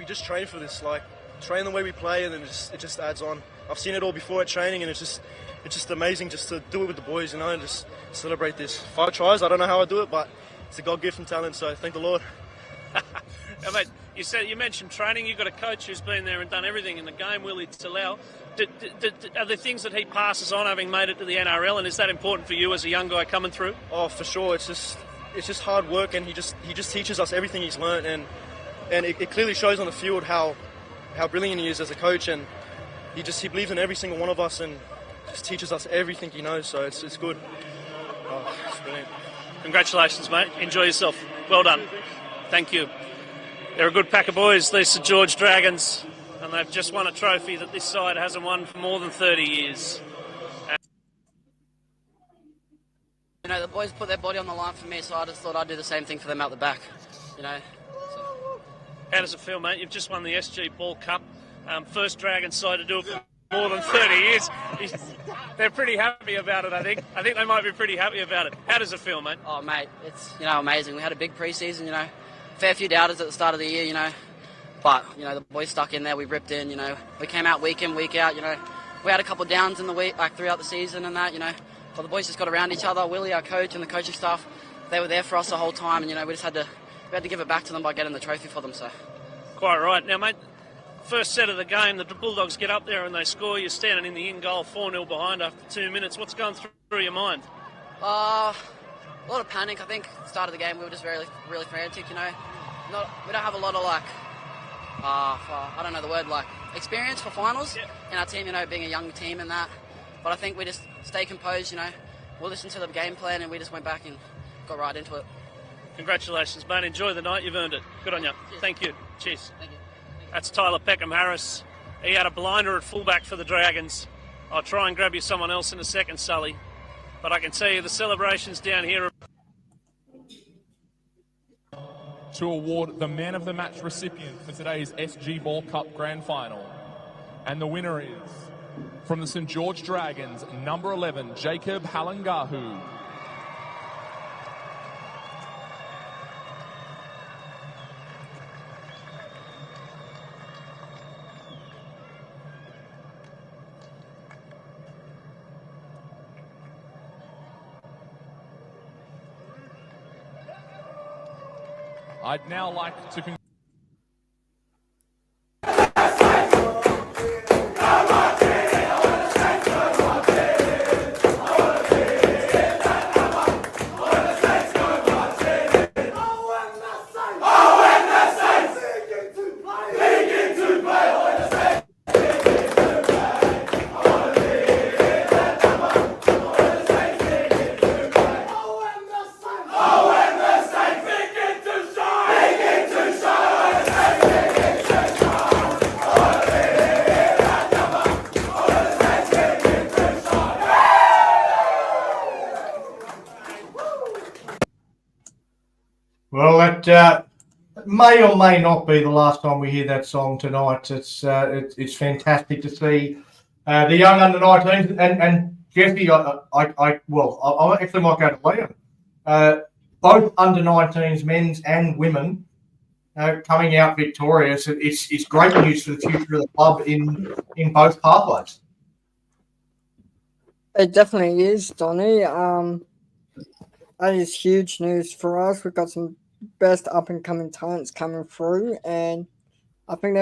just train for this. Like, train the way we play, and then it just adds on. I've seen it all before at training, and it's just amazing just to do it with the boys, you know, and just celebrate this. 5 tries. I don't know how I do it, but it's a God-gift and talent. So thank the Lord. Now, mate, you mentioned training. You've got a coach who's been there and done everything in the game, Willie Talal. Are there things that he passes on, having made it to the NRL, and is that important for you as a young guy coming through? Oh, for sure. It's just hard work, and he just teaches us everything he's learned, and it clearly shows on the field how brilliant he is as a coach, and he believes in every single one of us, and just teaches us everything he knows. So it's good. Oh, it's brilliant. Congratulations, mate. Enjoy yourself. Well done. Thank you. They're a good pack of boys, these St George Dragons, and they've just won a trophy that this side hasn't won for more than 30 years. You know, the boys put their body on the line for me, so I just thought I'd do the same thing for them out the back, you know. So. How does it feel, mate? You've just won the SG Ball Cup. First Dragons side to do it for more than 30 years. They're pretty happy about it, I think. I think they might be pretty happy about it. How does it feel, mate? Oh, mate, it's, amazing. We had a big pre-season, fair few doubters at the start of the year, but, the boys stuck in there. We ripped in, we came out week in, week out, we had a couple of downs in the week, like throughout the season and that, but the boys just got around each other. Willie, our coach, and the coaching staff, they were there for us the whole time, and, we had to give it back to them by getting the trophy for them, so. Quite right. Now, mate, first set of the game, the Bulldogs get up there and they score. You're standing in the in-goal 4-0 behind after 2 minutes. What's going through your mind? A lot of panic, I think. At the start of the game, we were just really, really frantic, we don't have a lot of, I don't know the word, experience for finals in our team, being a young team and that. But I think we just stay composed, we'll listen to the game plan, and we just went back and got right into it. Congratulations, mate. Enjoy the night. You've earned it. Good on you. Cheers. Thank you. Cheers. Thank you. That's Tyler Peckham-Harris. He had a blinder at fullback for the Dragons. I'll try and grab you someone else in a second, Sully. But I can tell you the celebrations down here. to award the Man of the Match recipient for today's SG Ball Cup Grand Final. And the winner is, from the St George Dragons, number 11, Jacob Halangahu. I'd now like to Well, that may or may not be the last time we hear that song tonight. It's fantastic to see the young under-19s and Jesse. I actually might go to Liam. Both under-19s, men's and women, coming out victorious. It's great news for the future of the club in both pathways. It definitely is, Donny. That is huge news for us. We've got some best up-and-coming talents coming through, and I think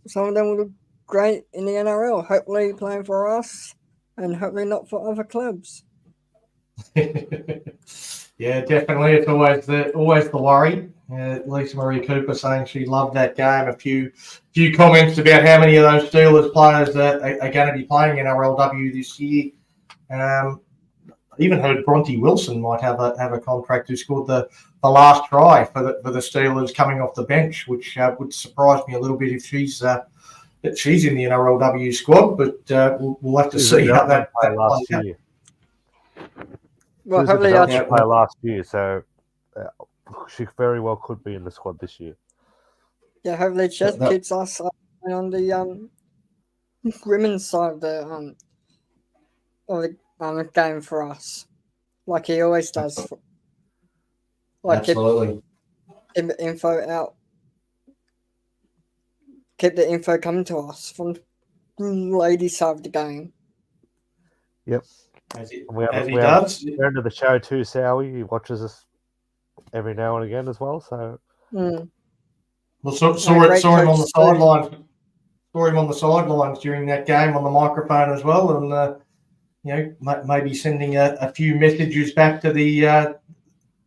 some of them will look great in the NRL, hopefully playing for us and hopefully not for other clubs. Yeah, definitely. It's always the worry. Lisa Marie Cooper saying she loved that game. A few comments about how many of those Steelers players are going to be playing NRLW this year. I even heard Bronte Wilson might have a contract who scored the last try for the Steelers coming off the bench, which would surprise me a little bit if she's in the NRLW squad. But we'll have to see how that plays out. Well, she was hopefully a development player last year, so she very well could be in the squad this year. Yeah, hopefully Chess keeps us on the women's side of the game for us, like he always does. Absolutely. Keep the info out. Keep the info coming to us from the ladies' side of the game. Yep. As he does. We're into the show too, Sowie. He watches us every now and again as well. So, Well, saw him on the sidelines. Saw him on the sidelines during that game on the microphone as well, and maybe sending a few messages back to the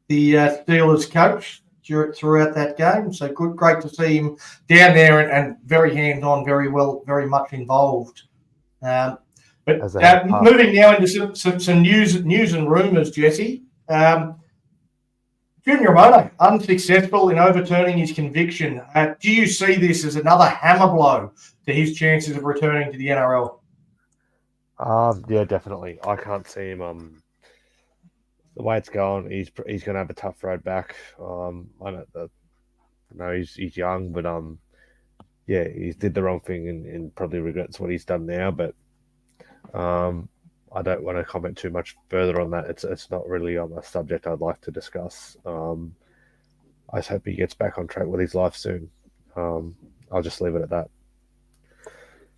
Steelers coach throughout that game. So great to see him down there and very hands-on, very much involved. But moving now into some news and rumours, Jesse. Junior Mono, unsuccessful in overturning his conviction. Do you see this as another hammer blow to his chances of returning to the NRL? Yeah, definitely. I can't see him. The way it's going, he's going to have a tough road back. I know he's young, but yeah, he did the wrong thing and probably regrets what he's done now. But I don't want to comment too much further on that. It's not really on a subject I'd like to discuss. I just hope he gets back on track with his life soon. I'll just leave it at that.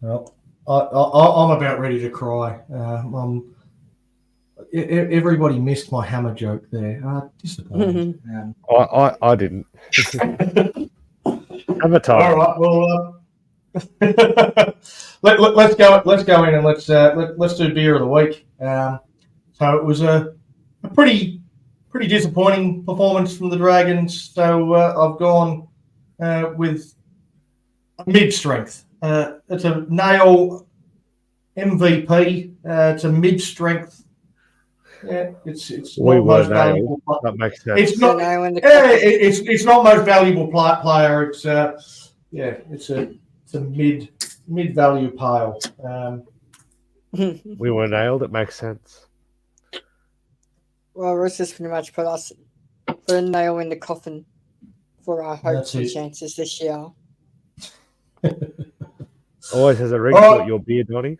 Well, I'm about ready to cry. Everybody missed my hammer joke there. Disappointed. I didn't. Hammer time. All right. Well, let's go in and let's do beer of the week. So it was a pretty disappointing performance from the Dragons. So I've gone with mid-strength. It's a nail MVP. It's a mid-strength. Yeah, it's not most valuable. That makes sense. It's not. It's not most valuable player. It's a mid-value pile. We were nailed. It makes sense. Well, Ross has pretty much put a nail in the coffin for our hopes That's and it. chances this year. Always has a ring Oh. to it, your beard, Donny.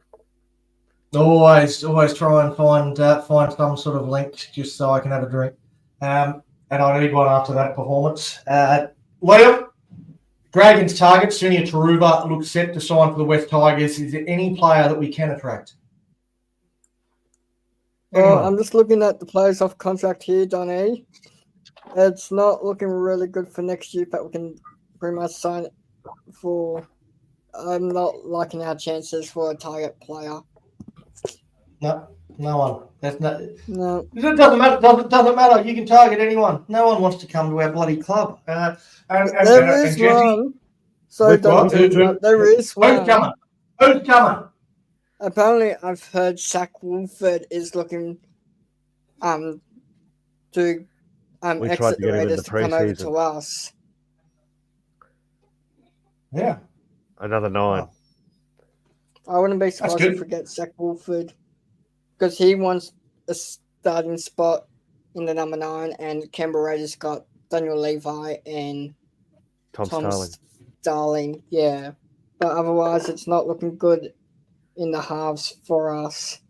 Always try and find some sort of link just so I can have a drink. And I need one after that performance. Liam, Dragons target, Sunia Taruva looks set to sign for the West Tigers. Is there any player that we can attract? Well, I'm just looking at the players off contract here, Donny. It's not looking really good for next year, but we can pretty much sign it for. I'm not liking our chances for a target player. No one. That's not. No. It doesn't matter. Doesn't matter. You can target anyone. No one wants to come to our bloody club. There is Jesse, one. So don't interrupt. There is one. Who's coming? Who's coming? Apparently, I've heard Zach Wolford is looking to We tried exit to the get him in Raiders the to come over pre-season. to us. Yeah. Another 9. I wouldn't be surprised good. if we get Zach Wolford because he wants a starting spot in the number 9, and Canberra Raiders got Daniel Levi and Tom Starling. Yeah, but otherwise, it's not looking good in the halves for us.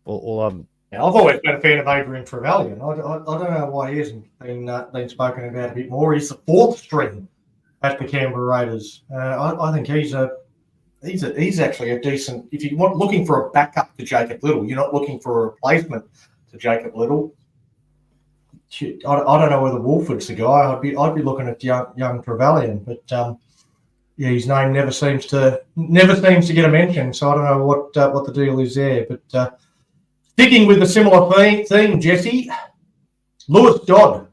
Well, Yeah, I've always been a fan of Adrian Trevelyan. I don't know why he hasn't been spoken about a bit more. He's the 4th string at the Canberra Raiders. I think he's actually a decent. If you want looking for a backup to Jacob Little, you're not looking for a replacement to Jacob Little. Shit, I don't know whether Wolford's the guy. I'd be looking at young Trevelyan, but yeah, his name never seems to get a mention. So I don't know what the deal is there. But sticking with a similar theme, Jesse, Lewis Dodd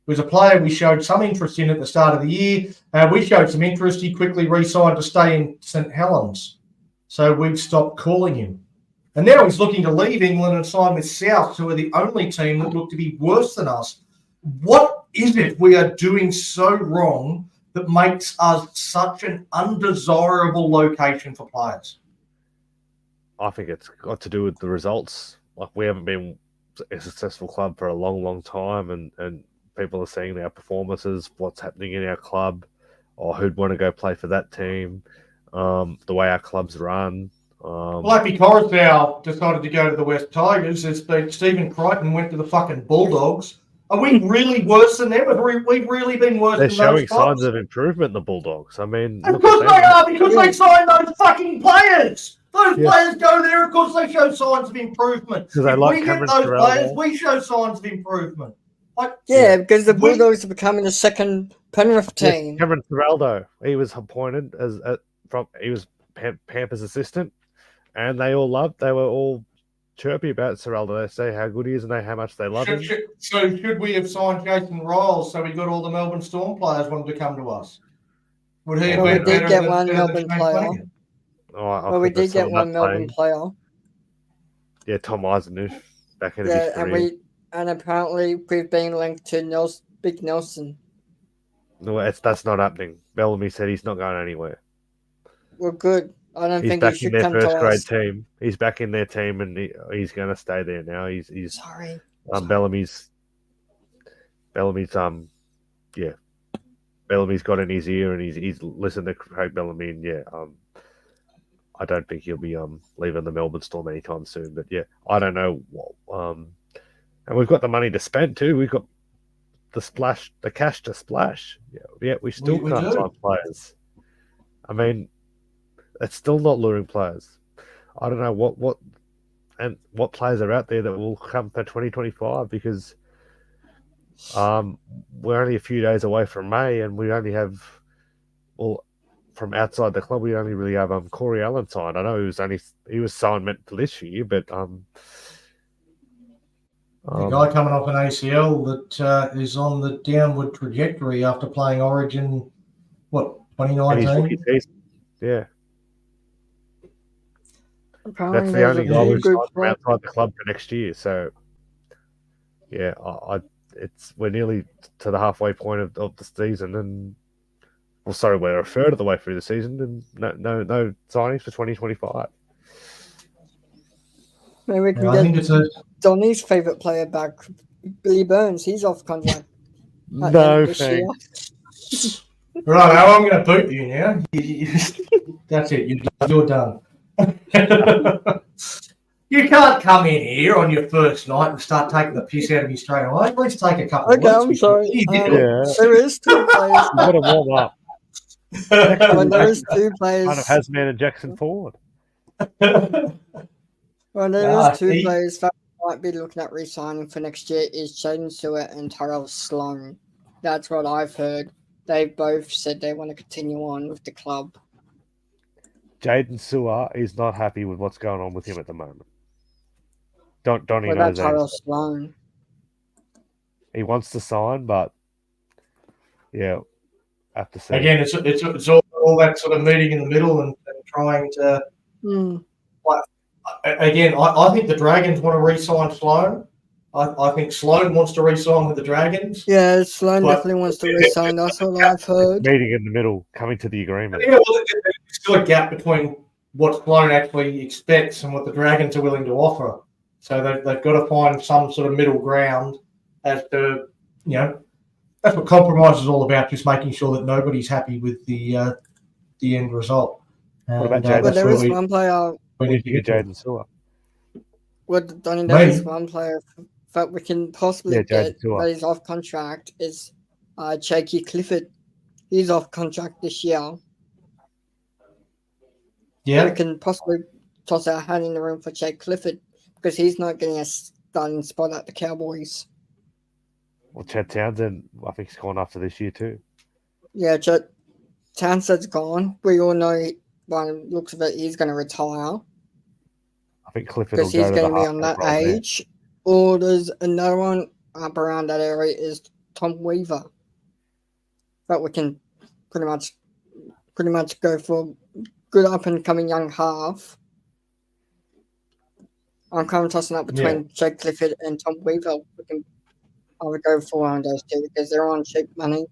was a player we showed some interest in at the start of the year. We showed some interest. He quickly re-signed to stay in St Helens. So we've stopped calling him. And now he's looking to leave England and sign with South, who are the only team that look to be worse than us. What is it we are doing so wrong that makes us such an undesirable location for players? I think it's got to do with the results. Like, we haven't been a successful club for a long, long time, and people are seeing our performances, what's happening in our club, or who'd want to go play for that team, the way our club's run. Blackie Coruscant decided to go to the West Tigers. Stephen Crichton went to the fucking Bulldogs. Are we really worse than them? Have we really been worse They're than showing those clubs? signs of improvement, the Bulldogs. I mean, Of course they are, because they signed those fucking players. Those players go there, of course they show signs of improvement. Because they If like we get Cameron those Terrell players, there. we show signs of improvement. Because the Bulldogs are becoming the second Penrith team. Cameron Thoraldo, he was appointed he was Pamper's assistant, and they were all chirpy about Thoraldo. They say how good he is and how much they love him. So should we have signed Jason Riles so we got all the Melbourne Storm players wanted to come to us? Would he have Well, we been did better get than one Shane Melbourne player. Flanagan? Well, we did get one Melbourne player. Yeah, Tom Eisenhuth back in his career. And apparently we've been linked to Big Nelson. No, that's not happening. Bellamy said he's not going anywhere. Well, good. I don't He's think he back in should their come to first grade us. team. He's back in their team, and he's going to stay there now. He's sorry. Bellamy's Bellamy's got in his ear, and he's listened to Craig Bellamy, and I don't think he'll be leaving the Melbourne Storm anytime soon. But yeah, I don't know. And we've got the money to spend too. We've got the cash to splash. Yeah, we still can't sign players. I mean, it's still not luring players. I don't know what players are out there that will come for 2025, because we're only a few days away from May, and we only have, from outside the club, we only really have Corey Allen signed. I know he was signed meant for this year, but the guy coming off an ACL that is on the downward trajectory after playing Origin, 2019? Yeah. Apparently That's the only guy we've signed from club. outside the club for next year. So, yeah, we're nearly to the halfway point of the season, and we're a third of the way through the season, and no signings for 2025. Maybe we can get Donny's favourite player back, Billy Burns. He's off contract. No this year. thanks. Right, I'm going to boot you now. That's it. You're done. You can't come in here on your first night and start taking the piss out of me straight away. At least take a couple of Okay, weeks. I'm before sorry. you do Yeah. There is 2 players. You got to warm up. Well, there is 2 players. Kind of Hasman and Jackson forward. it. Well, there Nah, is 2 he- players that might be looking at re-signing for next year is Jaden Stewart and Tyrell Sloan. That's what I've heard. They both said they want to continue on with the club. Jaden Sewer is not happy with what's going on with him at the moment. Donnie What knows about Tyrell that. Sloan? He wants to sign, but yeah, have to see. Again, it's all that sort of meeting in the middle and trying to. Again, I think the Dragons want to re-sign Sloan. I think Sloan wants to re-sign with the Dragons. Yeah, Sloan But- definitely wants to re-sign. That's what I've heard. Meeting in the middle, coming to the agreement. Yeah, well, there's still a gap between what Sloan actually expects and what the Dragons are willing to offer. So they've got to find some sort of middle ground as to, that's what compromise is all about, just making sure that nobody's happy with the end result. What about And, Jaden? But that's there where is we one player. We need to get Jaden Sewer. Well, Donnie, there is Maybe. one player that we can possibly Yeah, Jaden get Sewer. that is off contract is Jakey Clifford. He's off contract this year. Yeah. We can possibly toss our hat in the room for Jake Clifford because he's not getting a starting spot at the Cowboys. Well, Chad Townsend, I think he's gone after this year too. Yeah, Townsend's gone. We all know by the looks of it, he's going to retire I think Clifford will because go he's to going the to be on that halfback role there. age. Or there's another one up around that area is Tom Weaver. But we can pretty much go for good up and coming young half. I'm kind of tossing up between Jake Clifford and Tom Weaver. I would go for one of those 2 because they're on cheap money,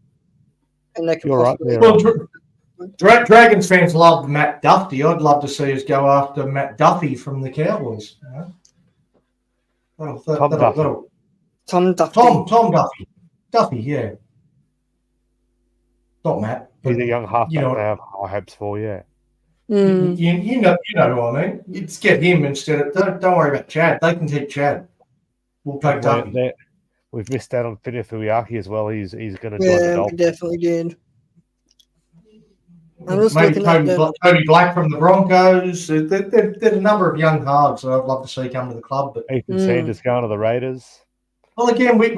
and they can You're right possibly. there. Well, Dragons fans love Matt Duffy. I'd love to see us go after Matt Duffy from the Cowboys. Tom Duffy. Tom Duffy. Tom Duffy. Duffy, yeah. Not Matt. He's a young halfback You know, they have high hopes for, yeah. you know what I mean. Let's get him instead of. Don't worry about Chad. They can keep Chad. We'll take Duffy. We've missed out on Finney Fuiaki as well. He's going to join the Yeah, we Dolphins. definitely did. I'm just Maybe looking at Tony Black from the Broncos. There's a number of young halves that I'd love to see come to the club. But Ethan Sanders going to the Raiders. well, again, we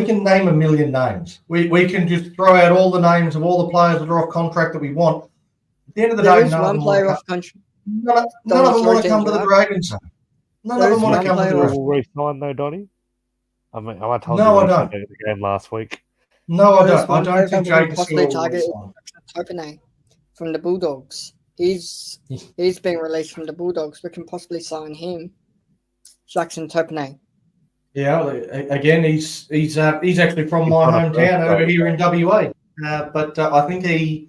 can name a million names. We can just throw out all the names of all the players that are off contract that we want. At the end of the there day, is none of one them player want off country. none of them want to come to the Dragons. None of them want to come to the Dragons. Will re-sign though, Donnie? I mean, I told No, you I we don't. said that at the game last week. No, I There's don't. I one player don't think that we can Jaden possibly Stewart will target resign. Topine from the Bulldogs. He's been released from the Bulldogs. We can possibly sign him. Jackson Topine. Yeah, again, he's actually from my on a hometown first over grade. here in WA. But I think he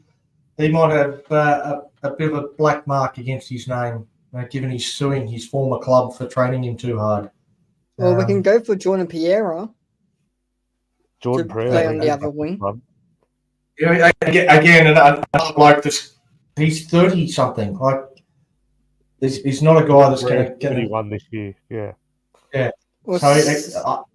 might have a bit of a black mark against his name, given he's suing his former club for training him too hard. Well, we can go for Jordan Piera. Jordan to Pereira. play on the other wing. Yeah, again, another bloke this. He's 30 something. Like, he's not a guy that's going to 31 this year. Yeah. Yeah. So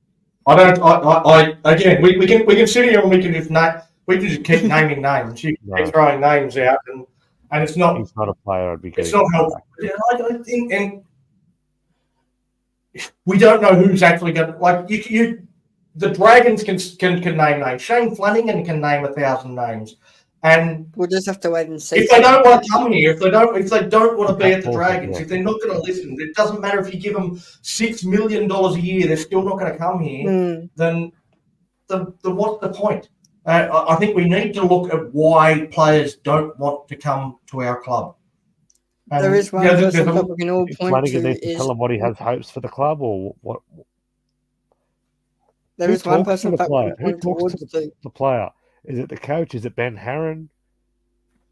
I don't. I again, we can sit here and we can just keep naming names. You can keep throwing names out, and it's not. He's not a player. I'd be getting. It's not helpful. I think, and we don't know who's actually going to like you. The Dragons can name names. Shane Flanagan can name 1,000 names, and we'll just have to wait and see. If they don't want to come here, if they don't want to be at the Dragons, if they're not going to listen, it doesn't matter if you give them $6 million a year, they're still not going to come here. Then what's the point? I think we need to look at why players don't want to come to our club. And, there is one person that we can all point Flanagan to needs to tell him what he has hopes for the club, or what. There is one person the that we player. can Who point talks towards to the player? Is it the coach? Is it Ben Harron?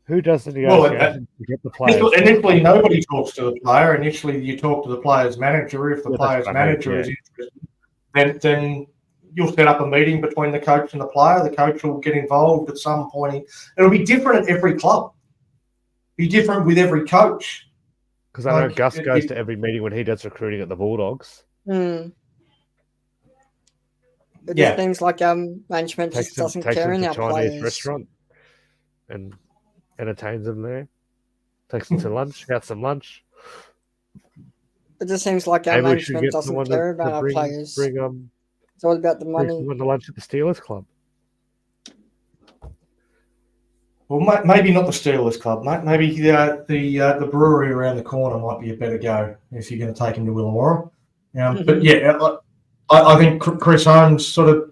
Who does the Well, negotiations to get the players? initially, nobody talks to the player. Initially, you talk to the player's manager. If the player's manager is interested, then you'll set up a meeting between the coach and the player. The coach will get involved at some point. It'll be different at every club. Be different with every coach. Because I know Gus goes to every meeting when he does recruiting at the Bulldogs. It just seems like management just doesn't care in our Chinese players. restaurant and entertains them there. Takes them to lunch, out some lunch. It just seems like our management doesn't care about our players. It's all about the money. Bring to lunch at the Steelers Club. Well, maybe not the Steelers Club, mate. Maybe the brewery around the corner might be a better go if you're going to take him to Illawarra. But yeah, I think Chris Holmes sort of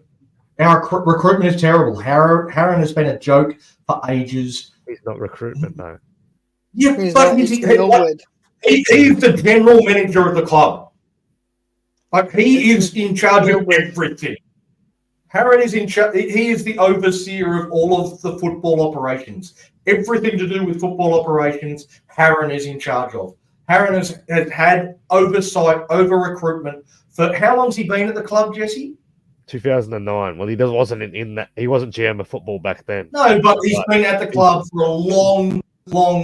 our recruitment is terrible. Harron has been a joke for ages. He's not recruitment though. Yeah, but he's the general manager of the club. Like he is in charge of everything. Harron is in charge. He is the overseer of all of the football operations. Everything to do with football operations, Harron is in charge of. Harron has had oversight over recruitment for how long's he been at the club, Jesse? 2009. Well, he wasn't in that. He wasn't GM of football back then. No, but he's been at the club for a long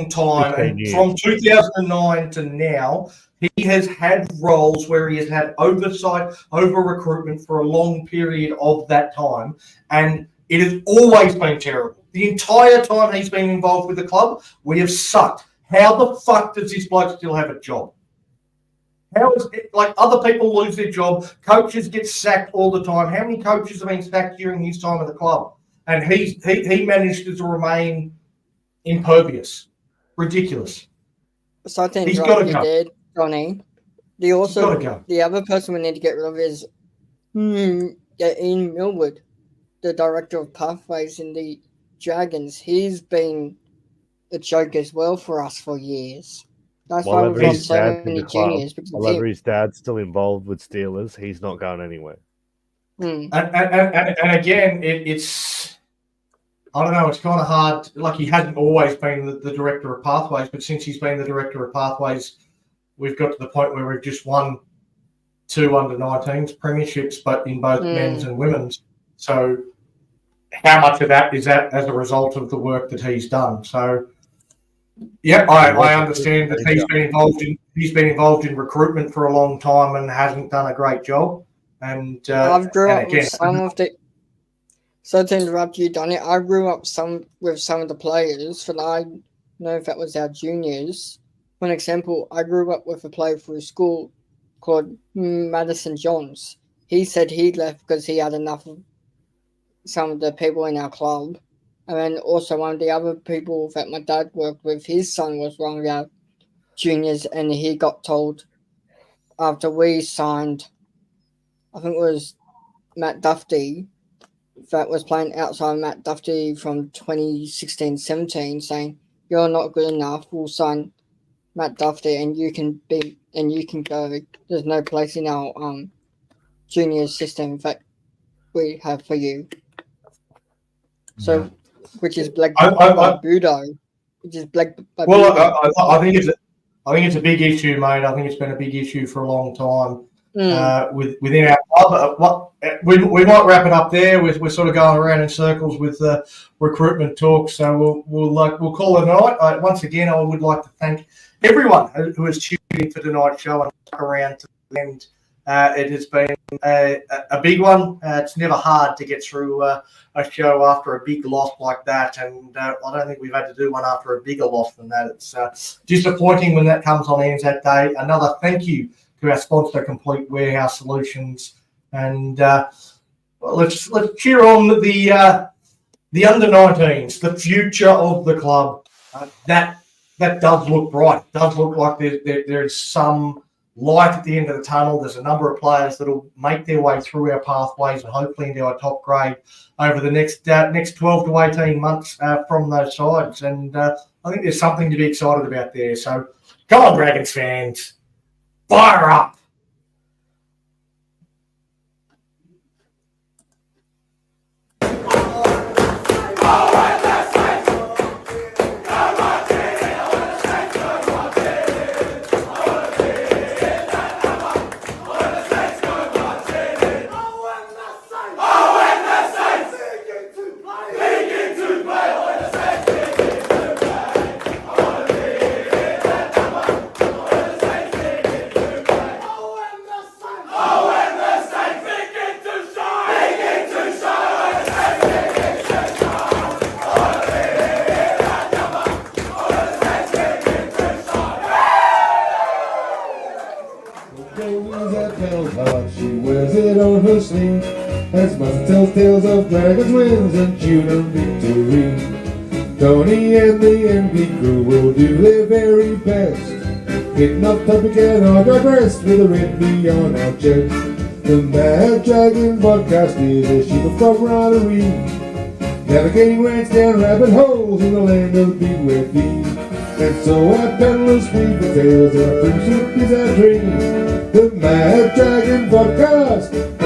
time. And from 2009 to now, he has had roles where he has had oversight over recruitment for a long period of that time. And it has always been terrible. The entire time he's been involved with the club, we have sucked. How the fuck does this bloke still have a job? How is it, like other people lose their job, coaches get sacked all the time. How many coaches have been sacked during his time at the club? And he managed to remain impervious. Ridiculous. So I think he's got to go. Did, Johnny. The other person we need to get rid of is Ian Millwood, the director of pathways in the Dragons. He's been a joke as well for us for years. That's why we've got so many juniors. Whenever his dad's still involved with Steelers, he's not going anywhere. And again, it's I don't know. It's kind of hard. Like he hasn't always been the director of pathways, but since he's been the director of pathways, we've got to the point where we've just won 2 under-19s premierships, but in both men's and women's. So how much of that is that as a result of the work that he's done? So. Yeah, I understand that he's been involved in recruitment for a long time and hasn't done a great job. And I've grew up with some of the. So to interrupt you, Donnie, I grew up with some of the players, but I don't know if that was our juniors. For an example, I grew up with a player through school called Madison Johns. He said he left because he had enough of some of the people in our club. And then also one of the other people that my dad worked with, his son was one of our juniors, and he got told after we signed, I think it was Matt Duffy, that was playing outside Matt Duffy from 2016-17, saying, "You're not good enough. We'll sign Matt Duffy, and you can go. There's no place in our junior system that we have for you." So. Yeah. Which is Black Budo. Which is Black. Well, I think it's a big issue, mate. I think it's been a big issue for a long time within our club. We might wrap it up there. We're sort of going around in circles with recruitment talk, so we'll call it a night. Once again, I would like to thank everyone who has tuned in for tonight's show and stuck around to the end. It has been a big one. It's never hard to get through a show after a big loss like that, and I don't think we've had to do one after a bigger loss than that. It's disappointing when that comes on ANZAC Day. Another thank you to our sponsor, Complete Warehouse Solutions, and let's cheer on the under-19s, the future of the club. That does look bright. It does look like there's some light at the end of the tunnel. There's a number of players that will make their way through our pathways and hopefully into our top grade over the next 12 to 18 months from those sides. And I think there's something to be excited about there. So come on, Dragons fans, fire up. Jamie's that pedal heart, she wears it on her sleeve. As Mother tells tales of dragons, winds, and tuna victory. Tony and the MP crew will do their very best. Getting off topic and I digress with a red V on our chest. The Mad Dragon podcast is a ship of camaraderie, navigating rants down rabbit holes in the land of big wet feet. And so our paddlers speak the tales and our friendship is our dream. The Mad Dragon podcast.